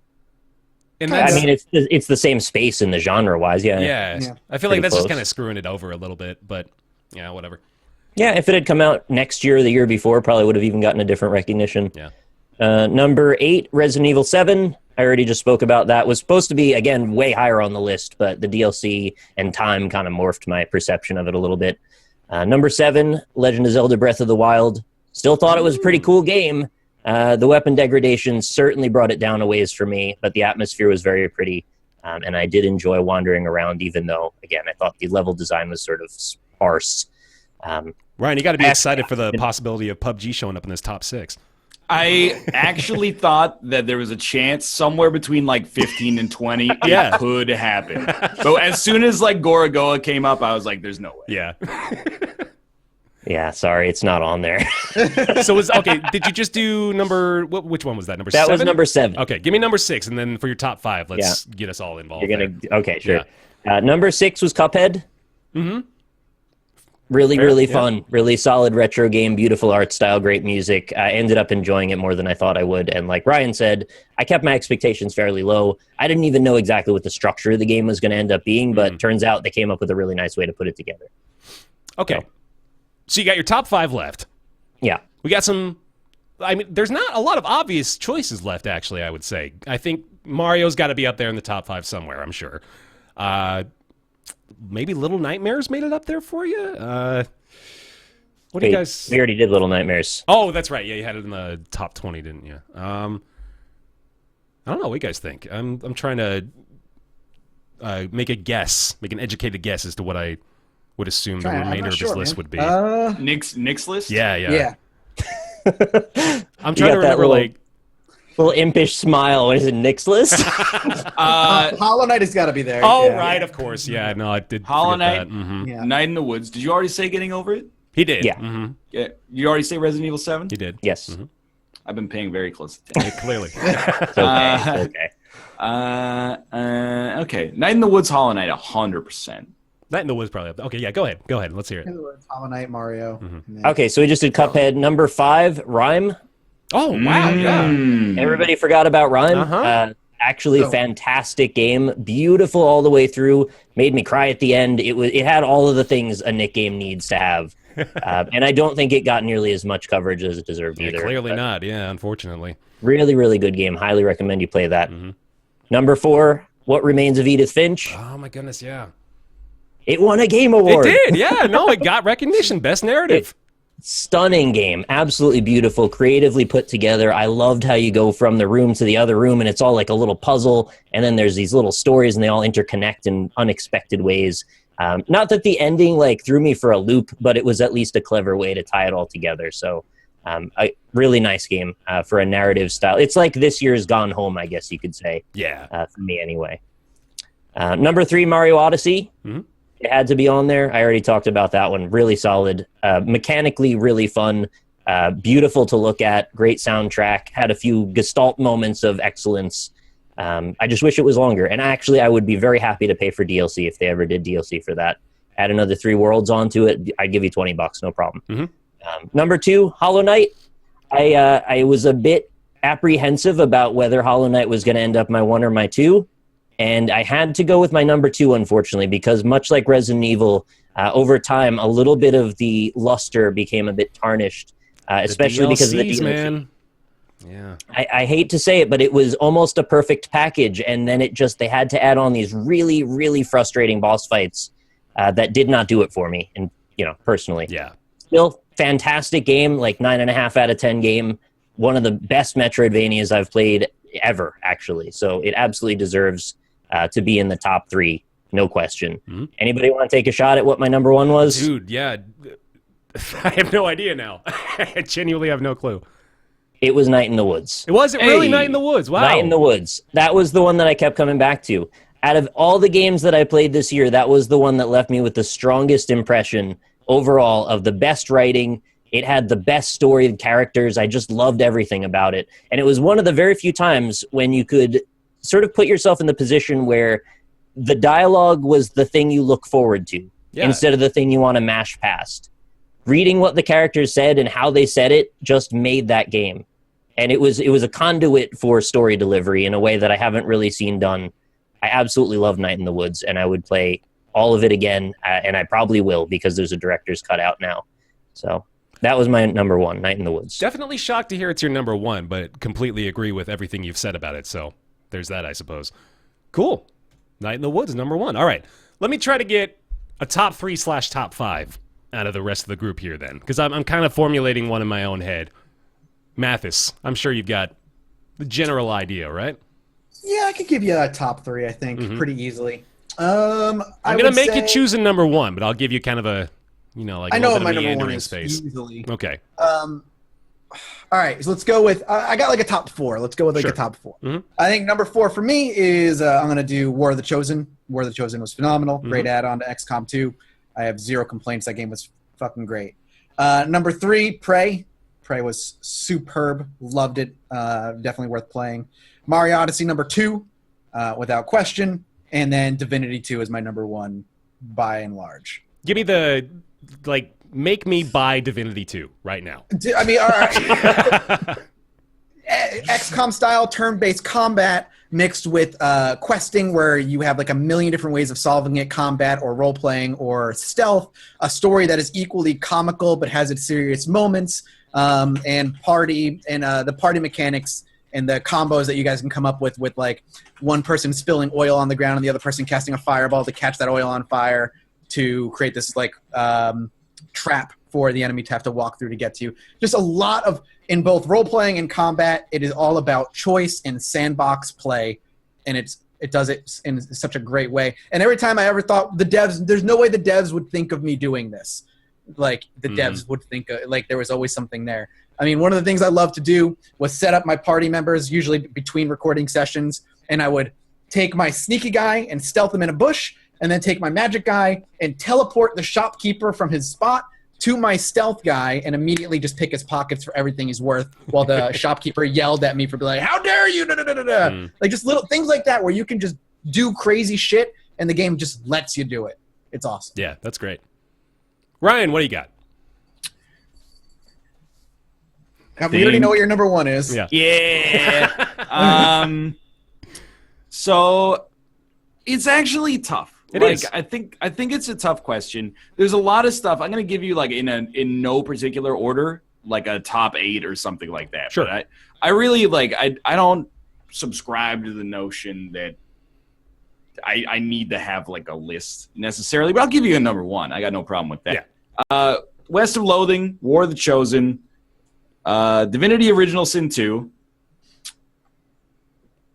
And I mean, it's the same space in the genre-wise, yeah. yeah. I feel like Pretty that's just close. kind of screwing it over a little bit, but yeah, whatever. Yeah, if it had come out next year or the year before, probably would have even gotten a different recognition. Yeah. Number 8, Resident Evil 7. I already just spoke about that. Was supposed to be, again, way higher on the list, but the DLC and time kind of morphed my perception of it a little bit. Number 7, Legend of Zelda Breath of the Wild. Still thought it was a pretty cool game. The weapon degradation certainly brought it down a ways for me, but the atmosphere was very pretty, and I did enjoy wandering around, even though, again, I thought the level design was sort of sparse. Ryan, you got to be excited for the possibility of PUBG showing up in this top 6. I actually thought that there was a chance somewhere between like 15 and 20 Yeah. it could happen. But as soon as like Gorogoa came up, I was like, there's no way. Yeah. Yeah, sorry, it's not on there. So did you just do which one was that? Number That 7? was number 7. Okay, give me number 6, and then for your top 5, let's get us all involved. You're there. okay, sure. Number 6 was Cuphead. Mm-hmm. Really, Fair, really yeah. fun. Really solid retro game, beautiful art style, great music. I ended up enjoying it more than I thought I would. And like Ryan said, I kept my expectations fairly low. I didn't even know exactly what the structure of the game was going to end up being, but turns out they came up with a really nice way to put it together. Okay. So you got your top 5 left. Yeah. We got some. I mean, there's not a lot of obvious choices left, actually, I would say. I think Mario's got to be up there in the top 5 somewhere, I'm sure. Maybe Little Nightmares made it up there for you? What do you guys... We already did Little Nightmares. Oh, that's right. Yeah, you had it in the top 20, didn't you? I don't know. What do you guys think? I'm trying to make a guess, make an educated guess as to what I would assume the remainder of this list would be. Nick's list? Yeah. Yeah. I'm trying to remember, Little impish smile. What is it, Nick's list? Hollow Knight has got to be there. Oh, yeah. right, of course. Yeah, no, I did. Hollow forget Knight. that. Mm-hmm. Yeah. Night in the Woods. Did you already say Getting Over It? He did. Yeah. Mm-hmm. Yeah. You already say Resident Evil 7? He did. Yes. I've been paying very close attention. Yeah, clearly. It's okay. It's okay. Okay. Night in the Woods, Hollow Knight, 100%. Night in the Woods probably up there. Okay, yeah, go ahead. Go ahead. Let's hear it. Hollow Knight, Mario. Okay, so we just did Cuphead. Number 5, Rhyme. Oh, wow. Yeah. Everybody forgot about Rhyme. Uh-huh. Actually, a fantastic game. Beautiful all the way through. Made me cry at the end. It had all of the things a Nick game needs to have. And I don't think it got nearly as much coverage as it deserved Yeah, either. clearly but not. Yeah, unfortunately. Really, really good game. Highly recommend you play that. Number 4, What Remains of Edith Finch. Oh, my goodness, yeah. It won a game award. It did, yeah. No, it got recognition. Best narrative. Stunning game. Absolutely beautiful. Creatively put together. I loved how you go from the room to the other room, and it's all like a little puzzle, and then there's these little stories, and they all interconnect in unexpected ways. Not that the ending like threw me for a loop, but it was at least a clever way to tie it all together. So a really nice game for a narrative style. It's like this year's Gone Home, I guess you could say. Yeah. For me anyway. Number 3, Mario Odyssey. It had to be on there. I already talked about that one. Really solid. Mechanically really fun. Beautiful to look at. Great soundtrack. Had a few gestalt moments of excellence. I just wish it was longer. And actually, I would be very happy to pay for DLC if they ever did DLC for that. Add another 3 worlds onto it. I'd give you $20, no problem. Number 2, Hollow Knight. I was a bit apprehensive about whether Hollow Knight was going to end up my 1 or my 2. And I had to go with my number 2, unfortunately, because much like Resident Evil, over time, a little bit of the luster became a bit tarnished, especially because of the DLCs, DLC. man. Yeah. I hate to say it, but it was almost a perfect package, and then they had to add on these really, really frustrating boss fights that did not do it for me, and personally. Yeah. Still, fantastic game, like 9.5 out of 10 game. One of the best Metroidvanias I've played ever, actually. So it absolutely deserves to be in the top 3, no question. Mm-hmm. Anybody want to take a shot at what my number 1 was? Dude, yeah. I have no idea now. I genuinely have no clue. It was Night in the Woods. Was it really Night in the Woods? Wow. Night in the Woods. That was the one that I kept coming back to. Out of all the games that I played this year, that was the one that left me with the strongest impression overall of the best writing. It had the best story and characters. I just loved everything about it. And it was one of the very few times when you could sort of put yourself in the position where the dialogue was the thing you look forward to instead of the thing you want to mash past. Reading what the characters said and how they said it just made that game. And it was a conduit for story delivery in a way that I haven't really seen done. I absolutely love Night in the Woods, and I would play all of it again, and I probably will because there's a director's cut out now. So that was my number 1, Night in the Woods. Definitely shocked to hear it's your number 1, but completely agree with everything you've said about it. So there's that, I suppose. Cool. Night in the Woods, number 1. All right. Let me try to get a top 3/top 5 out of the rest of the group here then, because I'm kind of formulating one in my own head. Mathis, I'm sure you've got the general idea, right? Yeah, I could give you a top 3, I think, pretty easily. I'm going to make you choose a number 1, but I'll give you kind of a, like a little bit of meandering space. Easily. Okay. All right, so let's go with, I got like a top 4. Let's go with a top 4. Mm-hmm. I think number 4 for me is, I'm going to do War of the Chosen. War of the Chosen was phenomenal. Great add-on to XCOM 2. I have 0 complaints. That game was fucking great. Number 3, Prey. Prey was superb. Loved it. Definitely worth playing. Mario Odyssey number 2, without question. And then Divinity 2 is my number 1 by and large. Give me the, make me buy Divinity 2 right now. I mean, all right. XCOM style turn-based combat mixed with questing where you have like a million different ways of solving it, combat or role-playing or stealth, a story that is equally comical but has its serious moments, and the party mechanics and the combos that you guys can come up with like one person spilling oil on the ground and the other person casting a fireball to catch that oil on fire to create this trap for the enemy to have to walk through to get to you. Just a lot of, in both role-playing and combat, it is all about choice and sandbox play, and it does it in such a great way. And every time I ever thought there's no way the devs would think of me doing this. Devs would think, there was always something there. I mean, one of the things I love to do was set up my party members, usually between recording sessions, and I would take my sneaky guy and stealth him in a bush, and then take my magic guy and teleport the shopkeeper from his spot to my stealth guy and immediately just pick his pockets for everything he's worth while the shopkeeper yelled at me for being like, how dare you, Like just little things like that where you can just do crazy shit and the game just lets you do it. It's awesome. Yeah, that's great. Ryan, what do you got? We already know what your number 1 is. Yeah. So it's actually tough. It is. I think it's a tough question. There's a lot of stuff. I'm going to give you in no particular order, like a top 8 or something like that. Sure. But I really I don't subscribe to the notion that I need to have a list necessarily, but I'll give you a number 1. I got no problem with that. Yeah. West of Loathing, War of the Chosen, Divinity Original Sin 2,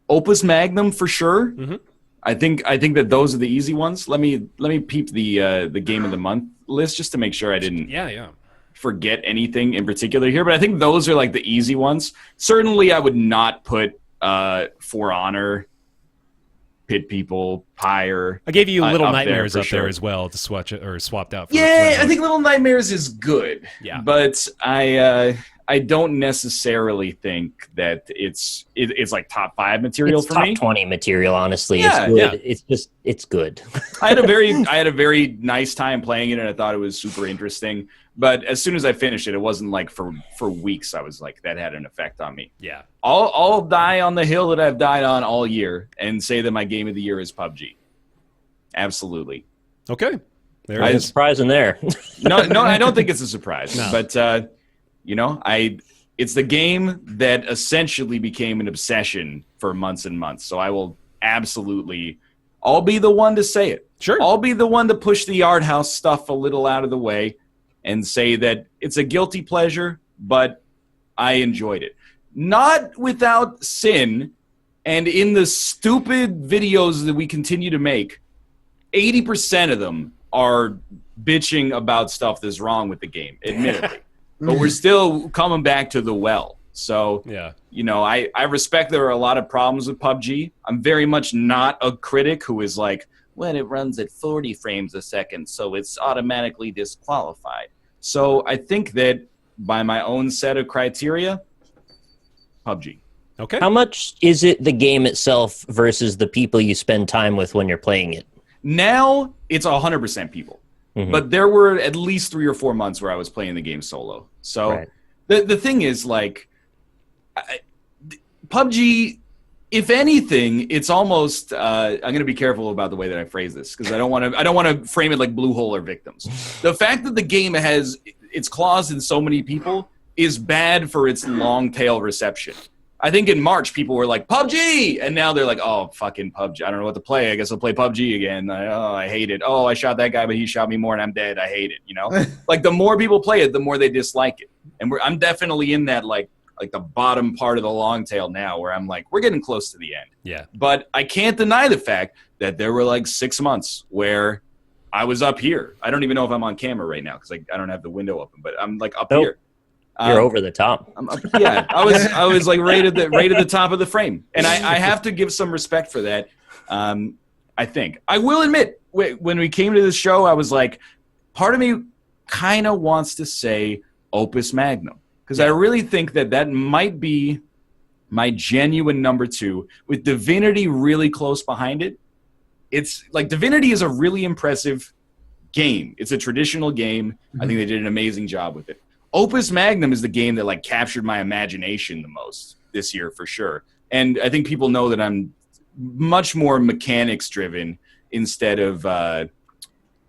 Opus Magnum for sure. Mm-hmm. I think that those are the easy ones. Let me peep the Game of the Month list just to make sure I didn't forget anything in particular here. But I think those are the easy ones. Certainly, I would not put For Honor, Pit People, Pyre. I gave you Little up Nightmares there up there as well to swatch it or swapped out. I think Little Nightmares is good. Yeah, but I don't necessarily think that it's top 5 material for me. Top 20 material, honestly. Yeah, it's good. It's good. I had a very nice time playing it, and I thought it was super interesting. But as soon as I finished it, it wasn't for weeks. I was that had an effect on me. Yeah, I'll die on the hill that I've died on all year and say that my game of the year is PUBG. Absolutely. Okay. There I it was is. Surprising there. No, I don't think it's a surprise. No. But it's the game that essentially became an obsession for months and months. So I will absolutely, I'll be the one to say it. Sure. I'll be the one to push the art house stuff a little out of the way and say that it's a guilty pleasure, but I enjoyed it. Not without sin, and in the stupid videos that we continue to make, 80% of them are bitching about stuff that's wrong with the game, admittedly. But we're still coming back to the well. So, Yeah. I respect there are a lot of problems with PUBG. I'm very much not a critic who is like, when it runs at 40 frames a second, so it's automatically disqualified. So I think that by my own set of criteria, PUBG. Okay. How much is it the game itself versus the people you spend time with when you're playing it? Now it's 100% people. But there were at least 3 or 4 months where I was playing the game solo. So Right. the thing is, like, PUBG, if anything, it's almost. I'm going to be careful about the way that I phrase this because I don't want to frame it like Blue Hole or Victims. The fact that the game has its claws in so many people is bad for its long tail reception. I think in March people were like PUBG, and now they're like, oh, fucking PUBG. I don't know what to play. I guess I'll play PUBG again. I hate it. Oh, I shot that guy, but he shot me more, and I'm dead. I hate it. Like the more people play it, the more they dislike it. And I'm definitely in that like the bottom part of the long tail now, where I'm like, we're getting close to the end. Yeah. But I can't deny the fact that there were like 6 months where I was up here. I don't even know if I'm on camera right now because I don't have the window open, but I'm like up Nope. here. You're over the top. I'm up, yeah, I was like right at the top of the frame, and I have to give some respect for that. I think I will admit when we came to this show, I was like, part of me kind of wants to say Opus Magnum because I really think that might be my genuine number 2 with Divinity really close behind it. It's like Divinity is a really impressive game. It's a traditional game. I think they did an amazing job with it. Opus Magnum is the game that like captured my imagination the most this year for sure. And I think people know that I'm much more mechanics driven instead of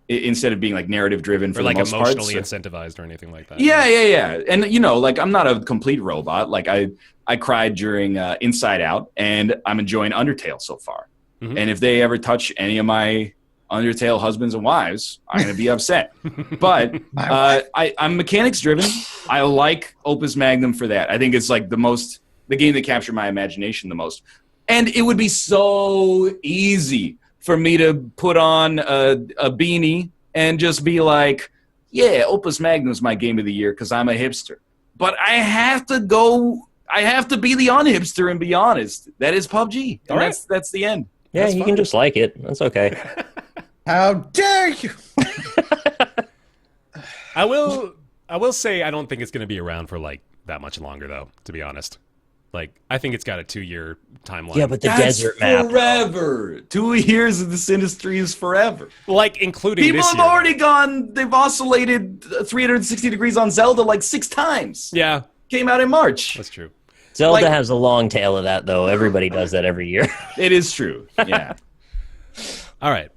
being like narrative driven for Or like the most part. emotionally incentivized or anything like that. Yeah. And like I'm not a complete robot. Like I cried during Inside Out, and I'm enjoying Undertale so far. Mhm. And if they ever touch any of my Undertale husbands and wives, I'm going to be upset. But I'm mechanics driven. I like Opus Magnum for that. I think it's like the game that captured my imagination the most. And it would be so easy for me to put on a beanie and just be like, yeah, Opus Magnum is my game of the year because I'm a hipster. But I have to be the unhipster and be honest. That is PUBG. And All right. that's the end. Yeah, That's you fine. can just like it. That's okay. How dare you? I will say I don't think it's going to be around for like that much longer though, to be honest. Like I think it's got a 2-year timeline. Yeah, but the That's desert map. forever. 2 years of this industry is forever. like including People this have year. already gone, they've oscillated 360 degrees on Zelda like 6 times. Yeah, Came out in March. that's true. Zelda like- has a long tail of that, though. Everybody does that every year. It is true. Yeah. All right.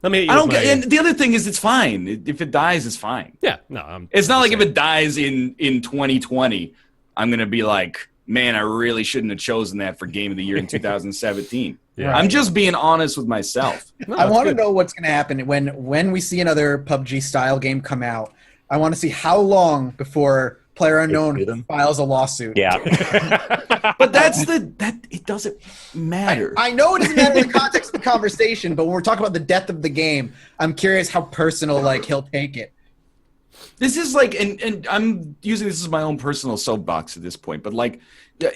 Let me hit you I don't with get, my- and the other thing is it's fine. If it dies, it's fine. Yeah, no, I'm It's not I'm like if saying. it dies in 2020, I'm going to be like, man, I really shouldn't have chosen that for Game of the Year in 2017. Yeah. I'm just being honest with myself. No, I that's want to good. know what's going to happen when we see another PUBG style game come out. I want to see how long before sue PlayerUnknown them. files a lawsuit. Yeah. But it doesn't matter. I know it doesn't matter in the context of the conversation, but when we're talking about the death of the game, I'm curious how personal like he'll take it. This is like, and I'm using this as my own personal soapbox at this point, but like,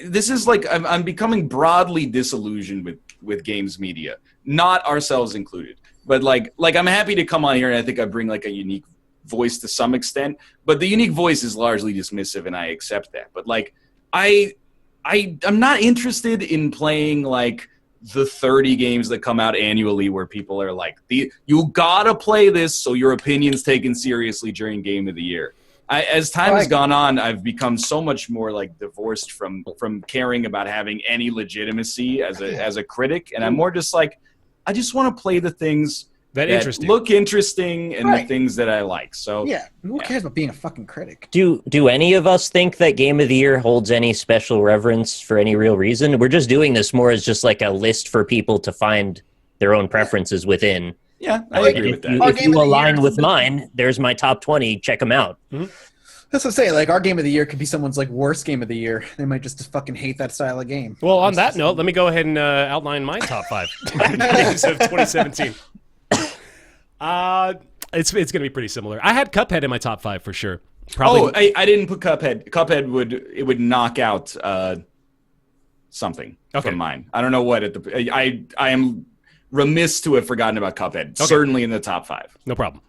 this is like, I'm becoming broadly disillusioned with games media, not ourselves included. But like I'm happy to come on here, and I think I bring like a unique voice to some extent, but the unique voice is largely dismissive, and I accept that. But like, I'm not interested in playing like the 30 games that come out annually where people are like, you gotta play this so your opinion's taken seriously during Game of the Year. As time has gone on, I've become so much more like divorced from caring about having any legitimacy as a critic, and I'm more just like, I just want to play the things that interest you. look interesting and the Right. things that I like. So Yeah, who cares about being a fucking critic? Do any of us think that Game of the Year holds any special reverence for any real reason? We're just doing this more as just like a list for people to find their own preferences within. yeah, I Like, agree If with you, that. Our if Game you of the Year align is with the- mine, there's my top 20. Check them out. That's what I'm saying. Like, our game of the year could be someone's like worst game of the year. They might just fucking hate that style of game. Well, on that note, let me go ahead and outline my top 5 games of 2017. It's going to be pretty similar. I had Cuphead in my top 5 for sure. Probably. I didn't put Cuphead. Cuphead would knock out something from mine. I don't know what I am remiss to have forgotten about Cuphead. Certainly in the top 5. No problem.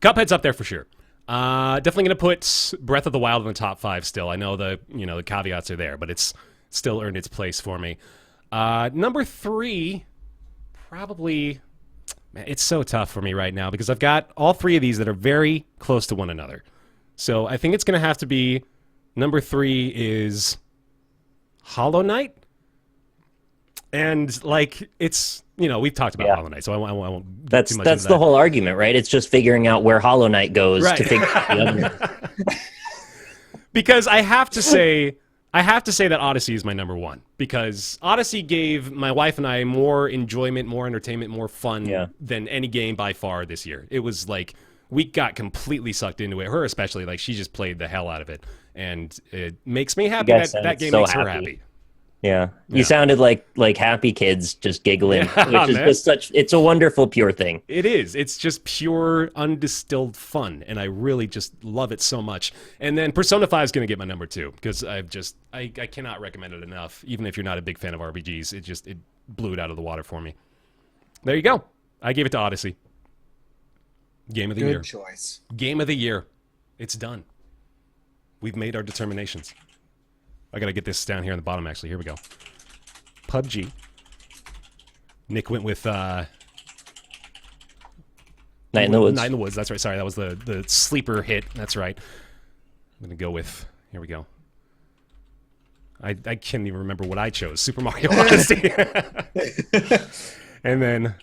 Cuphead's up there for sure. Definitely going to put Breath of the Wild in the top 5 still. I know the caveats are there, but it's still earned its place for me. Number 3, probably. Man, it's so tough for me right now because I've got all 3 of these that are very close to one another. So I think it's going to have to be number 3 is Hollow Knight. And like it's we've talked about Hollow Knight, so I won't. That's too much that's into the that. whole argument, right? It's just figuring out where Hollow Knight goes Right. to figure out the other. Because I have to say that Odyssey is my number 1 because Odyssey gave my wife and I more enjoyment, more entertainment, more fun than any game by far this year. It was like we got completely sucked into it. Her especially, like she just played the hell out of it, and it makes me happy guys that game so makes her happy. happy. Yeah, you sounded like happy kids just giggling, Yeah, which is man. just it's a wonderful, pure thing. It is. It's just pure, undistilled fun, and I really just love it so much. And then Persona 5 is going to get my number 2 because I cannot recommend it enough. Even if you're not a big fan of RPGs, it blew it out of the water for me. There you go. I gave it to Odyssey. Game of the year. Good choice. Game of the year. It's done. We've made our determinations. I got to get this down here on the bottom, actually. Here we go. PUBG. Nick went with Night in the Woods. Night in the Woods. That's right. Sorry, that was the sleeper hit. That's right. I'm going to go with... Here we go. I can't even remember what I chose. Super Mario Odyssey. And then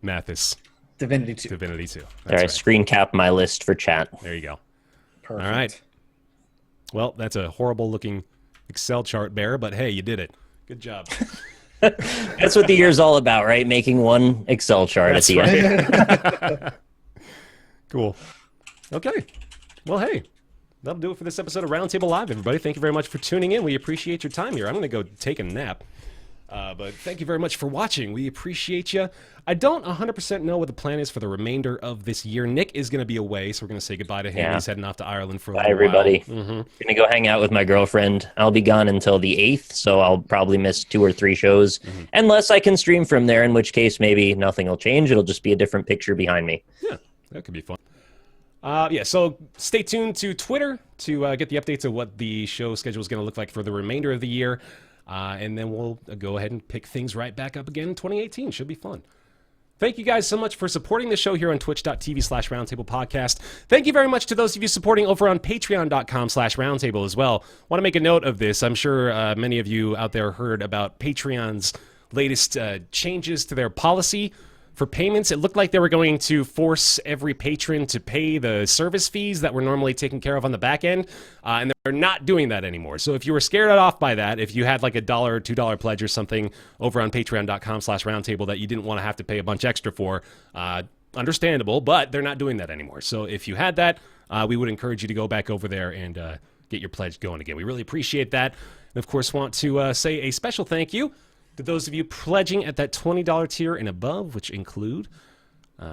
Mathis. Divinity 2. Divinity 2. That's All right, right. screen cap my list for chat. There you go. Perfect. All right. Well, that's a horrible-looking Excel chart, Bear, but hey, you did it. Good job. That's what the year's all about, right? Making one Excel chart That's at the end. right. Cool. Okay. Well, hey, that'll do it for this episode of Roundtable Live, everybody. Thank you very much for tuning in. We appreciate your time here. I'm going to go take a nap. But thank you very much for watching. We appreciate you. I don't 100% know what the plan is for the remainder of this year. Nick is going to be away, so we're going to say goodbye to him. Yeah. He's heading off to Ireland for a Bye, little everybody. while. Gonna go hang out with my girlfriend. I'll be gone until the 8th, so I'll probably miss 2 or 3 shows, unless I can stream from there, in which case maybe nothing will change. It'll just be a different picture behind me. Yeah, that could be fun. So stay tuned to Twitter to get the updates of what the show schedule is going to look like for the remainder of the year. And then we'll go ahead and pick things right back up again in 2018. Should be fun. Thank you guys so much for supporting the show here on twitch.tv/Roundtable Podcast. Thank you very much to those of you supporting over on patreon.com/Roundtable as well. Want to make a note of this. I'm sure many of you out there heard about Patreon's latest changes to their policy for payments. It looked like they were going to force every patron to pay the service fees that were normally taken care of on the back end, and they're not doing that anymore. So if you were scared off by that, if you had like $1 or $2 pledge or something over on patreon.com/roundtable that you didn't want to have to pay a bunch extra for, understandable, but they're not doing that anymore. So if you had that, we would encourage you to go back over there and get your pledge going again. We really appreciate that. And of course, want to say a special thank you to those of you pledging at that $20 tier and above, which include,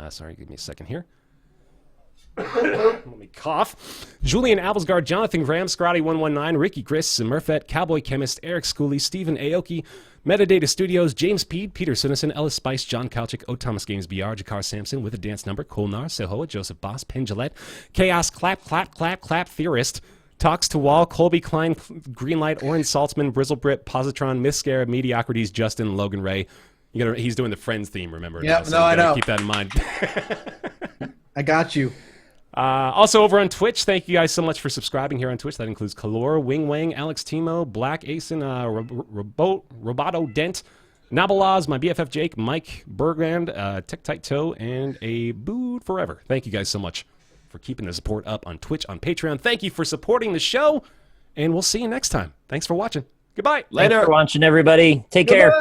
sorry, give me a second here. Let me cough. Julian Avelsgard, Jonathan Graham, Scotty119, Ricky Chris, Murphet, Cowboy Chemist, Eric Schooley, Stephen Aoki, Metadata Studios, James Peed, Peter Sinnison, Ellis Spice, John Kalchik, O. Thomas Games BR, Jakar Sampson, With a Dance Number, Kolnar, Sehoa, Joseph Boss, Penn Gillette, Chaos, Clap, Clap, Clap, Clap, Theorist, Talks to Wall, Colby Klein, Greenlight, Oren Saltzman, Brizzlebrit, Positron, Miscare, Mediocrities, Justin, Logan Ray. He's doing the Friends theme, remember? Yep, So no, I you gotta know. keep that in mind. I got you. Also over on Twitch, thank you guys so much for subscribing here on Twitch. That includes Kalor, Wing Wang, Alex Timo, Black Asen, Roboto Dent, Nabalaz, my BFF Jake, Mike Bergrand, Tech Tight Toe, and a Booed Forever. Thank you guys so much for keeping the support up on Twitch, on Patreon. Thank you for supporting the show, and we'll see you next time. Thanks for watching. Goodbye. Later. Thanks for watching, everybody. Take care.